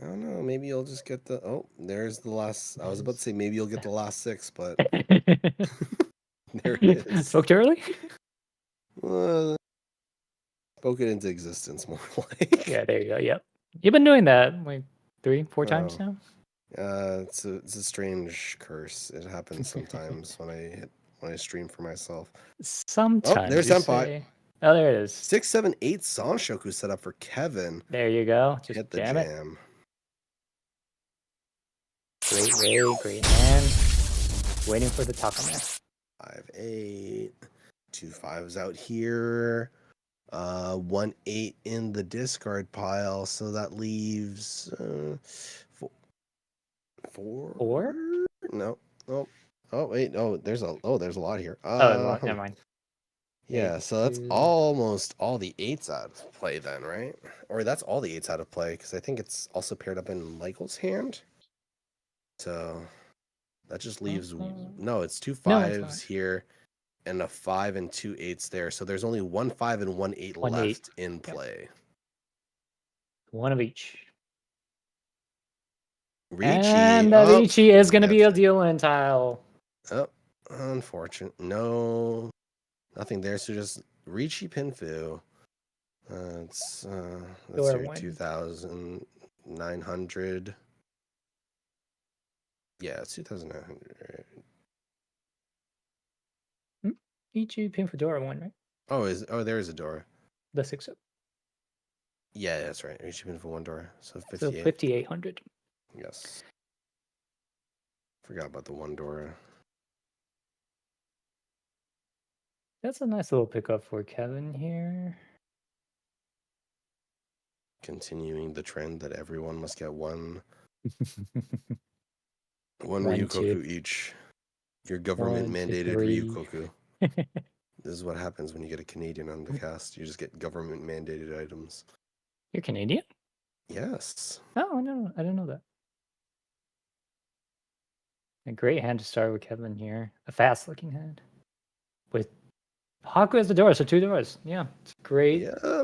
don't know. Maybe you'll just get the. Oh, there's the last. I was about to say maybe you'll get the last 6, but there it is. Spoke too early? Spoke it into existence, more like. Yeah, there you go. Yep. You've been doing that like 3, 4 times now. It's a strange curse. It happens sometimes when I stream for myself. Sometimes. Oh, there's Senpai. Oh, there it is. 6, 7, 8 Sanshoku set up for Kevin. There you go. Just hit the jam jam. Great hand. Waiting for the Takame. 5, 8. 2 5s out here. 1 8 in the discard pile. So that leaves 4. 4? No. Oh, Oh wait, there's a lot here. Never mind. Yeah, so that's 82. almost all the 8s out of play then, right? Or that's all the 8s out of play because I think it's also paired up in Michael's hand. So that just leaves no, it's 2 No, it's 5s not. here and a 5 and 2 8s there. So there's only 1 5 and 1 8 1 8. left in play. One of each. Riichi. And the Riichi is going to be a deal-in tile. Oh, unfortunate. No, nothing there. So just Riichi Pinfu. Let's Door see, one. 2,900. Yeah, it's 2,900. Riichi pin for Dora 1, right? There is a Dora. The 6-0. Yeah, that's right. Riichi Pinfu 1 Dora. So 58. So 5,800. Yes. Forgot about the 1 Dora. That's a nice little pickup for Kevin here. Continuing the trend that everyone must get one One, Ryukoku two. each. Your government 1, 2, mandated 3. Ryukoku. This is what happens when you get a Canadian on the cast. You just get government mandated items. You're Canadian? Yes. Oh, no, I didn't know that. A great hand to start with Kevin here. A fast-looking hand. With Haku as the door, so 2 doors. Yeah, it's great. Yeah.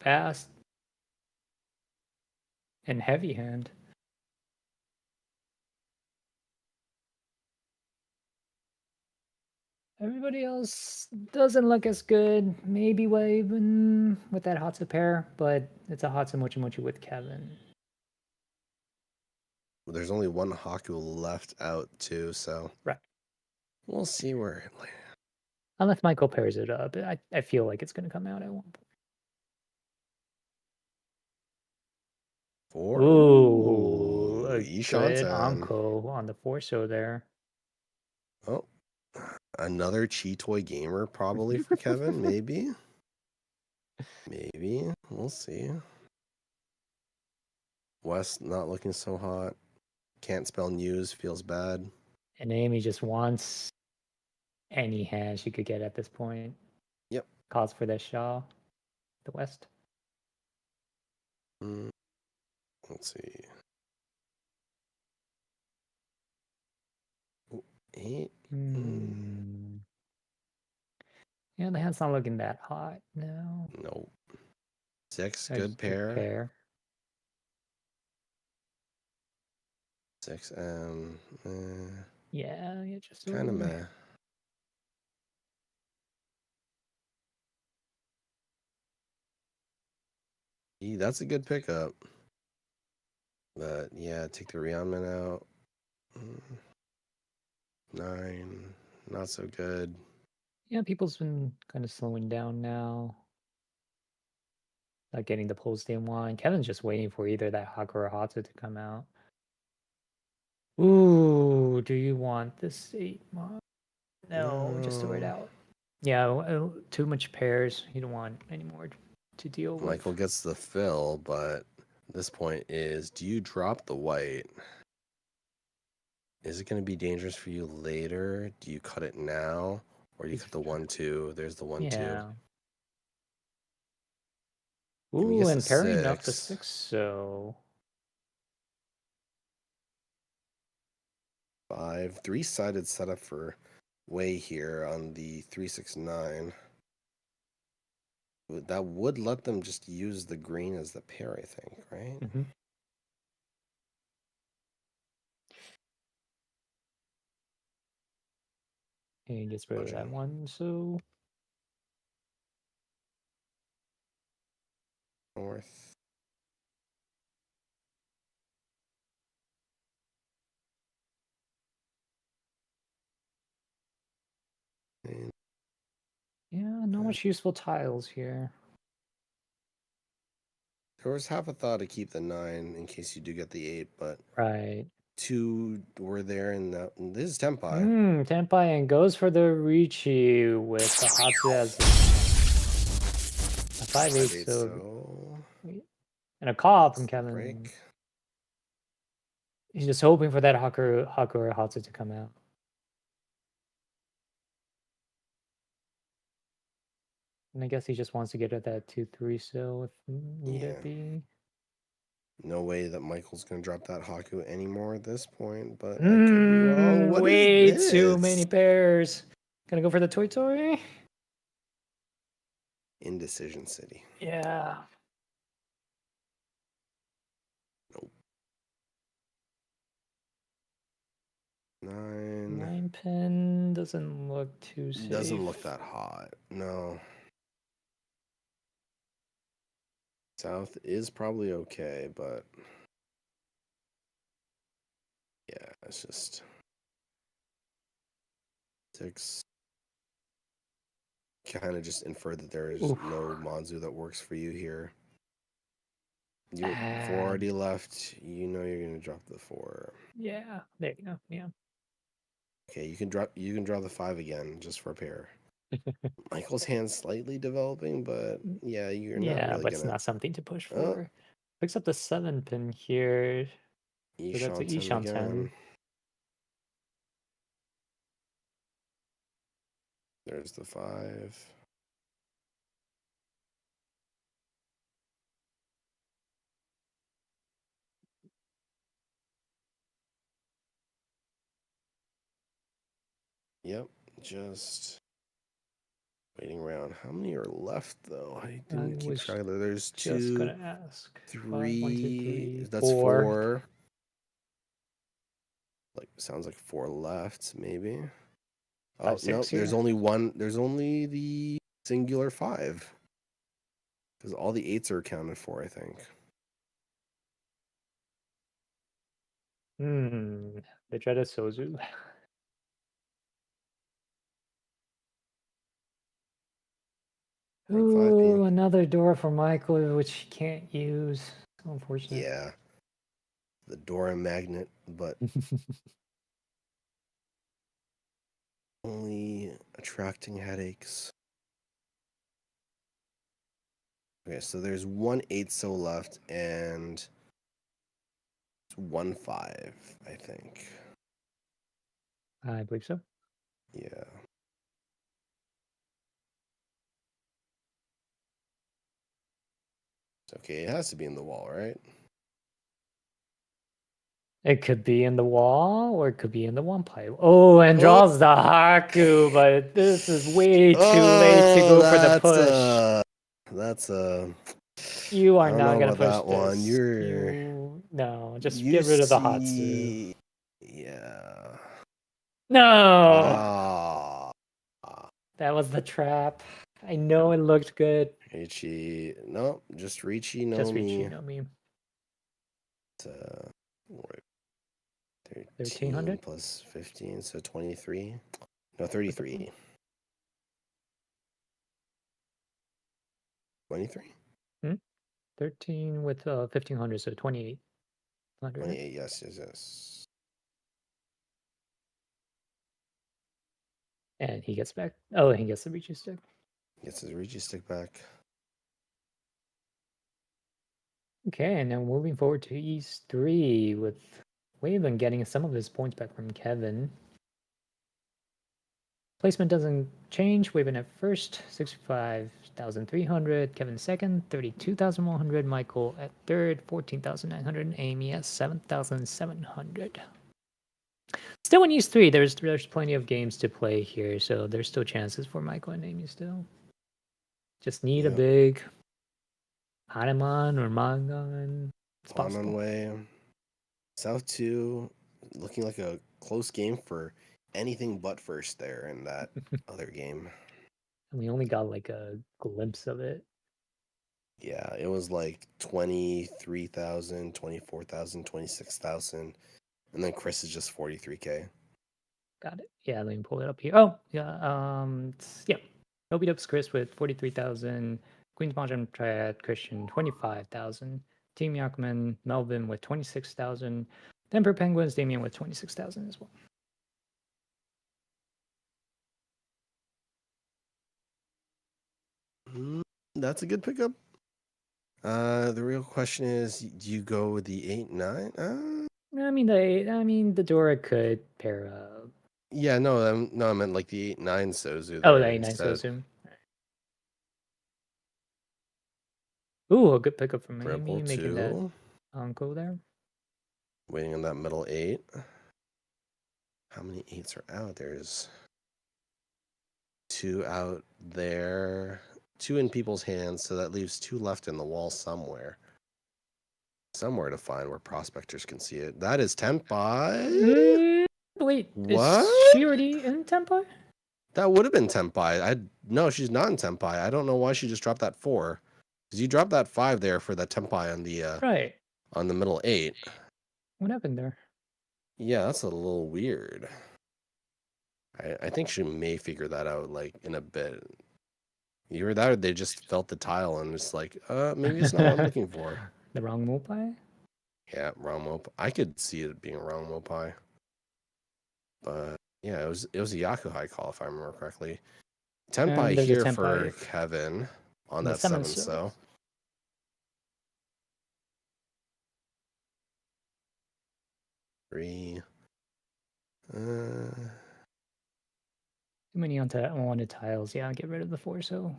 Fast. And heavy hand. Everybody else doesn't look as good. Maybe Waven with that Hatsu pair, but it's a Hatsu Mochi Mochi with Kevin. There's only 1 Haku left out too, so Right. we'll see where it lands. Unless Michael pairs it up. I feel like it's going to come out at one point. 4. Ooh, a Ishan-san. good Anko on the 4-show there. Oh, another Chi Toy gamer probably for Kevin, maybe. Maybe. We'll see. West not looking so hot. Can't spell news, feels bad. And Amy just wants any hand she could get at this point. Yep. Calls for the Shaw. The West. Let's see. Ooh, 8. Yeah, the hand's not looking that hot now. Nope. 6, That's good pair. 6 yeah, just kind of meh. That's a good pickup. But yeah, take the Rionman out. 9, not so good. Yeah, people's been kind of slowing down now. Not getting the pulls they want. Kevin's just waiting for either that Haku or Hatsu to come out. Ooh, do you want this 8 mod? No, just throw it out. Yeah, too much pairs. You don't want any more to deal with. Michael gets the fill, but this point is, do you drop the white? Is it going to be dangerous for you later? Do you cut it now? Or do you cut the 1 2? There's the 1 Yeah. 2. Ooh, and pairing 6. up the 6, so 5. 3-sided setup for Wei here on the 369. That would let them just use the green as the pair, I think, right? And he gets rid of that 1, so North. yeah, not much useful tiles here. There was half a thought to keep the 9 in case you do get the 8, but Right. 2 were there, and this is Tenpai. Tenpai and goes for the Riichi with the Hatsu as a 5-8, so and a call from Kevin. Break. He's just hoping for that Haku or Hatsu to come out. And I guess he just wants to get at that 2-3 still if need Yeah. be. No way that Michael's gonna drop that Haku anymore at this point, but I could be wrong. What is Way this? too many pairs. Gonna go for the Toy Toy? Indecision City. Yeah. Nope. 9. 9-pin doesn't look too safe. Doesn't look that hot. No. South is probably okay, but yeah, it's just 6. Kind of just infer that there is Oof. no Monzu that works for you here. You 4 Ah. already left. You know you're gonna drop the 4. Yeah, there you go. Yeah. Okay, you can drop the 5 again just for a pair. Michael's hand's slightly developing, but yeah, you're not Yeah, really but it's gonna. not something to push Oh. for. Picks up the 7-pin here. So that's an Ishan 10 again. Ishan 10. There's the 5. Yep, just waiting around. How many are left though? I didn't keep was track of that. There's Just 2, gonna ask. 3. 1, 2, 3, That's 4. 4. Like sounds like 4 left, maybe. Oh 5, 6 no, here. there's only one. There's only the singular 5. Because all the 8s are accounted for, I think. The dreaded Sozu. Right, 5 Ooh, another door for Michael, which he can't use. So unfortunate. Yeah. The Dora magnet, but only attracting headaches. Okay, so there's 1 8 so left and 1 5, I think. I believe so. Yeah. Okay, it has to be in the wall, right? It could be in the wall, or it could be in the one pipe. Oh, and draws the Haku, but this is way too late to go for the push. That's a. You I are don't not know gonna about push that one. this. No, just get rid of the Hatsu. Yeah. No, that was the trap. I know it looked good. Riichi. Nope, just Riichi, Nomi. Just Riichi, Nomi. 13 plus 15, so 23. No, 33. 23? 13 with 1500, so 2800. 28, yes. And he gets back. Oh, he gets the Riichi stick. Gets his Riichi stick back. Okay, and now moving forward to East 3 with Waven getting some of his points back from Kevin. Placement doesn't change. Waven at first, 65,300. Kevin second, 32,100. Michael at third, 14,900. And Amy at 7,700. Still in East 3, there's plenty of games to play here, so there's still chances for Michael and Amy still. Just need a big Hanuman or Mangan. It's possible. On way. South 2 looking like a close game for anything but first there in that other game. And we only got like a glimpse of it. Yeah, it was like 23,000, 24,000, 26,000. And then Chris is just 43K. Got it. Yeah, let me pull it up here. Oh, yeah. Yeah. No beat ups Chris with 43,000. Queen's Mahjong Triad Christian 25,000. Team Yakman Melvin with 26,000. Denver Penguins Damien with 26,000 as well. That's a good pickup. The real question is, do you go with the 8-9? I mean the Dora could pair up. Yeah, no, I meant like the 8-9 Sozu. Oh, the 8-9 Sozu. Ooh, a good pickup from Ripple Amy, making that 2. uncle there. Waiting on that middle 8. How many 8s are out? There's 2 out there. 2 in people's hands, so that leaves 2 left in the wall somewhere. Somewhere to find where prospectors can see it. That is Tenpai. Wait, What? is she already in Tempo? That would have been Tenpai. No, she's not in Tenpai. I don't know why she just dropped that 4. Because you dropped that 5 there for that Tenpai Right. on the middle 8. What happened there? Yeah, that's a little weird. I think she may figure that out like in a bit. Either that or they just felt the tile and it's like, maybe it's not what I'm looking for. The wrong Mopai? Yeah, wrong Mopai. I could see it being a wrong Mopai. But yeah, it was a Yakuhai call if I remember correctly. Tenpai there's a here Tenpai for Kevin on the that 7 7 so. Three. Too many unwanted tiles. Yeah, get rid of the 4 so.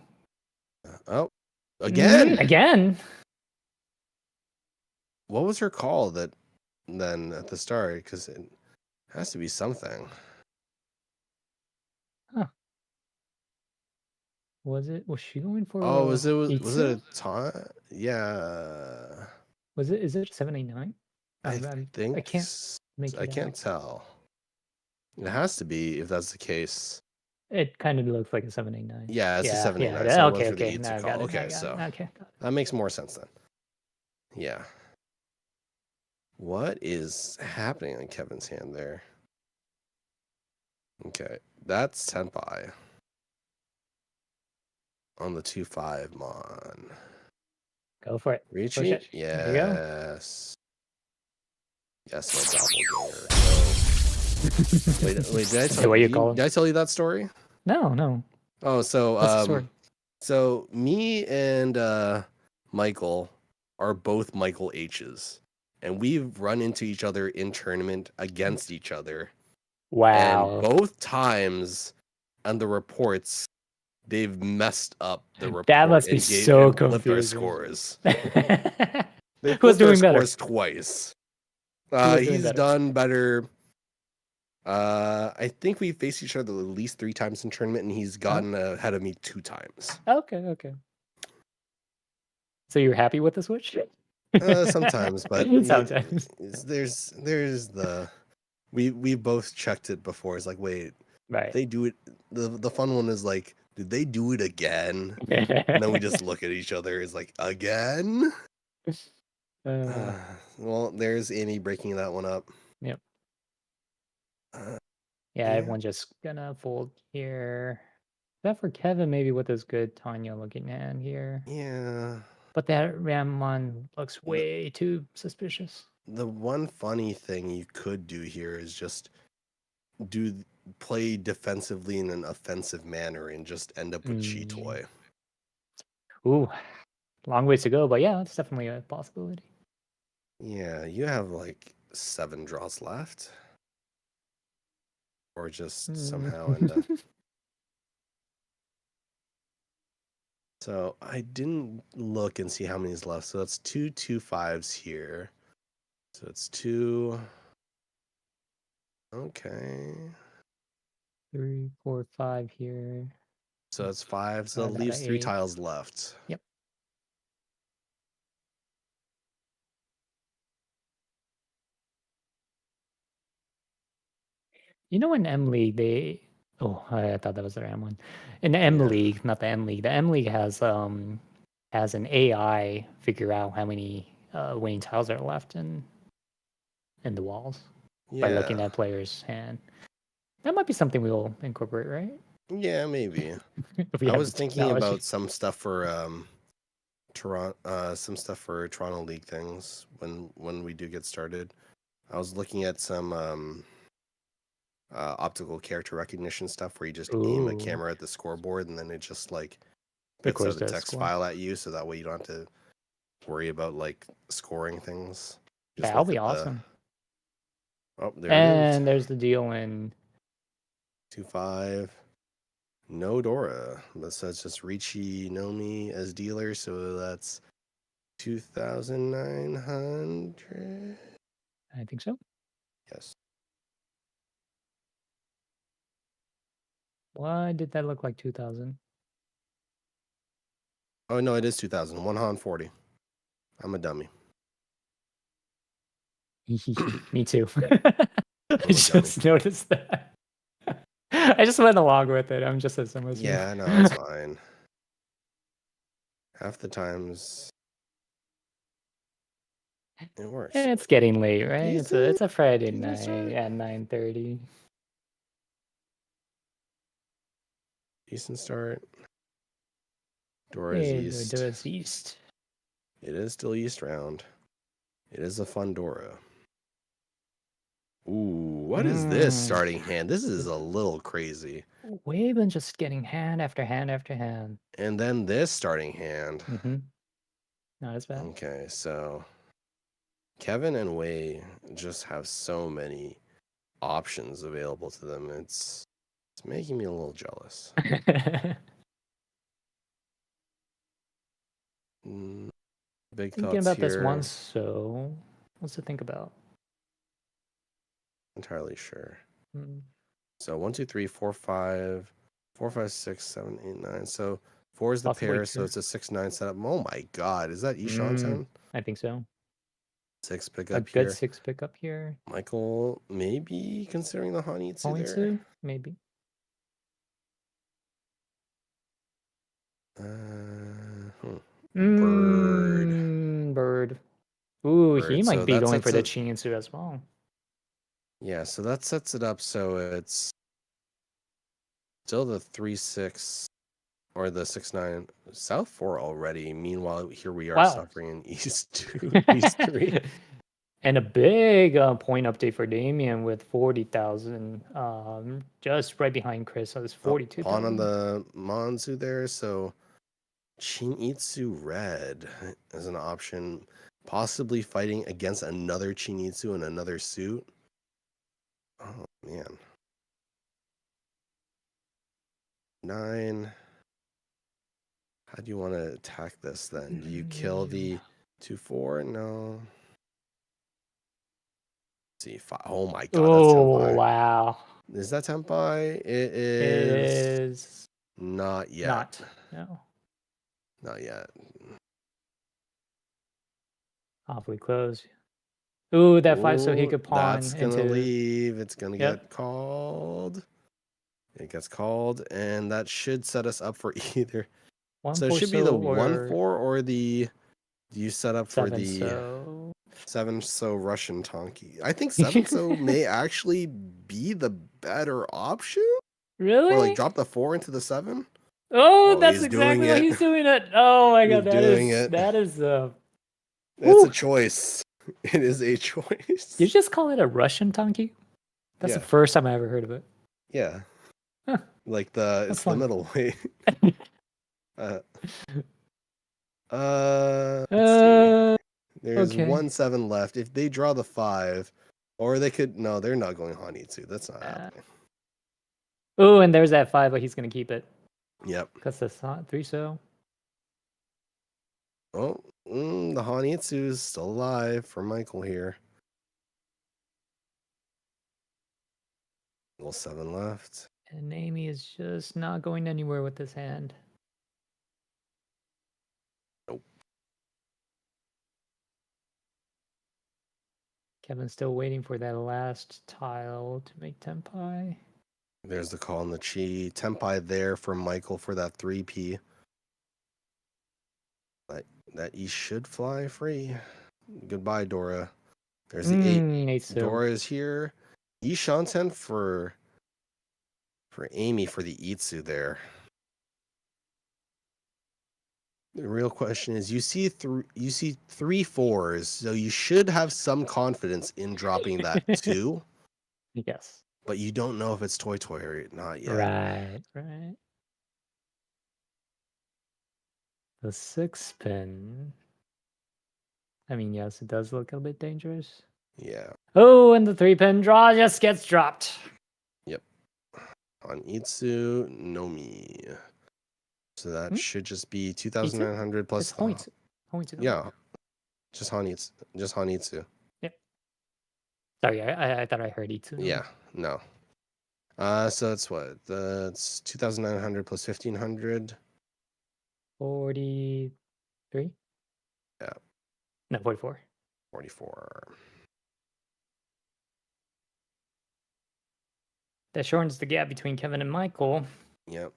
Oh, again. Again? What was her call then at the start? Because it has to be something. Huh. Was she going for Oh, was it a Itsu? taunt? Yeah. Is it 789? I think I can't make it I can't out. tell. It has to be if that's the case. It kind of looks like a 789. Yeah, it's a 789. Yeah, So okay, it went for the now I Itsu got call. it. Okay, so Okay, got it. that makes more sense then. Yeah. What is happening on Kevin's hand there? Okay, that's Tenpai on the 2-5 Mon. Go for it. Push Riichi? it. There you go. Yes. Yes, my doppelganger. Wait, did I tell What you you? call him? Did I tell you that story? No. Oh, so What's the story? so me and Michael are both Michael H's, and we've run into each other in tournament against each other. Wow. And both times on the reports, they've messed up the report. That must be so and flipped our confusing. scores. Who's They flipped our doing better? scores twice. was doing He's better? done better. I think we faced each other at least 3 times in tournament, and he's gotten ahead of me 2 times. Okay. So you're happy with the switch? Sometimes, but sometimes. There's the we both checked it before. It's like, wait, Right. they do it. The fun one is like, did they do it again? And then we just look at each other. It's like, again? Well, there's Amy breaking that one up. Yep. Yeah, Everyone's just gonna fold here. Except for Kevin, maybe with this good Tanya looking hand here. Yeah. But that Ramon looks way too suspicious. The one funny thing you could do here is just play defensively in an offensive manner and just end up with Cheetoy. Ooh, long ways to go, but yeah, it's definitely a possibility. Yeah, you have like 7 draws left. Or just somehow end up. So I didn't look and see how many is left. So that's 2 2-5s here. So it's 2. Okay. 3, 4, 5 here. So it's 5. So that leaves 3 tiles left. Yep. You know, in M League, I thought that was the RAM one. In the M League, not the M League. The M League has an AI figure out how many winning tiles are left in the walls by looking at players' hand. That might be something we'll incorporate, right? Yeah, maybe. I was thinking about some stuff for Toronto League things when we do get started. I was looking at some optical character recognition stuff where you just aim a camera at the scoreboard and then it just like spits out a text file at you, so that way you don't have to worry about like scoring things. That'll be awesome. Oh, there it is. And there's the deal in 2-5. No Dora. That says just Riichi Nomi as dealer, so that's 2,900. I think so. Yes. Why did that look like 2,000? Oh no, it is 2,000. 140. I'm a dummy. Me too. I I'm a dummy. just noticed that. I just went along with it. I'm just a similar. Yeah, no, it's fine. Half the times it works. It's getting late, right? It's Decent- a Friday decent night start. at 9:30. Decent start. Dora is east. Dora's east. It is still east round. It is a fun Dora. Ooh, what is this starting hand? This is a little crazy. We've been just getting hand after hand after hand. And then this starting hand. Not as bad. Okay, so Kevin and Wei just have so many options available to them. It's making me a little jealous. Big Thinking thoughts about here. this one, so what's to think about? Entirely sure. Hmm. So 1, 2, 3, 4, 5, 4, 5, 6, 7, 8, 9. So 4 is the Possibly pair, so two. it's a 6-9 setup. Oh my god, is that Ishan 10? I think so. 6 A pickup good here. 6 pickup here. Michael maybe considering the Hanitsu there. Hanitsu, maybe. Bird. Bird. Ooh, he Bird. might So be that going for sets the it. Chinsu as well. Yeah, so that sets it up so it's still the 3-6 or the 6-9 South 4 already. Meanwhile, here we are suffering in East 2, East 3. And a big point update for Damien with 40,000. Just right behind Chris. So it's 42,000. Pawn on the Manzu there, so Chinitsu red as an option. Possibly fighting against another Chinitsu in another suit. Oh, man. 9. How do you want to attack this then? Do you kill the 2-4? No. Let's see, 5. Oh my god, that's Tempai. Wow. Is that Tempai? It is not yet. Not. No. Not yet. Awfully close. Ooh, that 5 so he Ooh, could pawn that's gonna into... leave. It's gonna get called. It gets called, and that should set us up for either. So it should be the 1-4 or the. Do you set up for the 7 so Russian Tonki? I think 7 so may actually be the better option. Really? Or like drop the 4 into the 7. Oh, that's he's exactly doing what it. he's doing it. Oh my god, He's doing it. that is That's a choice. It is a choice. Did you just call it a Russian Tonki? That's the first time I ever heard of it. Yeah. Huh. Like it's fun. the middle way. Let's see. There's 1-7 left. If they draw the 5, or they could. No, they're not going Hanitsu. That's not happening. Oh, and there's that 5, but he's gonna keep it. Yep. That's the 3 so. Oh, the Hanitsu is still alive for Michael here. 7 left. And Nomi is just not going anywhere with this hand. Nope. Kevin's still waiting for that last tile to make Tempai. There's the call on the Chi. Tempai there for Michael for that 3P. That E should fly free. Goodbye, Dora. There's the 8. So. Dora is here. Ishanten for Amy for the Itsu there. The real question is, you see 3 4s, so you should have some confidence in dropping that 2. Yes. But you don't know if it's Toy or not yet. Right. The 6 pin. I mean, yes, it does look a bit dangerous. Yeah. Oh, and the 3 pin draw just gets dropped. Yep. On Itsu, Nomi. So that should just be 2,900 plus points. Yeah. Just Hanitsu. Sorry, I thought I heard Itsu. Yeah, no. So it's what? It's 2,900 plus 1,500. 43? Yeah. No, 44. 44. That shortens the gap between Kevin and Michael. Yep.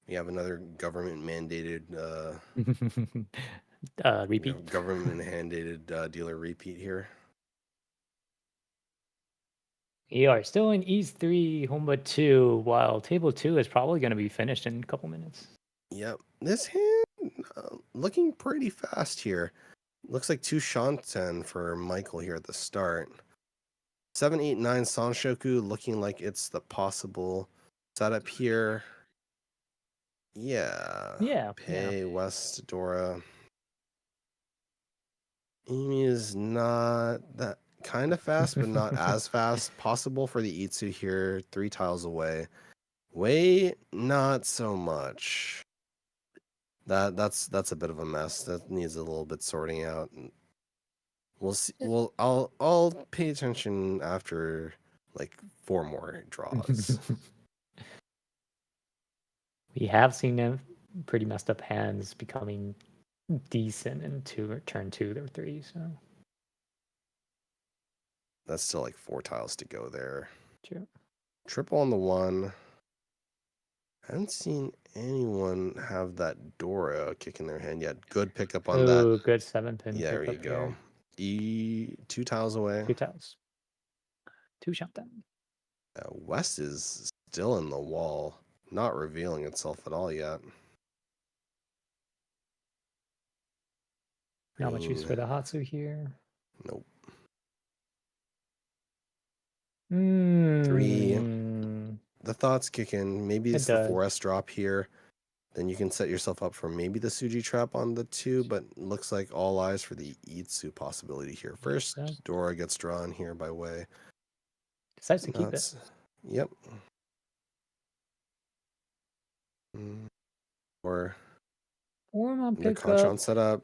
We have another government mandated Repeat. government mandated dealer repeat here. We are still in East 3, Homba 2, while Table 2 is probably going to be finished in a couple minutes. Yep. This hand looking pretty fast here. Looks like 2 Shanten for Michael here at the start. 7, 8, 9 Sanshoku looking like it's the possible setup here. Yeah. Yeah. Pei, West, Dora. Amy is not that kind of fast, but not as fast. Possible for the Itsu here, 3 tiles away. Way not so much. That's a bit of a mess. That needs a little bit sorting out. We'll see. Well, I'll pay attention after like 4 more draws. We have seen them pretty messed up hands becoming decent in turn 2 or 3. So That's still like 4 tiles to go there. true. Triple on the 1. I haven't seen anyone have that Dora kick in their hand yet. Good pickup on that. Oh, good 7-pin. Yeah, there you go. 2 tiles away. 2 tiles. 2 Shanten. West is still in the wall, not revealing itself at all yet. Not much use for the Hatsu here. Nope. 3. The thoughts kick in. Maybe it's It the does. 4S drop here. Then you can set yourself up for maybe the Suji trap on the 2, but looks like all eyes for the Itsu possibility here. First, Yeah. Dora gets drawn here by way. Decides to keep it. Yep. Or Form on the Conchon pickup, setup.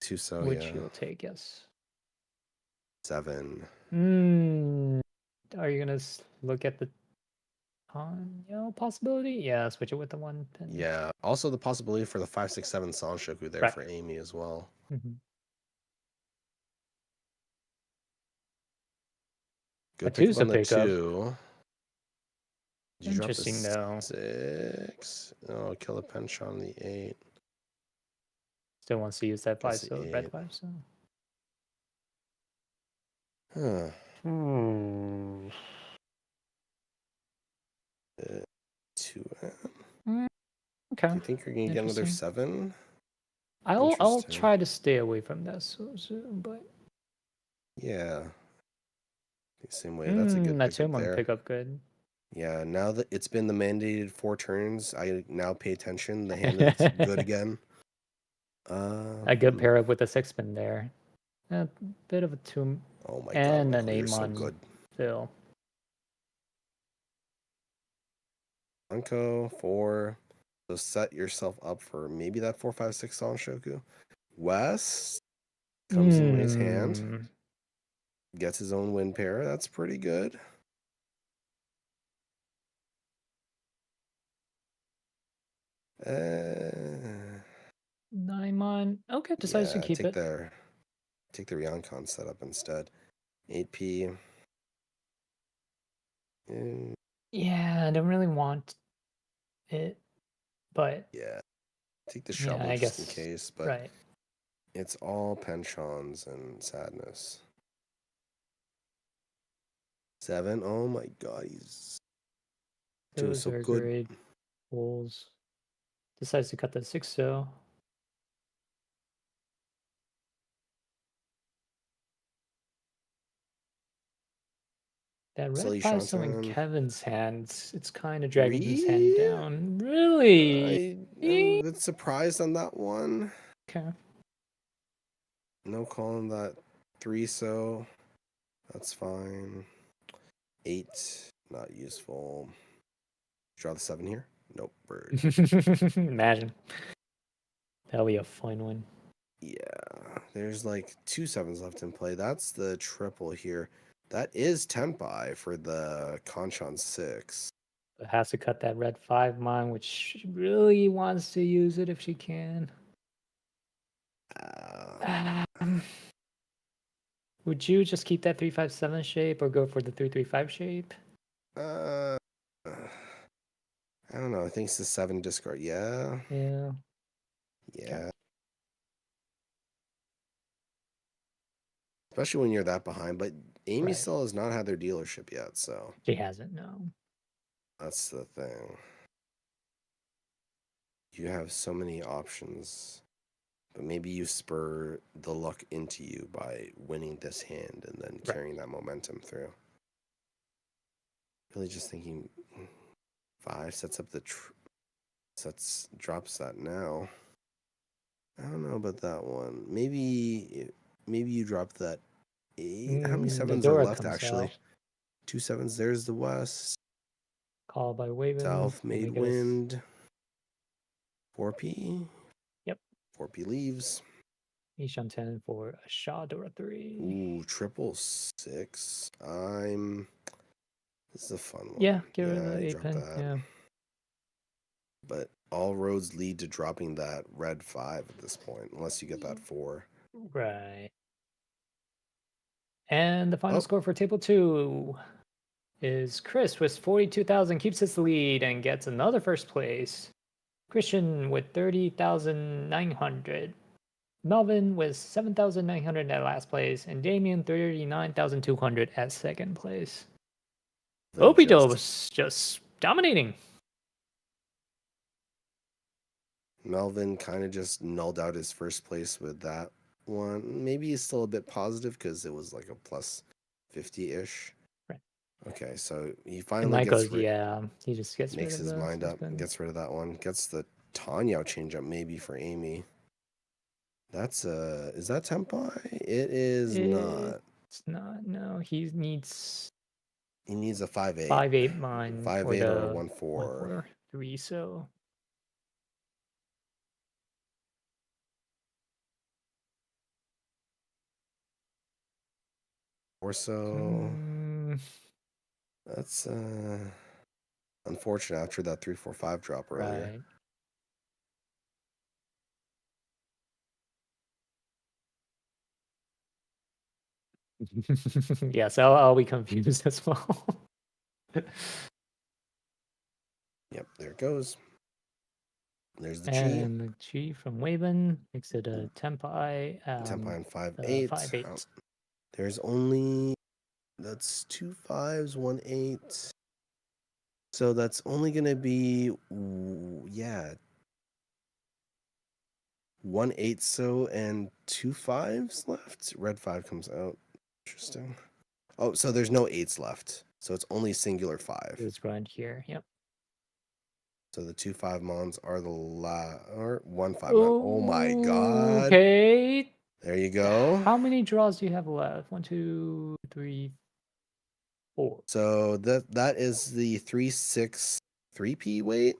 2 so which yeah. you'll take, yes. 7. Are you gonna look at the Hanyo possibility? Yeah, switch it with the 1 pin. Yeah. Also the possibility for the 5, 6, 7 Sanshoku there Right. for Amy as well. Mhm. Good two's pickup on a the pickup. 2. Did you drop the Interesting, though. 6? Oh, kill the penchant on the 8. Still wants to use that 5, Guess the so red 8. 5, so. Huh. 2M. Okay. Do you think you're gonna get another Interesting. 7? I'll Interesting. try to stay away from this, but Yeah. The same way. That's a good that pickup 2 there. pickup good. Yeah, now that it's been the mandated 4 turns, I now pay attention. The hand is good again. A good pair up with a 6-pin there. A bit of a 2 Oh my and god, an Michael, you're so Amon good. fill. Unko 4. So set yourself up for maybe that 4, 5, 6 Sanshoku. West comes in with his hand. Gets his own win pair. That's pretty good. Naimon. Okay, decides to keep take it. Take the Ryoncon setup instead. 8P. Yeah, I don't really want it, but Yeah. Take the yeah, shovel I just guess in case, but right. it's all penchants and sadness. 7. Oh my god, he's doing Those so are good. great pulls. Decides to cut the 6 so. That Silly red 5 so in Shantan. Kevin's hands, it's kind of dragging his hand down. Really? I'm a bit surprised on that one. Okay. No calling that 3 so. That's fine. 8, not useful. Draw the 7 here. Nope, bird. Imagine. That'll be a fun one. Yeah, there's like 2 sevens left in play. That's the triple here. That is Tenpai for the Conchon 6. But has to cut that red 5 mine, which she really wants to use it if she can. Um, would you just keep that 3-5-7 shape or go for the 3-3-5 shape? I don't know. I think it's the 7 discard. Yeah. Yeah. Yeah. Especially when you're that behind. But Amy Right. still has not had their dealership yet, so She hasn't, no. that's the thing. You have so many options. But maybe you spur the luck into you by winning this hand and then Right. carrying that momentum through. Really just thinking 5 sets up the drops that now. I don't know about that one. Maybe you drop that 8. How many The sevens are Dora left comes actually? out. 2 sevens. There's the west. Called by Waven. South Let me made get us- wind. 4p. Yep. 4p leaves. Ishan 10 for a Shaw Dora 3. Ooh, 666. This is a fun one. Yeah, get rid of Yeah, the you 8 drop pin. that. Yeah. But all roads lead to dropping that red 5 at this point, unless you get that 4. Right. And the final Oh. score for table 2 is Chris with 42,000, keeps his lead and gets another first place. Christian with 30,900. Melvin with 7,900 at last place, and Damien 39,200 at second place. Opido's just dominating. Melvin kind of just nulled out his first place with that one. Maybe he's still a bit positive because it was like a plus 50-ish. Right. Okay, so he And finally Michael's, gets he just gets makes rid of his the mind up, suspend. gets rid of that one, gets the Tanyao changeup maybe for Amy. That's is that Tempai? It is not. It's not. No, he needs He needs a 5-8. 5-8 mine 5-8 for the or 1-4. 1-4-3. So Or so. That's unfortunate after that 3-4-5 drop earlier. right. Yes, I'll be confused as well. Yep, there it goes. There's the Chi. And the Chi from Waven makes it a Tempai. Tempai on 5-8. 5-8. There's only, that's 2 5s, 1 8. So that's only going to be, yeah, 1 8 so and 2 5s left. Red 5 comes out. Interesting. Oh, so there's no 8s left. So it's only singular 5. It's right here. Yep. So the 2 5 mons are the or 1 5 mon. Oh my god. Okay. There you go. How many draws do you have left? 1, 2, 3, 4. So that is the 3-6 3p weight.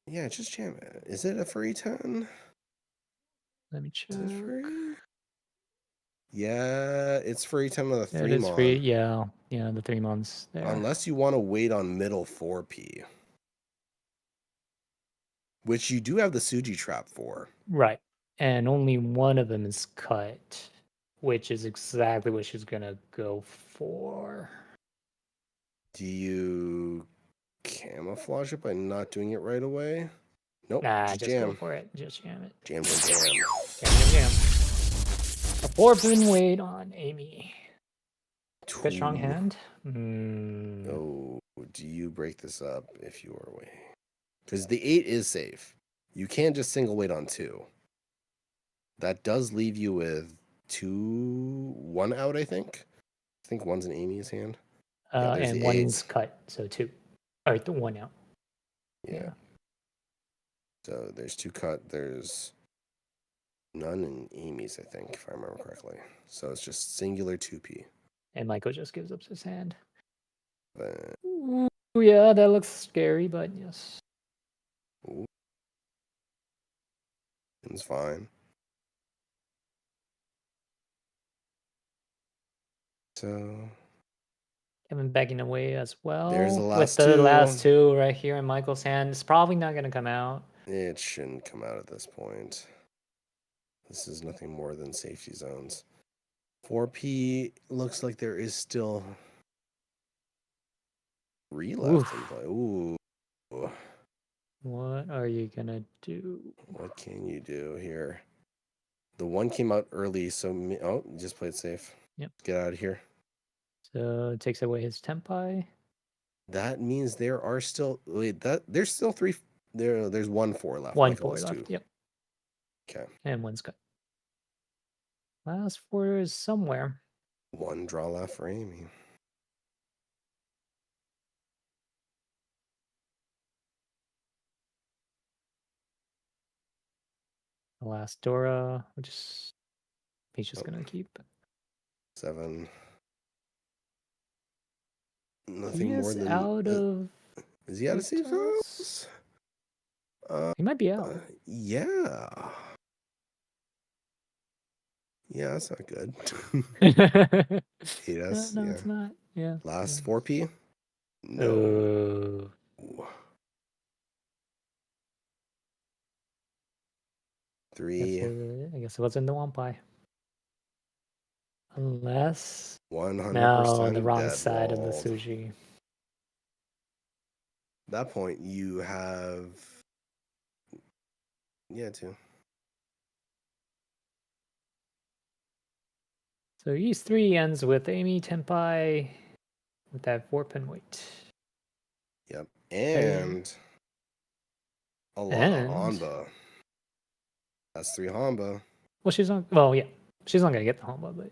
Yeah, just jam it. Is it a furry 10? Let me check. Is it furry? Yeah, it's furry 10 with a 3 It is mon. free. Yeah, the 3 months there. Unless you want to wait on middle 4p. Which you do have the Suji trap for. Right. And only one of them is cut, which is exactly what she's going to go for. Do you camouflage it by not doing it right away? Nope. Nah, just just jam. go for it. Just jam it. Jam. Jam. A 4-pin weight on Amy. Good strong hand. Oh, do you break this up if you are away? Because the 8 is safe. You can't just single weight on 2. That does leave you with 1 out, I think. I think 1's in Amy's hand. Yeah, there's And the 1's 8. cut, so 2. All right, the 1 out. Yeah. So there's 2 cut. There's none in Amy's, I think, if I remember correctly. So it's just singular 2p. And Michael just gives up his hand. But, Ooh, yeah, that looks scary, but yes. ooh. And It's fine. So Kevin backing away as well. There's the with last the two. last two right here in Michael's hand. It's probably not going to come out. It shouldn't come out at this point. This is nothing more than safety zones. 4P looks like there is still 3 left in play. Ooh. What are you going to do? What can you do here? The 1 came out early, so you just played safe. Yep. Get out of here. So it takes away his tempi. That means there are still there's still 3 there's 1-4 left. 1-4 left. 2. Yep. Okay. And 1's cut. Last 4 is somewhere. 1 draw left for Amy. The last Dora, which is he's just gonna keep. 7. He Nothing more is than out of. is he out of safe Victus? zones? He might be out. Yeah. Yeah, that's not good. Yes, no, yeah. it's not. Yeah. Last 4P? No. Ooh. I 3. guess it wasn't the one pie. Unless 100% no, on the wrong dead side of the walled. sushi. At that point, you have 2. So East 3 ends with Amy Tempai with that 4-pin weight. Yep. And a lot of Hanba. That's 3 Hanba. Well, she's not. Well, yeah, she's not gonna get the Hanba, but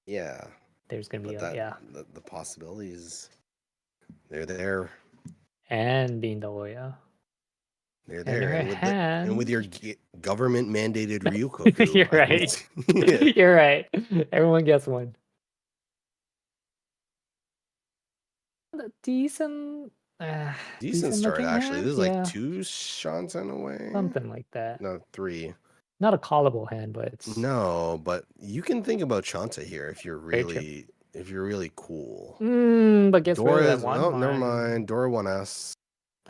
Yeah. there's gonna be But the possibilities, they're there. and being the Oya. They're And there. her And with, hand. and with your government mandated Ryukoku. You're right. You're right. Everyone gets one. Decent. Decent start, looking actually. hand? This is Yeah, like 2 Shanten away. something like that. No, 3. Not a callable hand, but it's No, but you can think about Chanta here if you're Very true. really cool. But guess rid of that one. Oh, never mind. Dora 1S.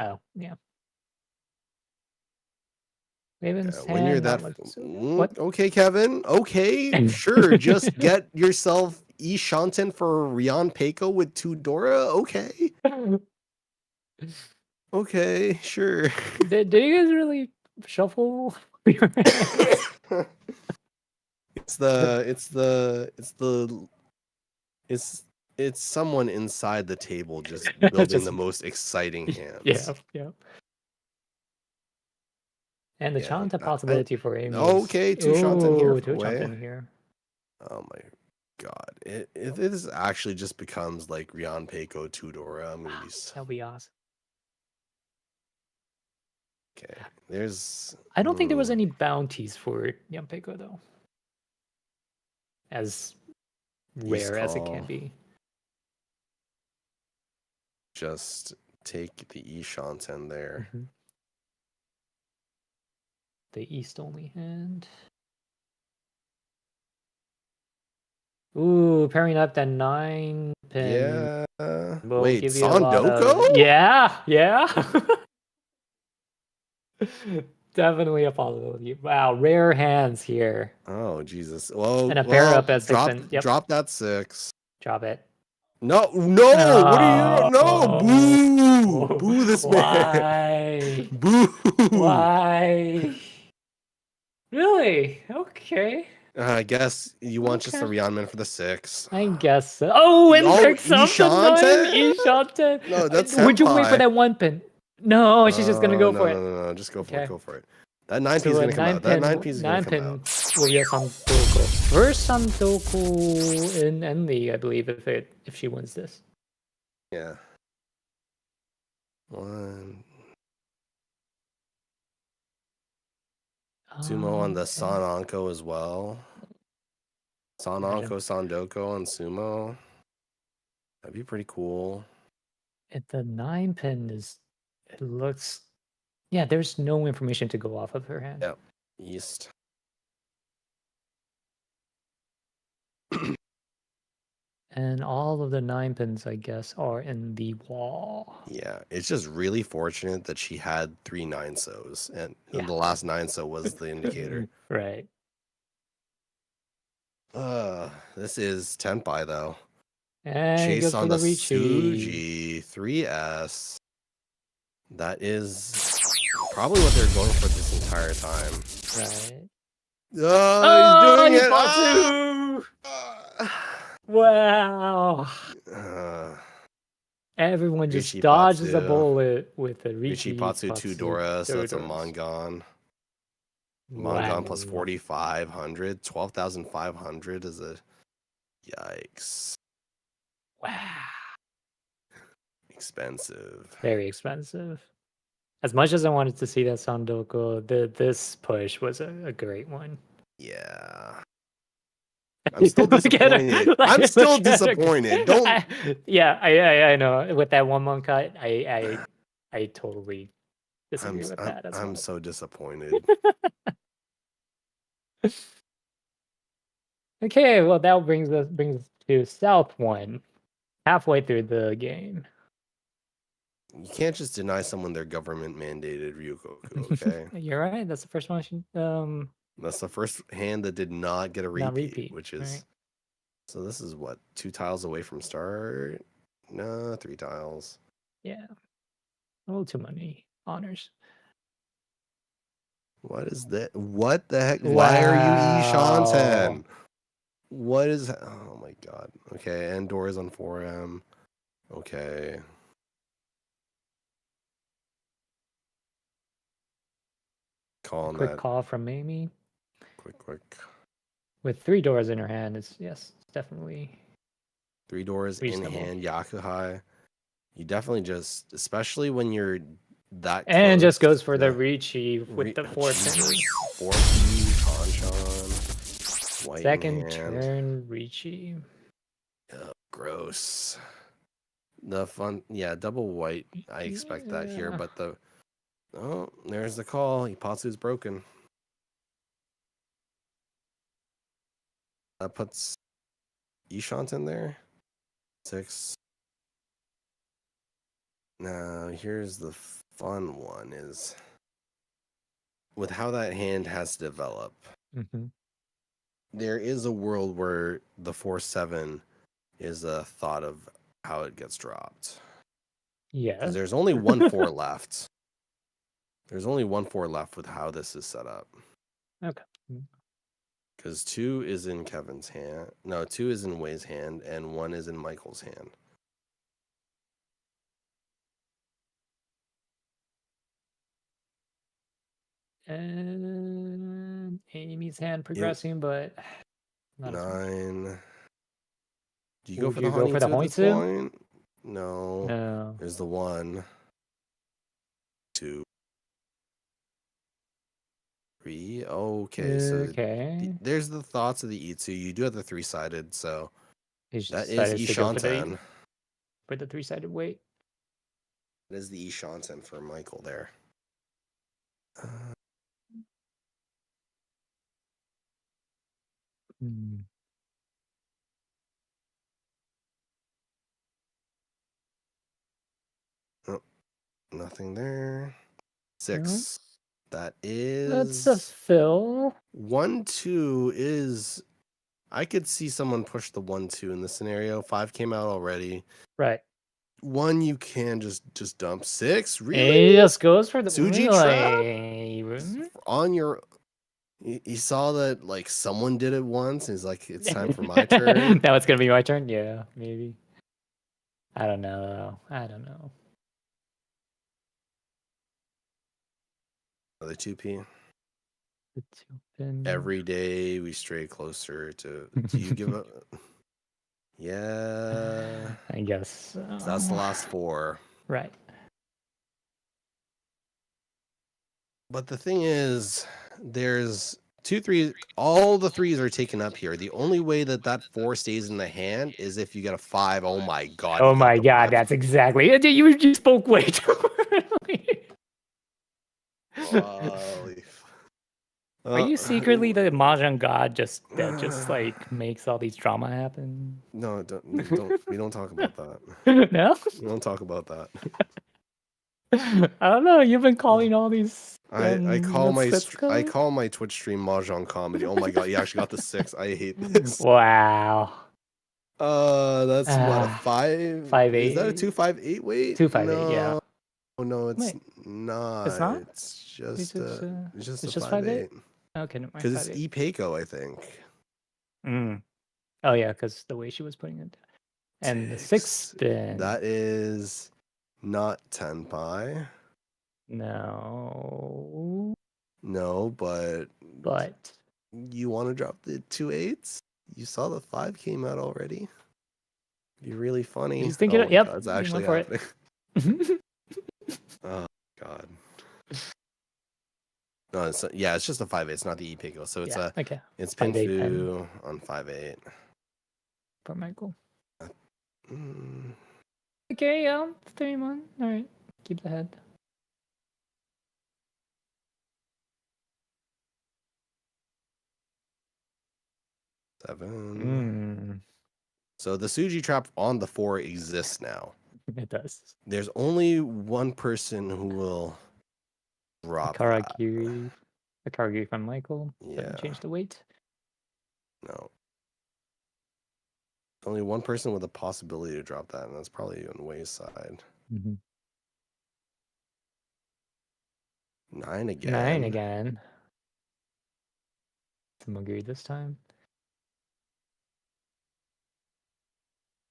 Oh, yeah. Raven's When you're hand, that not looking so good. What? okay, Kevin. Okay, sure. Just get yourself Shanten for Rian Peiko with 2 Dora. Okay. Okay, sure. Did you guys really shuffle your hands? It's someone inside the table just building Just- the most exciting hands. Yeah. And the Yeah, Chanta possibility for Amy. okay, 2 Shanten here. 2 Shanten here. Oh my god. If this actually just becomes like Rian Peiko 2 Dora, I'm gonna be That'll be awesome. okay. There's I don't think there was any bounties for Yampeiko though. As rare as it can call. be. Just take the Shanten there. The East only hand. Ooh, pairing up that 9 pin. Yeah. Will Wait, give you a lot Sondoko? of... Yeah. Definitely a possibility. Wow, rare hands here. Oh Jesus! Well, And a pair up at 6 drop, and yep. drop that 6. Drop it. No! What are you? No! Boo! Boo this man! Why? Boo! Why? Really? Okay. I guess you want just the Okay. Rian Man for the 6. I guess so. Oh, and picks up the Ishanten? 9 Ishanten. No, that's Would you wait for Senpai. that 1 pin? No, she's just gonna go for it. No, just go for Okay. it. Go for it. That 9P So is a gonna come out. That 9P is gonna 9 come pin out. will be a Santoku. First Santoku in Envy, I believe, if she wins this. Yeah. 1. Sumo on the Okay. Sananko as well. Sananko, Sandoko on Sumo. That'd be pretty cool. The 9 pin is. It looks. Yeah, there's no information to go off of her hand. Yep. East. And all of the 9 pins, I guess, are in the wall. Yeah, it's just really fortunate that she had 3 9-sos, and Yeah. the last 9-so was the indicator. Right. This is Tenpai though. And he Chase goes on for the the Riichi. Suji 3S. That is probably what they're going for this entire time. Right. Oh, he's doing it! Ipatsu! Wow. Everyone just Riichi dodges a Patsu. bullet with the Riichi Riichi Patsu 2 Dora, so that's a Dodoras. Mongon. Wow. Mongon plus 4,500. 12,500 is a... Yikes. Wow. Expensive. Very expensive. As much as I wanted to see that Sandoku, this push was a great one. Yeah. I'm still disappointed. I'm still disappointed. Don't... Yeah, I know. With that 1-month cut, I totally disagree with that as I'm well. so disappointed. Okay, well that brings us to South 1, halfway through the game. You can't just deny someone their government mandated Ryukoku, okay? You're right. That's the first one. That's the first hand that did not get a Not repeat, repeat, which is... right. So this is what, 2 tiles away from start? No, 3 tiles. Yeah, a little too many honors. What is that? What the heck? Why are you Ishanten? What is... Oh my god. Okay, and Dora's on 4M. Okay. Calling Quick that. call from Amy. Quick. With 3 doors in her hand, it's definitely 3 doors reasonable. in hand, Yakuhai. You definitely just, especially when you're that close. And just goes for the Riichi with the 4 pins. 4 keys, Hanchan, white Second in hand. turn, Riichi. Oh, gross. The fun, yeah, double white. I expect that here, Yeah. but the... Oh, there's the call. Ipatsu's broken. That puts Ishanten there. 6. Now, here's the fun one is with how that hand has developed. Mm-hmm. There is a world where the 4-7 is a thought of how it gets dropped. Yeah. Because there's only 1 4 left. There's only 1 4 left with how this is set up. Okay. Because 2 is in Kevin's hand. No, 2 is in Wei's hand, and 1 is in Michael's hand. And Amy's hand progressing, but not as much. 9. Do you Would go for you the go for the Honey at this Hoitsu? point? No. No. There's the 1, 2, 3. Okay, so Okay. there's the thoughts of the Itsu. You do have the 3-sided, so He's that is decided to go Ishanten. for the 3-sided weight. That is the Ishanten for Michael there. Oh, nothing there. 6. That is... That's a fill. 1 2 is... I could see someone push the 1 2 in this scenario. 5 came out already. Right. 1 you can just dump. 6, And really? he just goes for the Suji trap? On your... He saw that like someone did it once. And he's like, it's time for my turn. Now it's gonna be my turn. Yeah, maybe. I don't know. Another 2P. The 2-pin. Every day we stray closer to... Do you give up? Yeah. I guess. So that's the last 4. Right. But the thing is, there's 2 3. All the 3s are taken up here. The only way that 4 stays in the hand is if you get a 5. Oh my god. Oh you got my the god, 5. that's exactly it. You spoke way too early. Holy Are you secretly the mahjong god that just like makes all these drama happen? No, don't. We don't talk about that. No? We don't talk about that. I don't know. You've been calling all these. I call what's my I called? call my Twitch stream Mahjong comedy. Oh my god, you actually got the 6. I hate this. Wow. That's what, a 5? 5'8". Is that a 258 weight? 258, yeah. No, it's Wait, not. it's not? It's just It's it's just a just 5'8". 5'8"? Okay, never mind. Because it's 5'8". Ipeco, I think. Oh yeah, because the way she was putting it. And the 6 spin. That is not tenpai. No. No, but you want to drop the 2 8s? You saw the 5 came out already. Be really funny. He's thinking, oh my yep, God, it's he actually went for happening. Oh God. No, it's just a 5'8". It's not the Ipeco. So it's okay. it's 5'8" Pinfu on 5'8". For Michael. Mm, Okay, 31. All right, keep the head. seven. So the Suji trap on the 4 exists now. It does. There's only one person who will drop that. Akaragiri from Michael. Yeah. Change the weight. No. Only one person with a possibility to drop that, and that's probably on Way's side. 9 again. 9 again. Sumogiri this time.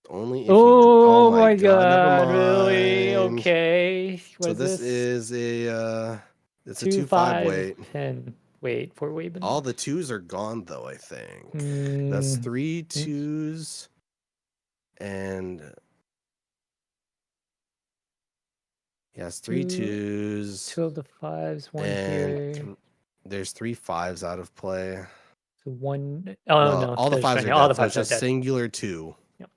Only if oh my god, never mind. Really? Okay. So this is it's a 2-5 weight. pin. Wait, 4 weight. All the 2s are gone though, I think. That's 3 2s and yes, 3 2s. 2 of the 5s, 1 here. There's 3 5s out of play. So 1. Oh no, all the 5s are dead. All the 5s so it's are just dead. singular 2. Yep.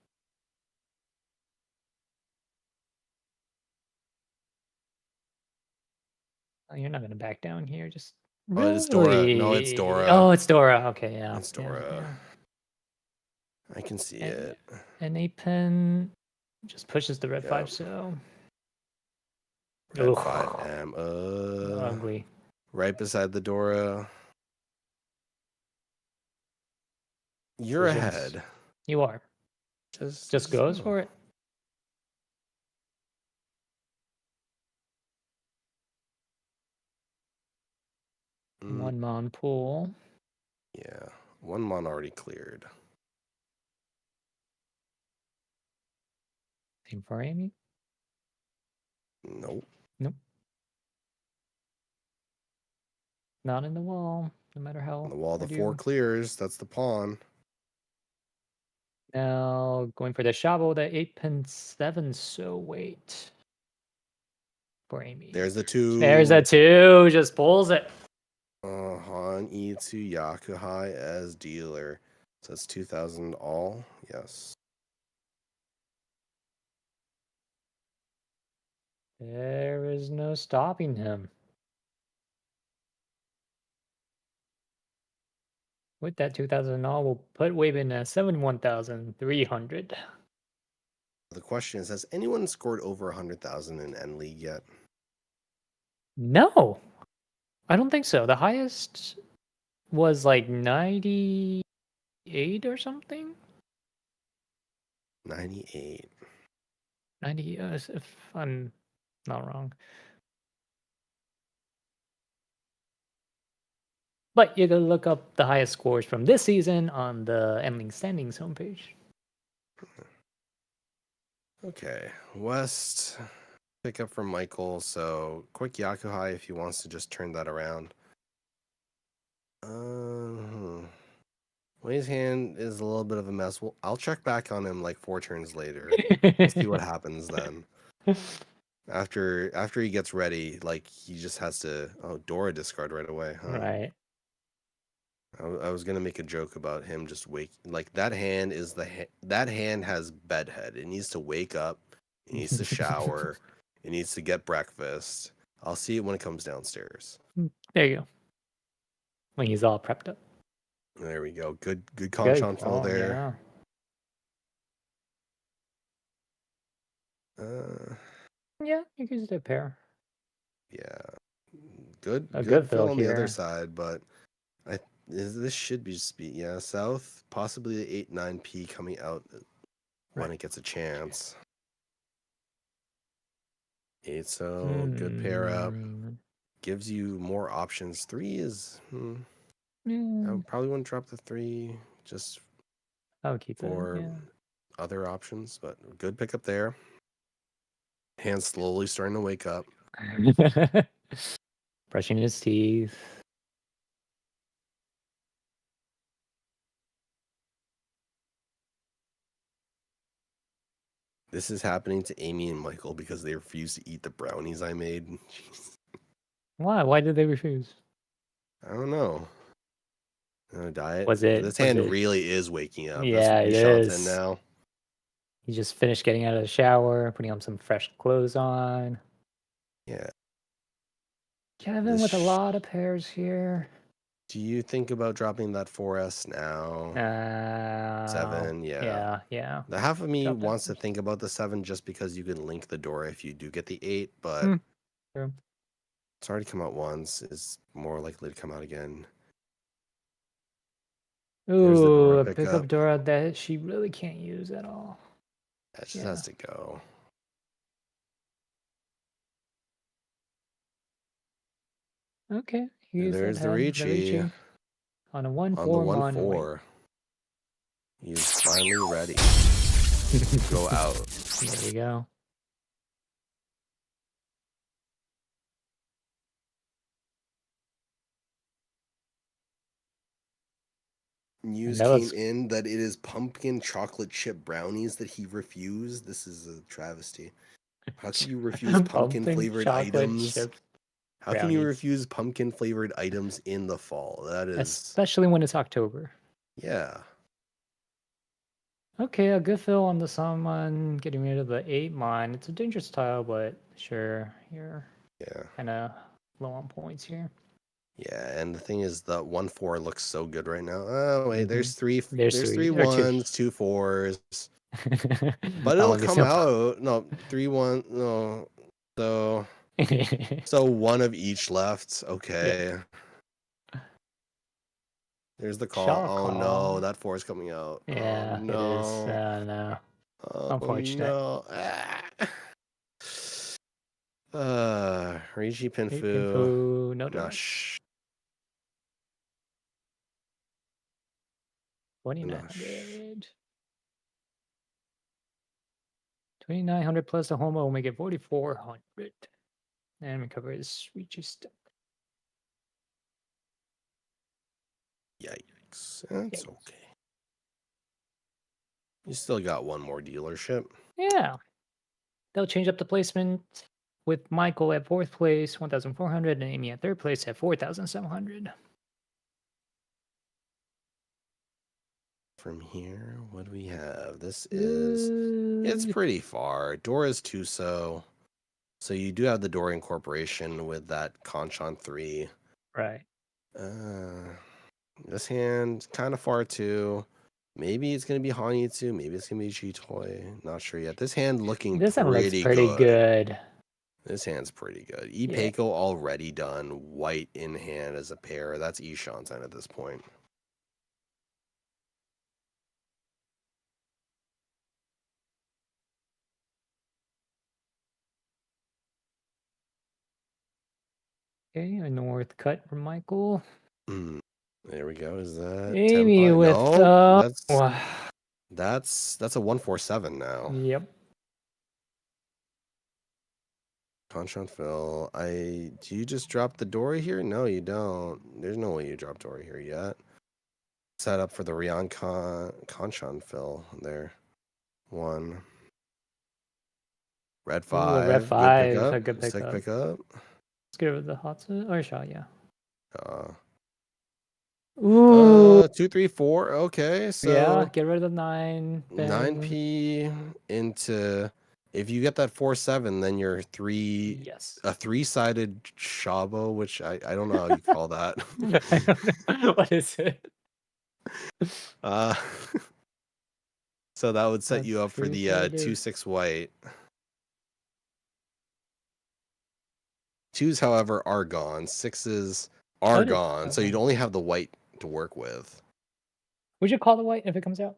Oh, you're not gonna back down here. Just really? It's Dora. No, it's Dora. Oh, it's Dora. Okay, yeah. It's Dora. Yeah. I can see it. An 8 pin just pushes the red 5, so Red 5 ugly. Right beside the Dora. You're ahead. You are. Just goes for it. One mon pool. Yeah, 1 mon already cleared. Same for Amy. Nope. Not in the wall, no matter how. On the wall, the 4 clears. That's the pawn. Now going for the Shabo, the 8 pin 7. So wait. For Amy. There's the 2. There's a 2. Just pulls it. Han E2 Yakuhai as dealer. So that's 2,000 all. Yes. There is no stopping him. With that 2,000 all, we'll put Wavin at 71,300. The question is, has anyone scored over 100,000 in N League yet? No, I don't think so. The highest was like 98 or something. 98. 90, if I'm not wrong. But you can look up the highest scores from this season on the Endling Standings homepage. Okay, West pick up from Michael. So quick Yakuhai if he wants to just turn that around. Way's hand is a little bit of a mess. Well, I'll check back on him like 4 turns later. See what happens then. After he gets ready, like he just has to. Oh, Dora discard right away. Huh? Right. I was gonna make a joke about him just like that hand is that hand has bedhead. It needs to wake up. It needs to shower. It needs to get breakfast. I'll see it when it comes downstairs. There you go. when he's all prepped up. There we go. Good Good conchon fill call, there. Yeah, you can just do a pair. Yeah. Good A good good fill fill on the other here. side, but this should be just be south, possibly the 8-9p coming out when Right. it gets a chance. 8, so good pair up. Gives you more options. 3 is I probably wouldn't drop the 3 just I'll keep for it. other options, but good pickup there. Hands slowly starting to wake up. Yeah. Brushing his teeth. This is happening to Amy and Michael because they refuse to eat the brownies I made. Jeez. Why? Why did they refuse? I don't know. Diet. Was it? This hand really is waking up. Yeah, it Ishan's is. in now. He just finished getting out of the shower, putting on some fresh clothes on. Yeah. Kevin with a lot of pairs here. Do you think about dropping that 4S now? 7, yeah. Yeah. The half of me Drop that wants to first. think about the 7 just because you can link the door if you do get the 8, but True. it's already come out once. It's more likely to come out again. There's the Ooh, Dora a pickup pickup. Dora that she really can't use at all. That just has to go. Okay. There's the Riichi. On a 1-4 On the 1-4. He's finally ready to go out. There you go. News came in that it is pumpkin chocolate chip brownies that he refused. This is a travesty. How can you refuse pumpkin flavored items? How can you refuse pumpkin flavored items in the fall? That is especially when it's October. Yeah. Okay, a good fill on the summon, getting rid of the 8 mine. It's a dangerous tile, but sure, you're kind of low on points here. Yeah, and the thing is, the 1-4 looks so good right now. Oh wait, there's three 1s, 2 4s, but it'll come out. No, 3 1. No, so one of each left. Okay. There's the call. Oh no, that 4 is coming out. Yeah, oh, no. it is. No. Oh, Unfortunate. No. Riichi Pinfu, no direct. 2,900. 2,900 plus the homo will make it 4,400. And recover his Riichi stuff. Yikes. That's okay. You still got one more dealership. Yeah. They'll change up the placement with Michael at 4th place, 1,400, and Amy at 3rd place at 4,700. From here, what do we have? This is... It's pretty far. Dora's Tuso. So you do have the Dora incorporation with that Conchon 3. Right. This hand, kind of far too. Maybe it's going to be Hanitsu. Maybe it's going to be G-Toy. Not sure yet. This hand looking pretty good. This hand's pretty good. Ipeiko already done. White in hand as a pair. That's Ishan's hand at this point. Okay, a north cut from Michael. There we go. Is that Amy Tenpai? with No, that's a 147 now. Yep. Conchon Phil. Do you just drop the Dory here? No, you don't. There's no way you drop Dory here yet. Set up for the Rion Conchon Phil there. 1. Red 5. Red 5. A good pickup. Sick pickup. Let's get rid of the Hatsu or shot, yeah. Ooh. 2, 3, 4. Okay, so yeah, get rid of the 9. 9p into If you get that 4-7, then you're Yes. a 3-sided shabo, which I don't know how you call that. I don't know. What is it? uh, so that would set A you up for the three-sided- 2-6 white. 2s, however, are gone. 6s are gone, so you'd only have the white to work with. Would you call the white if it comes out?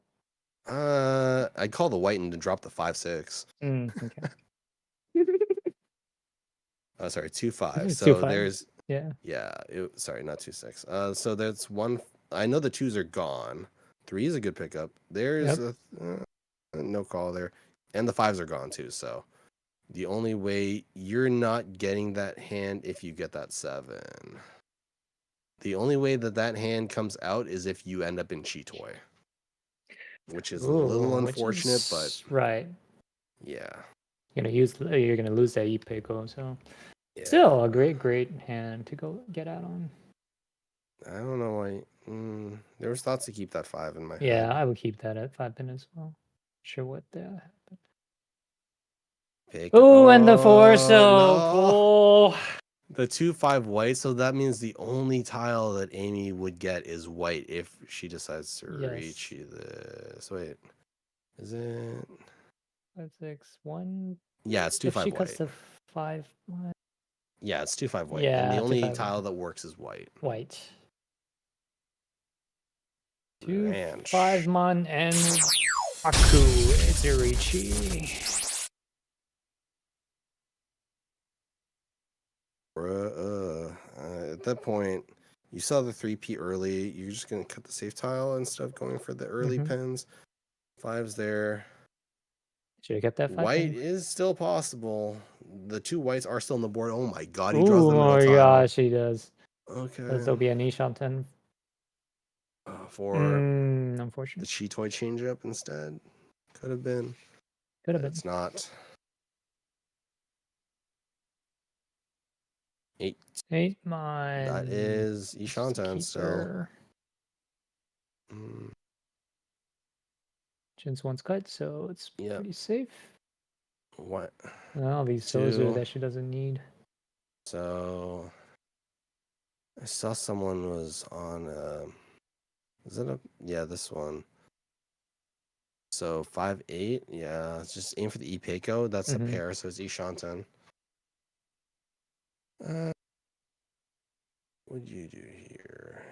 I'd call the white and then drop the 5-6. Okay. Oh, sorry, 2-5. It's So 2-5. there's Yeah. sorry, not 2-6. So that's one. I know the 2s are gone. 3 is a good pickup. There's no call there, and the 5s are gone too. So the only way you're not getting that hand if you get that 7. The only way that hand comes out is if you end up in Chitoy, which is a little unfortunate, but right. yeah. You're gonna lose that Ipeko, so Yeah. still a great hand to go get out on. I don't know why. There was thoughts to keep that 5 in my head. Yeah, I would keep that at 5 pin as well. Sure what that happened. Oh, and the 4, so no. cool. The 2-5 white, so that means the only tile that Amy would get is white if she decides to Riichi this. Wait, is it? 5, 6, 1. Yeah, it's 2-5 If she white. cuts the 5, Yeah, it's 2-5 white. Yeah, and the only 2-5 tile white. that works is white. White. Man. 2-5 mon and Aku is a Riichi. At that point, you saw the 3P early. You're just gonna cut the safe tile instead of going for the early pins. 5's there. Should have kept that 5 White pin. is still possible. The 2 whites are still on the board. Oh my god, he Ooh, draws the middle oh my tile. gosh, he does. Okay. There'll be a niche on 10. For unfortunate. the Chitoy change up instead. Could have been. Could have been. It's not. 8. 8 mon. That is Ishantan still. Jin's one's cut, so it's pretty safe. What? Well, these Sozu that she doesn't need. So I saw someone was on is it this one. So 5-8, yeah, just aim for the Ipeko. That's a pair, so it's Ishantan. What do you do here?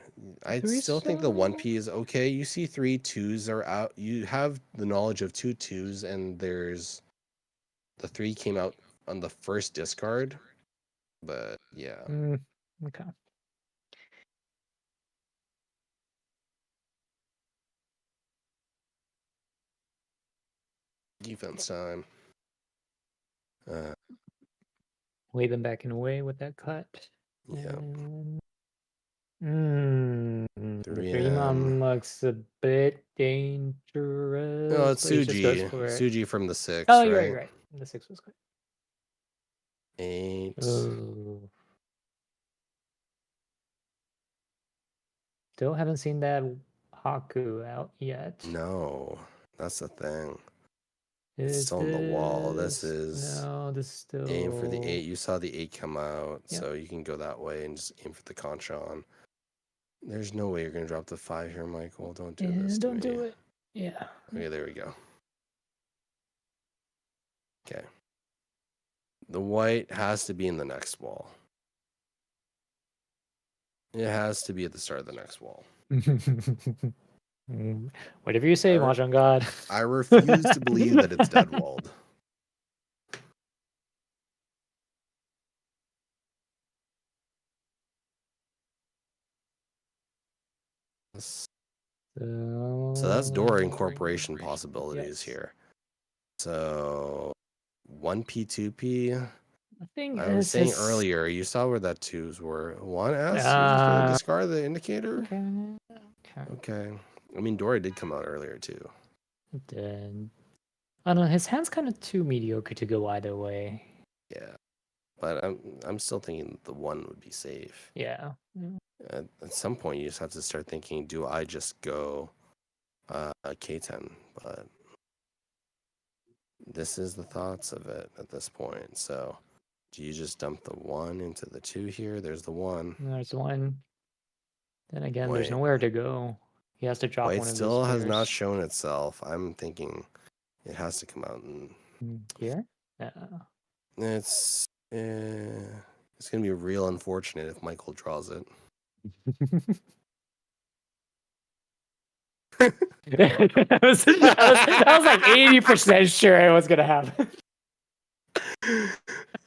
I still think the 1P is okay. You see 3 2s are out. You have the knowledge of 2 2s, and there's the 3 came out on the first discard. But yeah. Okay. Defense time. Wave them back in a way with that cut. Yeah. The 3 mon looks a bit dangerous. No, it's but he just goes Suji. for it. Suji from the 6. Oh, right? you're right. The 6 was good. 8. Ooh. Still haven't seen that Haku out yet. No, that's the thing. Is it's still on the wall. This is this is still aim for the 8. You saw the 8 come out, Yep. so you can go that way and just aim for the Conchon. There's no way you're gonna drop the 5 here, Michael. Don't do this. Don't do it. Yeah. Okay, there we go. Okay. The white has to be in the next wall. It has to be at the start of the next wall. Whatever you say, Mahjong God. I refuse to believe that it's dead walled. So that's door incorporation possibilities here. So 1P, 2P. I was saying earlier, you saw where that 2s were. 1S, you're just going to discard the indicator? Okay. I mean, Dory did come out earlier, too. Then, I don't know, his hand's kind of too mediocre to go either way. Yeah. But I'm still thinking the 1 would be safe. Yeah. At some point, you just have to start thinking, do I just go K10? But this is the thoughts of it at this point. So, do you just dump the 1 into the 2 here? There's the 1. There's 1. Then again, there's Wait. nowhere to go. He has to drop White one of these still has not squares. shown itself. I'm thinking it has to come out and Here? it's gonna be real unfortunate if Michael draws it. I was like 80% sure it was gonna happen.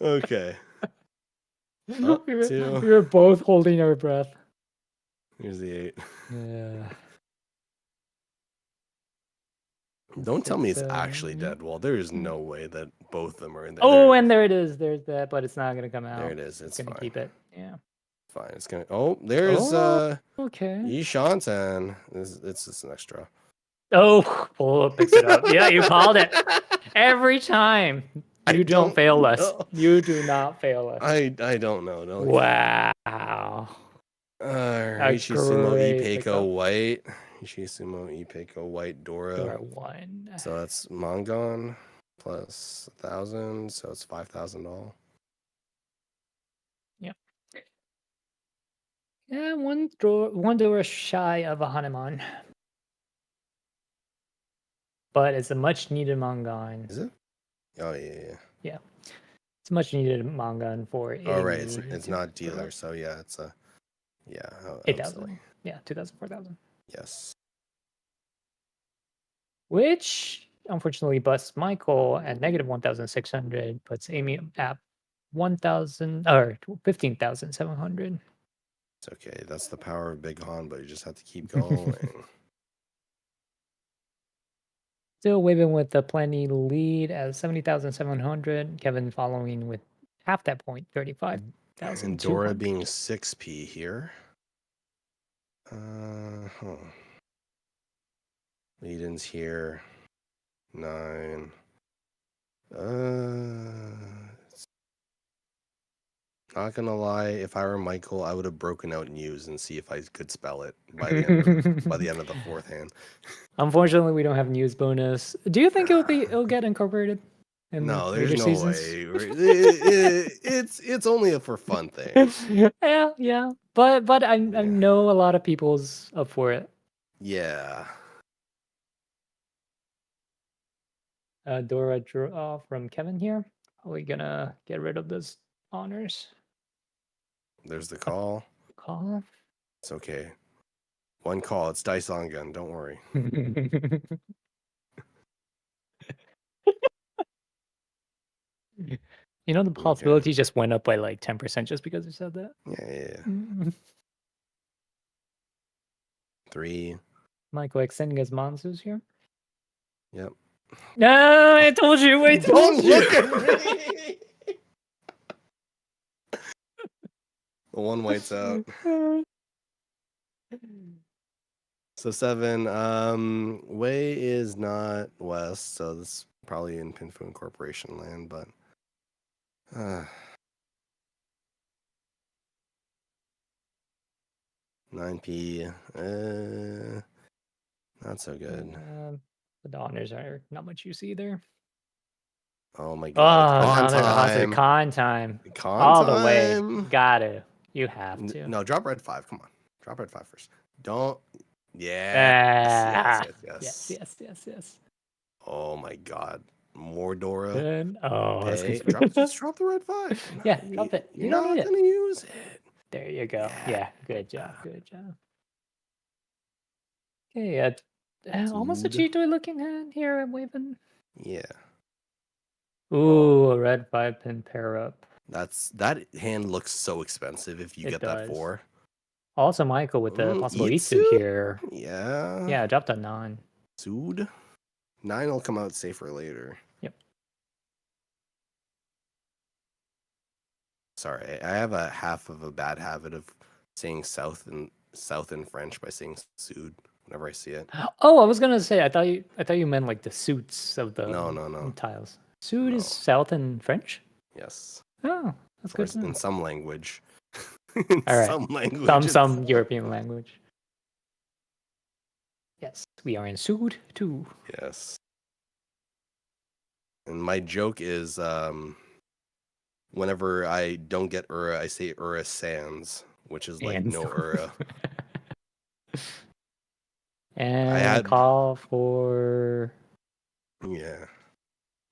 Okay. we, were, 2. we were both holding our breath. Here's the 8. Yeah. Don't tell me it's 6, actually dead wall. There is no way that both of them are in there. Oh, There it and is. there it is. There's that, but it's not gonna come out. There it is. It's gonna fine. keep it. Yeah. Fine. It's gonna. Oh, there's Okay. Yishantan. It's just an extra. Oh, Polo picks it up. Yeah, you called it. Every time. You don't fail us. know. You do not fail us. I don't know. Don't. Wow. Riichi Sumo great Ipeiko pickup. White. Riichi Sumo Ipeiko White Dora. Dora 1. So that's Mongon plus 1,000. So it's 5,000 all. Yep. Yeah, one Dora shy of a Hanuman. But it's a much needed Mongon. Is it? Oh yeah. It's a much needed Mongon for Oh right, me it's to not put up. dealer. So yeah, it's a I'm 8,000. silly. Yeah, 2,000, 4,000. Yes. Which unfortunately busts Michael at negative 1,600, puts Amy at 1,000 or 15,700. It's okay. That's the power of Big Han, but you just have to keep going. Still waving with the plenty lead at 70,700. Kevin following with half that point, 35,000. And Dora being 6p here. Lead-ins here. 9. Not gonna lie, if I were Michael, I would have broken out news and see if I could spell it by the end of the 4th hand. Unfortunately, we don't have news bonus. Do you think it'll get incorporated? In No, the there's later no seasons? way. It's only a for fun thing. yeah. But I know a lot of people's up for it. Yeah. Dora draw from Kevin here. Are we gonna get rid of those honors? There's the call. Call. It's okay. One call. It's dice on gun. Don't worry. You know, the possibility just went up by like 10% just because you said that. Yeah. 3. Michael extending his Monzus here. Yep. No, I told you. I told Don't you. look at me. The one white's out. So 7. Wei is not west, so this is probably in Pinfoon Corporation land, but 9p. Not so good. The honors are not much use either. Oh my Oh, god. con time. Con All time. the way. Gotta. You have to. No, drop red 5. Come on. Drop red 5 first. Don't. Yes. Yes. Oh my god. More Dora. Good. Oh, that's Pay. good. Just drop the red 5. Yeah, drop it. You're You don't not need gonna use it. There you go. Yeah, good job. Okay, almost a Dude. cheat looking hand here at Waven. Yeah. Ooh, a red 5-pin pair up. That hand looks so expensive if you It get does. that 4. Also, Michael with the possible Itsu? Itsu here. Yeah. Yeah, dropped a 9. Sood. 9 will come out safer later. Yep. Sorry, I have a half of a bad habit of saying south in French by saying Sood whenever I see it. Oh, I was gonna say I thought you meant like the suits of the No. tiles. Suit No. is south in French? Yes. Oh, that's good. In some language. All right. Some language. Some European language. Yes, we are in Sud too. Yes. And my joke is whenever I don't get Ura, I say Ura Sans, which is like no Ura. And had- call for Yeah.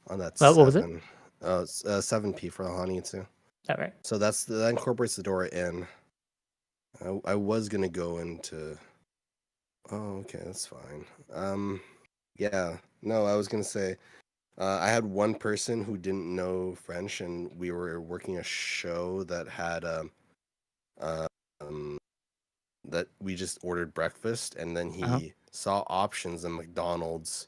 On that what was it? 7. Oh, it's 7p for the honey too. All right. So that incorporates the Dora in. I was gonna go into. Oh, okay, that's fine. Yeah. No, I was gonna say. I had one person who didn't know French, and we were working a show that had that we just ordered breakfast, and then he saw options in McDonald's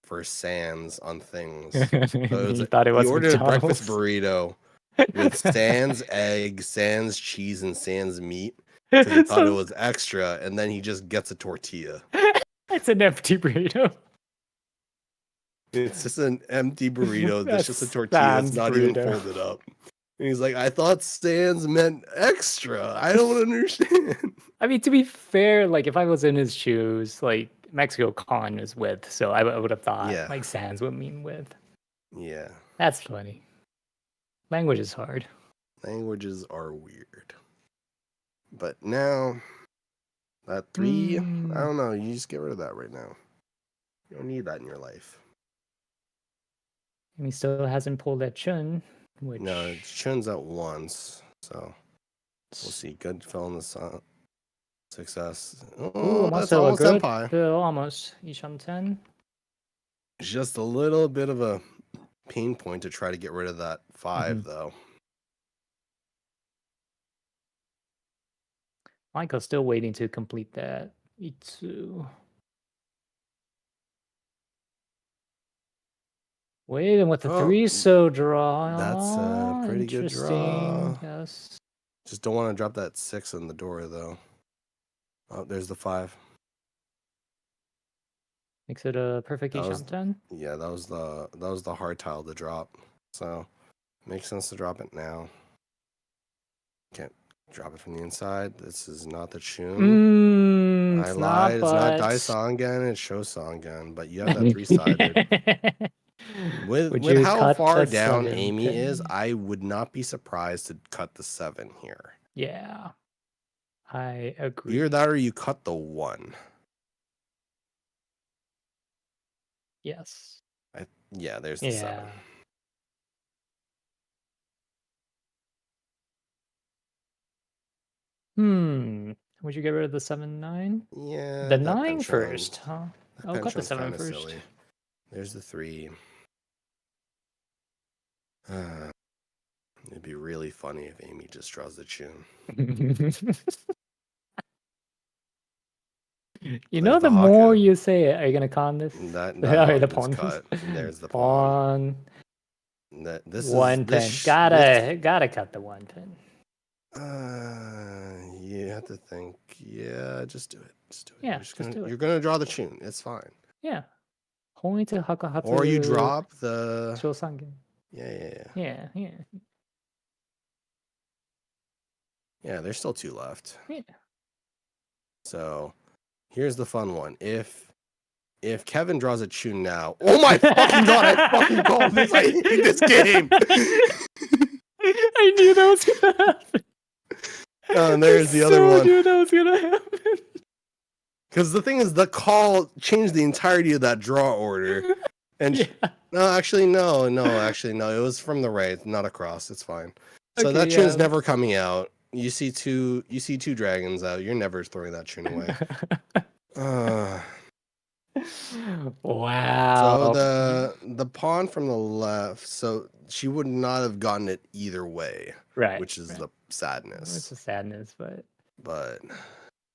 for Sans on things. So it was He thought it was he ordered McDonald's. a breakfast burrito with Sans egg, Sans cheese, and Sans meat because he thought it was extra, and then he just gets a tortilla. It's an empty burrito. It's just an empty burrito. That's just a That's tortilla. It's Sans not even burrito. folded up. And he's like, I thought Sans meant extra. I don't understand. I mean, to be fair, like if I was in his shoes, like Mexico Con is with, so I would have thought Yeah. like Sans would mean with. Yeah. That's funny. Language is hard. Languages are weird. But now, that 3, I don't know. You just get rid of that right now. You don't need that in your life. And he still hasn't pulled that chun, which No, it churns out once. So we'll see. Good fell in the sun. Success. Ooh, Oh, I'm that's also a almost good. Empire. Almost. Ishan 10. Just a little bit of a pain point to try to get rid of that 5, though. Michael's still waiting to complete that. Itsu. Wait, and with the 3 so draw. That's a pretty good draw. Interesting. Yes. Just don't want to drop that 6 in the door, though. Oh, there's the 5. Makes it a perfect That was- Ishan 10. Yeah, that was the hard tile to drop. So makes sense to drop it now. Can't drop it from the inside. This is not the tune. I It's lied. not, It's not but... Dai Sangan, it's Sho Sangan, but you have that 3-sided. Would With you how cut far the down 7 Amy is, pin? I would not be surprised to cut the 7 here. Yeah. I agree. Either that or you cut the 1. Yes. Yeah, there's the 7. Would you get rid of the 7-9? Yeah. The that 9 penchant- first, huh? that Oh, cut the penchant's 7 kinda first. silly. There's the 3. It'd be really funny if Amy just draws the tune. You There's know, the the more Haka. you say it, are you gonna con this? That Alright, the is pawn. cut. And there's the pawn. This One is pin. this, Gotta cut the 1 pin. You have to think. Yeah, just do it. Just do it. Yeah, just just do it. You're gonna draw the tune. It's fine. Yeah. Only to Hakahatsu. Or you drop the. Shosangen. Yeah. Yeah, there's still 2 left. Yeah. So, here's the fun one. If Kevin draws a tune now, oh my fucking god! I fucking called this. I hate this game. I knew that was gonna happen. And there's the other one. I knew that was gonna happen. Because the thing is, the call changed the entirety of that draw order. And no. Actually, no. It was from the right, not across. It's fine. So that tune's never coming out. You see two dragons out. You're never throwing that tune away. Wow. So the pawn from the left. So she would not have gotten it either way. Right. Which is the sadness. It's a sadness, but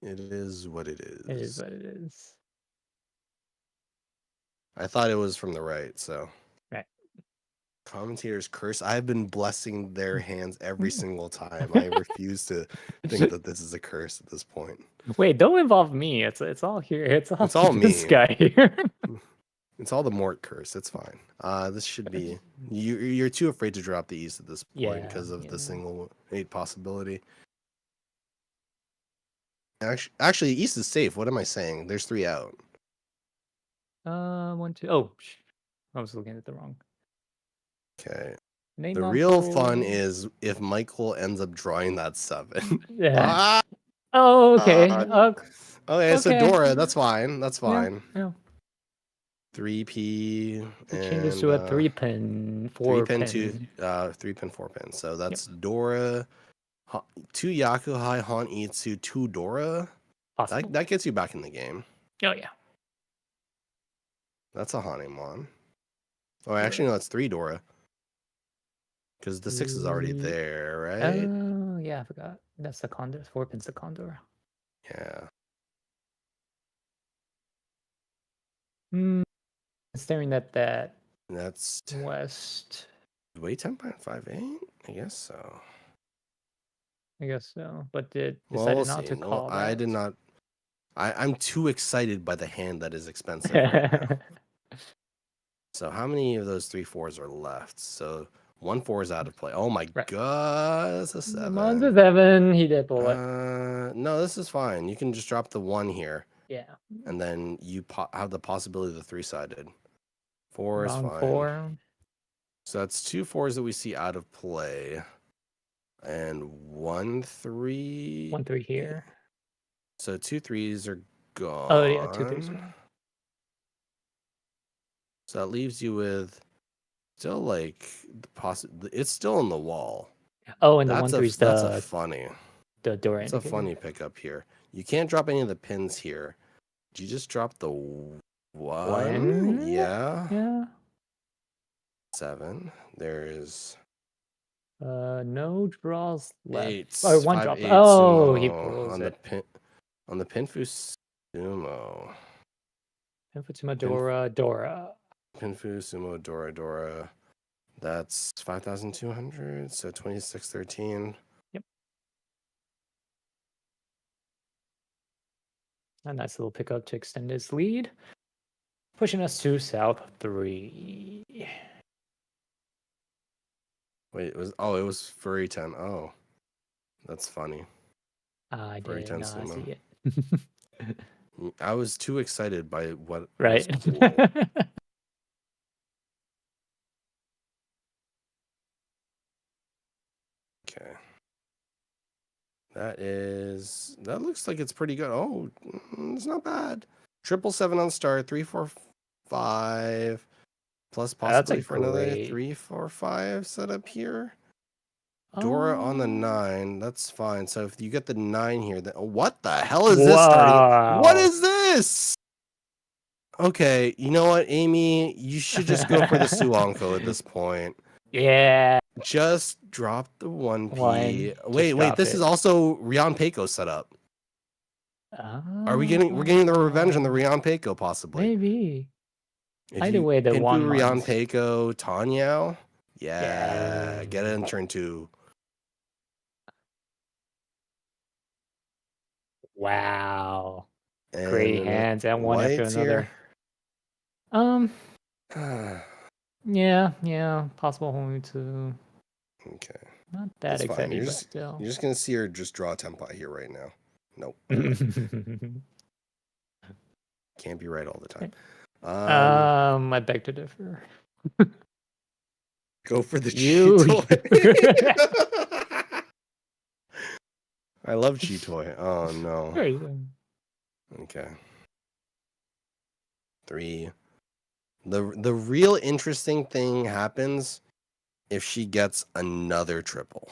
it is what it is. it is what it is. I thought it was from the right, so. Right. Commentators curse. I've been blessing their hands every single time. I refuse to think that this is a curse at this point. Wait, don't involve me. It's all here. It's all this me. guy here. It's all the Mort curse. It's fine. This should be. You're too afraid to drop the east at this point because of the single 8 possibility. Actually, east is safe. What am I saying? There's 3 out. 1, 2. Oh, I was looking at the wrong. Okay. Name The on real fun pool. is if Michael ends up drawing that 7. Yeah. Ah! Oh, okay. Okay, so okay. Dora, that's fine. That's Yeah, fine. yeah. 3p We and change this to a 3-pin, 3-pin, 3-pin, 4-pin. So that's Dora, 2 Yakuhai, Han Itsu, 2 Dora. Possible. That gets you back in the game. Oh, yeah. That's a Hanemon. Oh, actually, no, it's 3 Dora. Because the 6 is already there, right? Oh, yeah, I forgot. That's the Condor. 4-pin's the Condor. Yeah. Staring at that That's west. weight 10.58? I guess so. I guess so. But did Well, decided we'll not see. to No, call I that. did not. I'm too excited by the hand that is expensive right now. So how many of those 3-4s are left? So 1-4 is out of play. Oh my Right. god, that's a 7. Mine's a 7. He did pull it. No, this is fine. You can just drop the 1 here, Yeah. and then you have the possibility of the 3-sided. 4 is Wrong fine. 4. So that's 2 4s that we see out of play, and 1 3. 1 3 here. So 2 3s are gone. Oh, yeah, 2 3's gone. So that leaves you with still like it's still in the wall. Oh, and the That's 1 3's that's a the funny. Dora It's a indicator. funny pickup here. You can't drop any of the pins here. Do you just drop the 1? Yeah. Yeah. 7. There's No draws left. 8. Oh, 1 5 drop. 8 Oh, he sumo pulls on it. the Pinfu Sumo. Infutuma Dora. Pinfu Sumo Dora. That's 5,200. So 2613. Yep. A nice little pickup to extend his lead. Pushing us to South 3. Wait, it was Furry 10. Oh, that's funny. I Furry did 10 not sumo. see it. I was too excited by what Right. was cool. Okay. That looks like it's pretty good. Oh, it's not bad. 777 on start, 3 4 5, plus possibly for another great. 3 4 5 setup here. Dora on the 9, that's fine. So if you get the 9 here, then what the hell is this starting? What is this? Okay, you know what, Amy? You should just go for the Suanko at this point. Yeah. Just drop the 1p. Just Wait, this is also Rion Peiko setup. We're getting the revenge on the Rion Peiko possibly. Maybe. If Either way, the Pinfu, one Rion Peiko, Tanyao. Yeah, get it in turn 2. Wow. And Great hands and one after another. Yeah. Possible homie too. Okay. Not that That's exciting, fine. but still. You're just gonna see her just draw a template here right now. Nope. Can't be right all the time. I beg to differ. Go for the You- Cheetoy. I love Cheetoy. Oh no. Okay. 3. The real interesting thing happens if she gets another triple.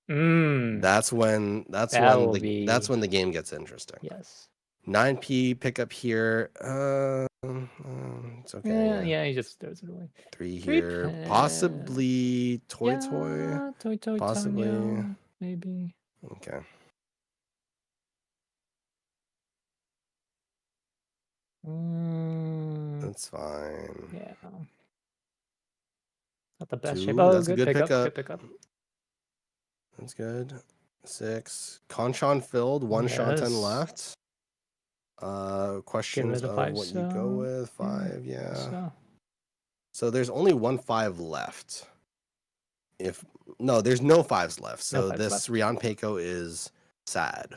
That's when the game gets interesting. Yes. 9p pickup here. It's okay. Yeah, he just throws it away. 3 here. Possibly Toy. Toy, Possibly. Tonyo, maybe. Okay. That's fine. Yeah. Not the best 2, shape. Oh, that's a good pickup. Good pickup. That's good. 6. Conchon filled. 1 Shanten left. Questions of what you go with. 5, yeah. So there's only 1 5 left. There's no 5s left. So this Rion Peiko is sad.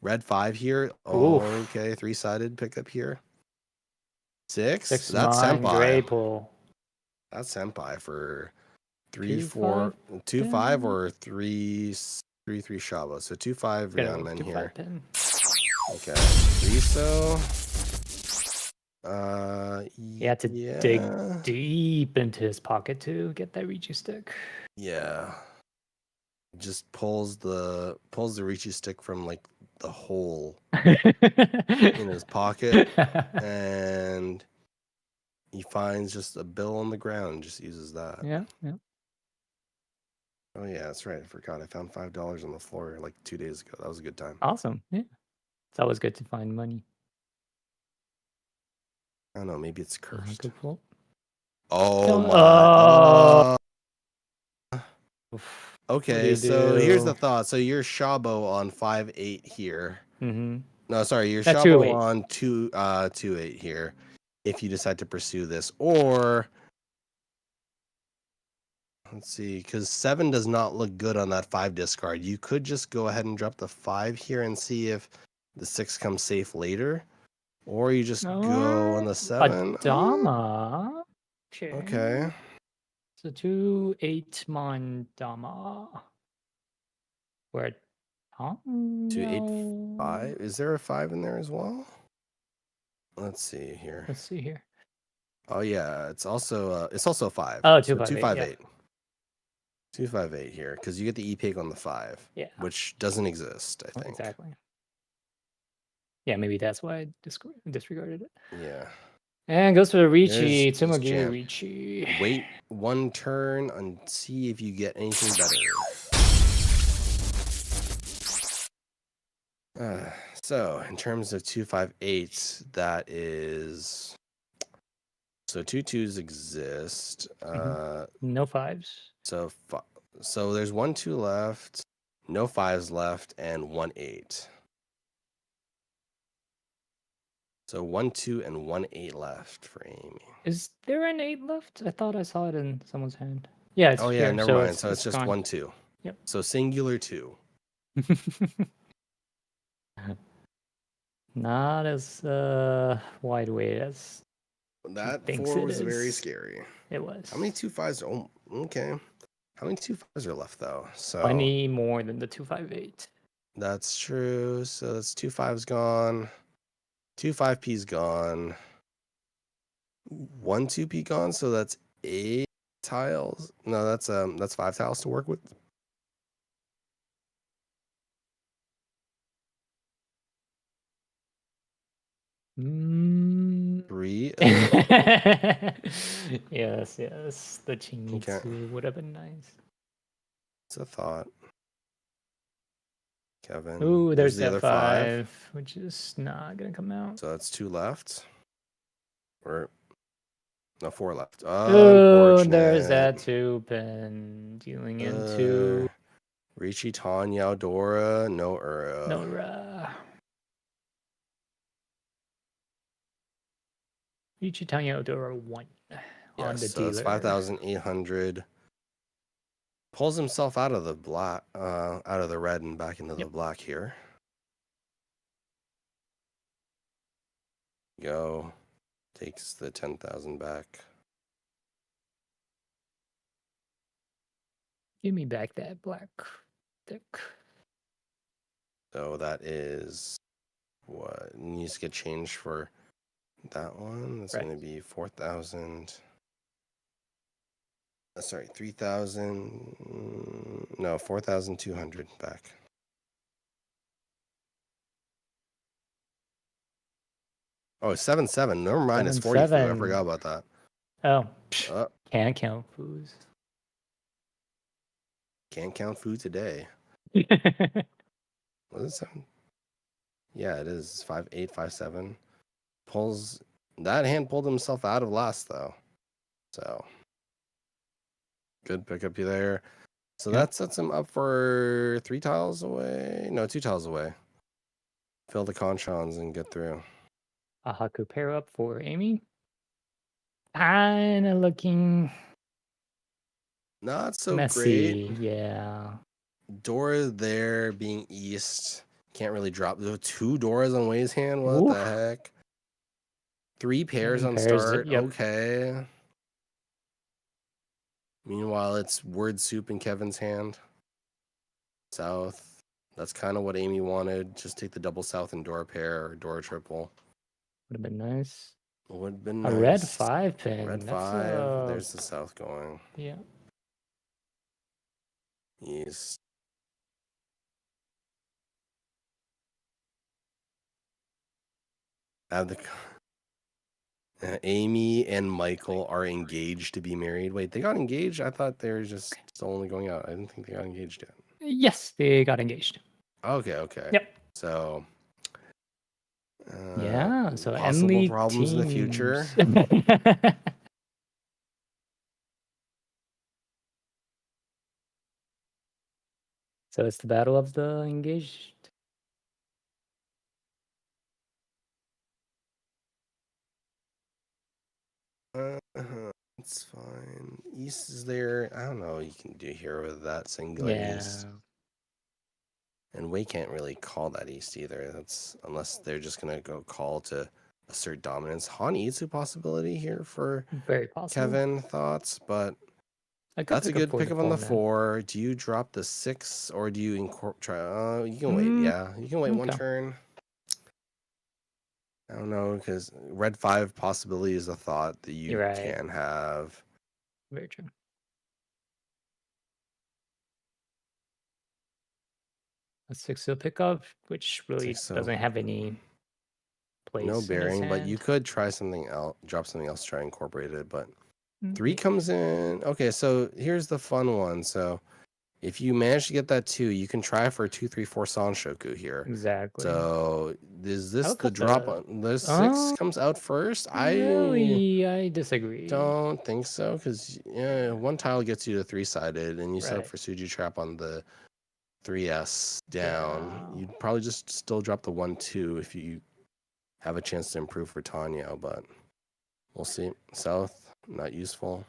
Red 5 here. Oh, okay. 3-sided pickup here. 6. That's Senpai. Senpai. Great pull. That's senpai for 2-5 2-5 pin? or 3-3 shaba. So 2-5 Gotta Rion go men 2-5 here. pin. Okay. 3-so. You had to dig deep into his pocket to get that Riichi stick. Yeah. Just pulls the Riichi stick from like the hole in his pocket, and he finds just a bill on the ground and just uses that. Yeah. Oh yeah, that's right. I forgot. I found $5 on the floor like 2 days ago. That was a good time. Awesome. Yeah. It's always good to find money. I don't know. Maybe it's cursed. Good pull. Oh my. Oh. Okay, so here's the thought. So you're Shabo on 5-8 here. Mm-hmm. No, sorry, you're That's Shabo 2-8. on 2-8 here. If you decide to pursue this, or let's see, because 7 does not look good on that 5 discard. You could just go ahead and drop the 5 here and see if the 6 comes safe later, or you just go on the 7. Dama. Okay. So 2-8 Dama. Where 2-8-5. Is there a 5 in there as well? Let's see here. Let's see here. Oh yeah, it's also 5. Oh, so 2-5-8. 2-5-8 here, because you get the e-pig on the 5. Yeah. Which doesn't exist, I think. Exactly. Yeah, maybe that's why I disregarded it. Yeah. And goes for the Riichi. There's Tsumogiri jam. Riichi. Wait 1 turn and see if you get anything better. So in terms of 2-5-8, that is. So 2-2s exist. No 5s. So there's 1-2 left, no 5s left, and 1-8. So 1-2 and 1-8 left for Amy. Is there an 8 left? I thought I saw it in someone's hand. Yeah, it's yeah, here. never So mind. So it's just gone. 1-2. Yep. So singular 2. Not as wide awake as That thinks 4 it was very is. scary. It was. How many 2-5s? Oh, okay. How many 2-5s are left though? So plenty more than the 2-5-8. That's true. So that's 2-5s gone. 2-5P's gone. 1-2P gone. So that's 8 tiles. No, that's 5 tiles to work with. Mm. 3. Yes. The Chinitsu would have been nice. It's a thought. Kevin. Ooh, there's the that other 5, which is not gonna come out. So that's 2 left. Or no, 4 left. Oh, there's that 2 pin dealing into Riichi, Tanya, Dora, no Ura. Riichi, Tanya, Odora 1 on the so dealer. it's 5,800. Pulls himself out of the black, out of the red and back into the black here. Go. Takes the 10,000 back. Give me back that black stick. So that is what needs to get changed for that one. That's going to be 4,000. Sorry, 3,000. No, 4,200 back. Oh, 7-7. Never mind. It's 40 food. I forgot about that. Oh, can't count foods. Can't count food today. Was it 7? Yeah, it is 5-8, 5-7. Pulls that hand pulled himself out of last though. So good pickup there. So that sets him up for 3 tiles away. No, 2 tiles away. Fill the hanchans and get through. A Haku pair up for Amy. Kinda looking not so messy. Great. Yeah. Dora there being east. Can't really drop. There 2 Doras on Wei's hand. What the heck? 3 pairs on start. Yep. Okay. Meanwhile, it's word soup in Kevin's hand. South. That's kind of what Amy wanted. Just take the double south and door pair or door triple. Would have been nice. Would have been A nice. red 5 pin. Red That's 5. There's the south going. Yeah. East. Have the Amy and Michael are engaged to be married. Wait, they got engaged? I thought they were just still only going out. I didn't think they got engaged yet. Yes, they got engaged. Okay. Yep. So Yeah. So possible Emily problems in the future. So it's the battle of the engaged. It's fine. East is there. I don't know what you can do here with that singular east. And Wei can't really call that east either. That's unless they're just gonna go call to assert dominance. Han Itsu possibility here for Very possible. Kevin thoughts, but that's a pick up good for pickup on the man. 4. Do you drop the 6 or do you try? You can wait. Yeah, you can wait one okay. turn. I don't know because red 5 possibility is a thought that you You're right. can have. Very true. A 6 will pick up, which really doesn't have any place. No in his bearing, but you hand. could try something else, drop something else, try incorporate it. But 3 Mm, comes in. Okay, so here's the fun one. So if you manage to get that 2, you can try for 2, 3, 4 Sanshoku here. Exactly. So is this I'll the cut drop the- on the 6 comes out first? Really, I disagree. Don't think so, because one tile gets you to 3-sided, and you set up Right. for Suji Trap on the 3S down. Yeah. You'd probably just still drop the 1, 2 if you have a chance to improve for Tanya, but we'll see. South, not useful.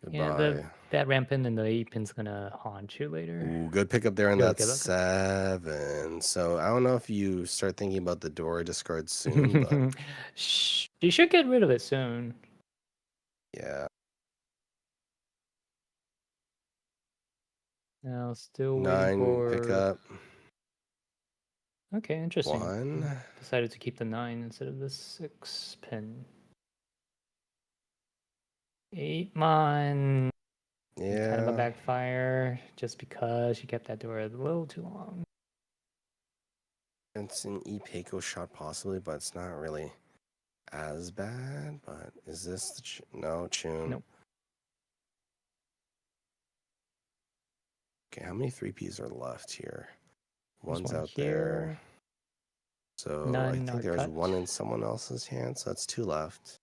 Goodbye. Yeah, that ramp pin and the 8 pin's gonna haunt you later. Ooh, good pickup there on Good that 7. So I don't know if you start thinking about the door discard soon, but you should get rid of it soon. yeah. Now still 9 waiting for pickup. Okay, interesting. 1. Decided to keep the 9 instead of the 6 pin. 8 mon. Yeah. Kind of a backfire just because she kept that door a little too long. It's an E-Peiko shot possibly, but it's not really as bad. But is this the no tune? Nope. Okay, how many 3Ps are left here? There's One's one out here. there. So I None think are there's cut. 1 in someone else's hand, so that's 2 left.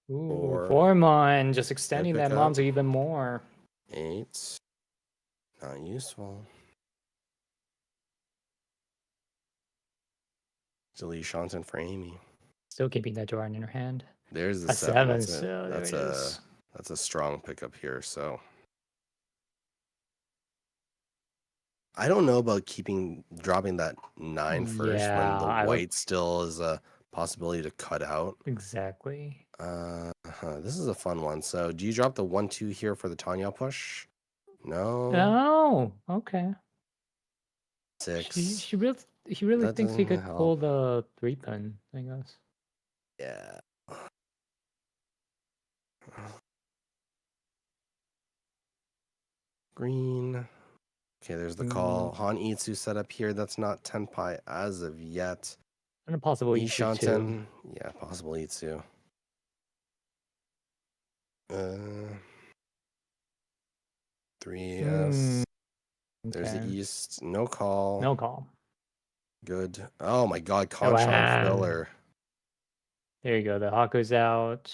Ooh, 4 mon, just extending that pickup. monster even more. 8. Not useful. Delete Shantan for Amy. Still keeping that door in her hand. There's the A 7. 7, so there it is. That's a strong pickup here. So I don't know about dropping that 9 first when the white still is a possibility to cut out. Exactly. This is a fun one. So do you drop the 1, 2 here for the Tanya push? No. Oh, okay. 6. He really That thinks he doesn't could pull the 3 pin, I guess. Yeah. Green. Okay, there's the call. Han Itsu set up here. That's not Tenpai as of yet. And a possible Itsu too. Yeah, possible Itsu. 3S. There's the East. No call. No call. Good. Oh my god, Conchon filler. There you go. The Haku's out,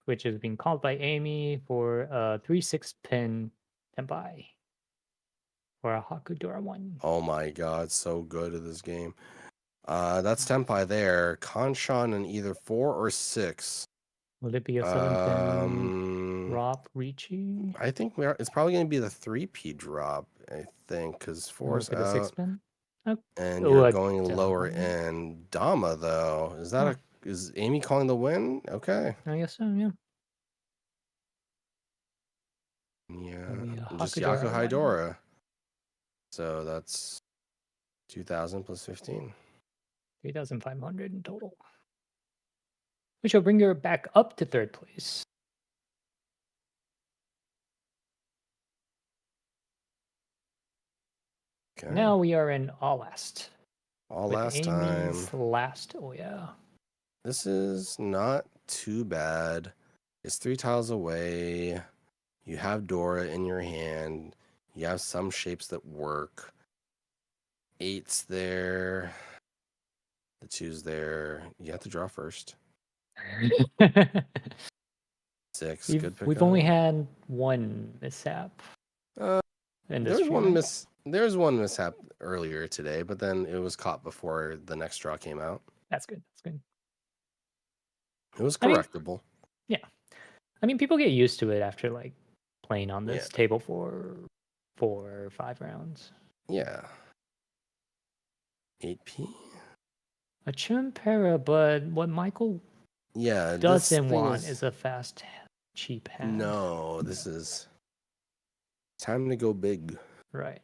which is being called by Amy for a 3/6 pin Tenpai. For a Haku Dora 1. Oh my god, so good at this game. That's Tenpai there. Conchon in either 4 or 6. Will it be a 7 pin drop Riichi? I think it's probably going to be the 3P drop, I think, because 4's out. 6 pin? And Oh, you're a going lower Dama. in Dama though. Is that Huh. is Amy calling the win? Okay. I guess so, yeah. Yeah. Probably a Just Hakadora Yaku lineup. Haidora. So that's 2,000 plus 15. 3,500 in total. Which will bring her back up to third place. Okay. Now we are in all last. All with last Amy's time. last. Oh yeah. This is not too bad. It's 3 tiles away. You have Dora in your hand. You have some shapes that work. 8's there. The 2's there. You have to draw first. 6, good pickup. We've only had one mishap in this stream. There's one mishap earlier today, but then it was caught before the next draw came out. That's good. That's good. It was I mean, correctable. yeah. I mean, people get used to it after like playing on this Yeah. table for 4 or 5 rounds. Yeah. 8p. A Chimpera, but what Michael Yeah, doesn't want is a fast, cheap hand. No, this is time to go big. Right.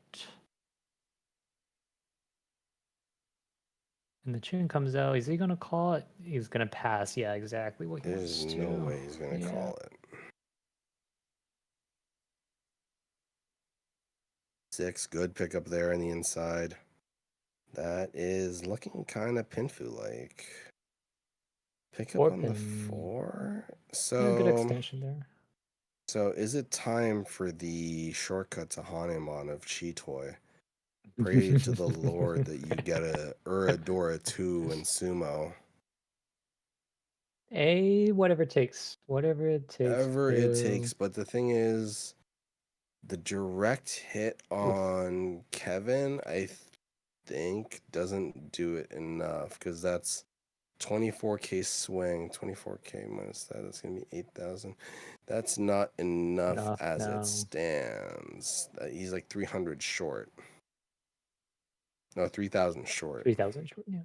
And the tune comes out. Is he gonna call it? He's gonna pass. Yeah, exactly what he There's wants no to. way he's gonna call it. 6, good pickup there on the inside. That is looking kind of Pinfu-like. Pickup on the 4. So yeah, good extension there. So is it time for the shortcut to Hanemon of Chitoi? Pray to the Lord that you get a Uradora 2 and Sumo. Whatever it takes. Whatever it takes. Whatever it takes. But the thing is, the direct hit on Kevin, I think, doesn't do it enough because that's 24k swing. 24k minus that, that's going to be 8,000. That's not enough as it stands. He's like 300 short. No, 3,000 short. 3,000 short, yeah.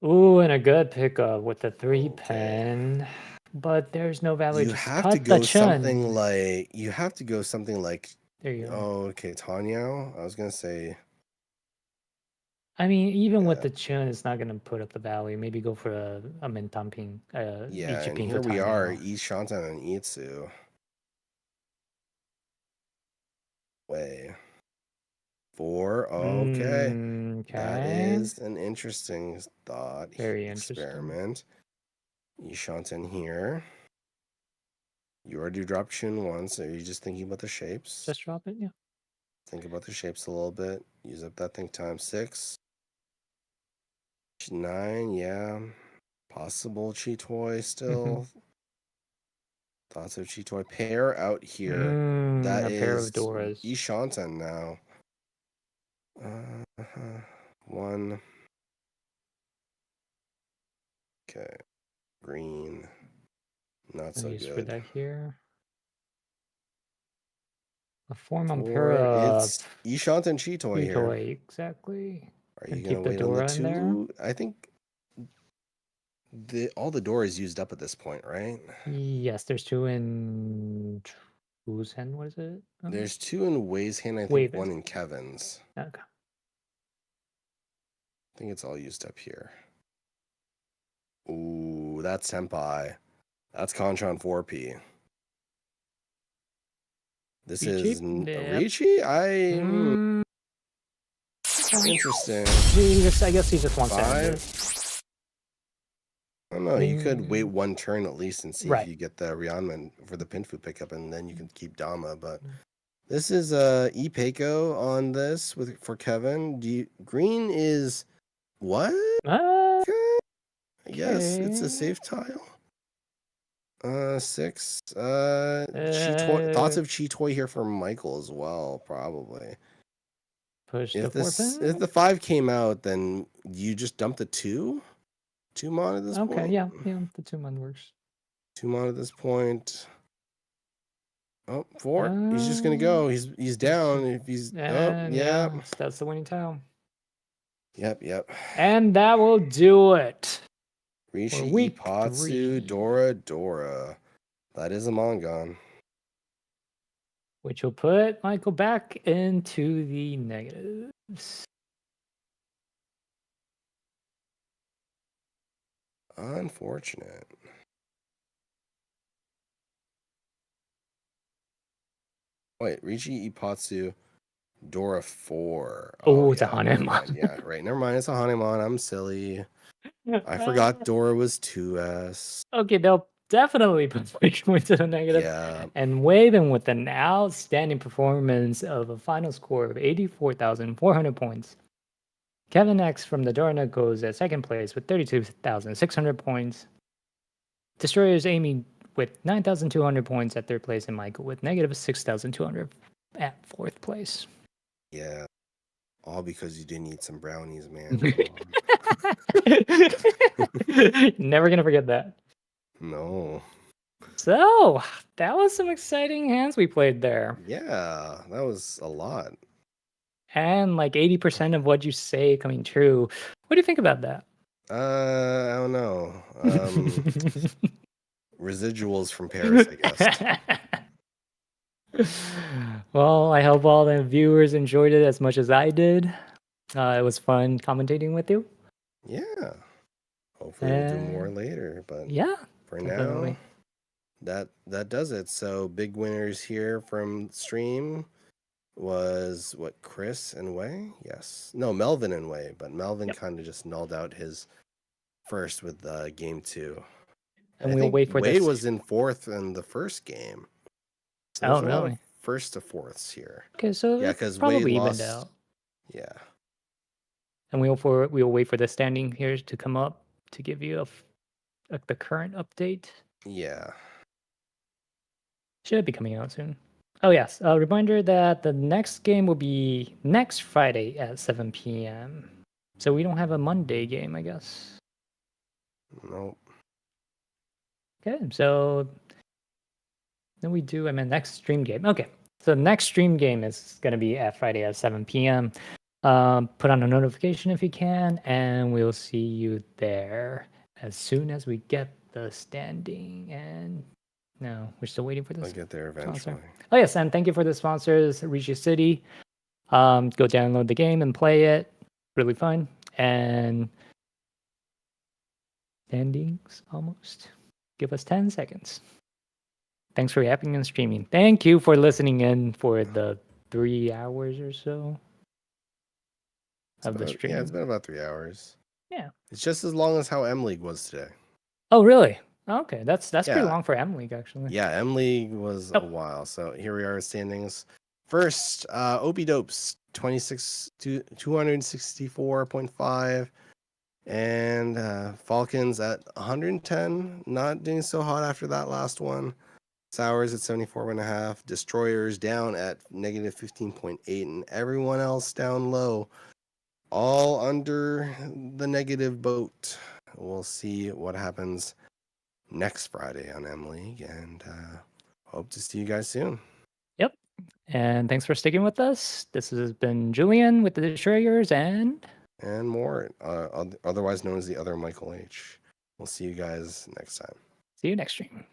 Ooh, and a good pickup with the 3 pen. But there's no value. You Just have cut to go the chun. something like. You have to go something like. There you go. Oh, okay, Tanyao. I was gonna say. I mean, even with the chun, it's not gonna put up the value. Maybe go for a Mentamping. Yeah, and here we are, Ishantan and Itsu. Way. 4. Okay. That is an interesting thought. Very experiment. Ishantan here. You already dropped Chun once, so you're just thinking about the shapes. Just drop it, yeah. Think about the shapes a little bit. Use up that thing times 6. 9, yeah. Possible Chitoi still. Thoughts of Chitoi. Pair out here. That a is pair of Doras. Ishantan now. 1. Okay. Green. Not so good. For that here. A 4-man 4, pair of it's Ishantan Chitoi here. Exactly. Are you gonna wait on the 2? I think all the Doras used up at this point, right? Yes, there's 2 in whose hand was it? There's 2 in Wei's hand, I think 1 in Kevin's. Okay. I think it's all used up here. Ooh, that's Senpai. That's Conchon 4P. This is Riichi? Interesting. I guess he just wants 5? I don't know. You could wait 1 turn at least and see if you get the Ryanman for the Pinfu pickup, and then you can keep Dama. But this is Ipeiko on this for Kevin. Green is what? Okay. I guess it's a safe tile. 6. Chitoi, thoughts of Chitoi here for Michael as well, probably. Push if the 4 pen? If the 5 came out, then you just dump the 2? 2 mon at this point? Okay, yeah, the 2 mon works. 2 mon at this point. Oh, 4. He's just gonna go. He's down. If he's And yeah. that's the winning tile. Yep. And that will do it. Riichi, week Ipatsu, 3. Dora. That is a Mongon. Which will put Michael back into the negatives. Unfortunate. Wait, Riichi, Ipatsu, Dora 4. Oh, it's a yeah, never Hanemon. mind. Yeah, right. Never mind. It's a Hanemon. I'm silly. I forgot Dora was 2S. Okay, they'll definitely put Michael into the negative. Yeah. And Waven with an outstanding performance of a final score of 84,400 points. Kevin X from the Dorna goes at second place with 32,600 points. Destroyers Amy with 9,200 points at third place, and Michael with negative 6,200 at fourth place. Yeah. All because you didn't eat some brownies, man. Never gonna forget that. No. So that was some exciting hands we played there. Yeah, that was a lot. And like 80% of what you say coming true. What do you think about that? I don't know. Residuals from Paris, I guess. Well, I hope all the viewers enjoyed it as much as I did. It was fun commentating with you. Yeah. Hopefully we'll do more later, but yeah, for definitely. now, that does it. So big winners here from stream was what, Chris and Wei? Yes. No, Melvin and Wei, but Melvin kind of just nulled out his first with game 2. And I we'll think wait for Wade this. was in 4th in the first game. So Oh, there's a lot really? of 1st to 4ths here. Okay, so Yeah, it because probably Wade evened lost. out. Yeah. And we'll wait for the standing here to come up to give you the current update. Yeah. Should be coming out soon. Oh yes, a reminder that the next game will be next Friday at 7 p.m. So we don't have a Monday game, I guess. Nope. Okay, so then we do, next stream game. Okay, so next stream game is going to be at Friday at 7 p.m. Put on a notification if you can, and we'll see you there as soon as we get the standing. And no, we're still waiting for this. I'll get there eventually. Sponsor. Oh yes, and thank you for the sponsors, Riichi City. Go download the game and play it. Really fun. And standings almost. Give us 10 seconds. Thanks for yapping and streaming. Thank you for listening in for the 3 hours or so of the stream. Yeah, it's been about 3 hours. Yeah. It's just as long as how M League was today. Oh, really? Okay, that's pretty long for M League, actually. Yeah, M League was a while. So here we are, standings. First, Opie Dopes, 264.5. And Falcons at 110. Not doing so hot after that last one. Sours at 74.5. Destroyers down at negative 15.8. And everyone else down low. All under the negative boat. We'll see what happens next Friday on M League, and hope to see you guys soon. Yep. And thanks for sticking with us. This has been Julian with the Destroyers and more, otherwise known as the other Michael H. We'll see you guys next time. See you next stream.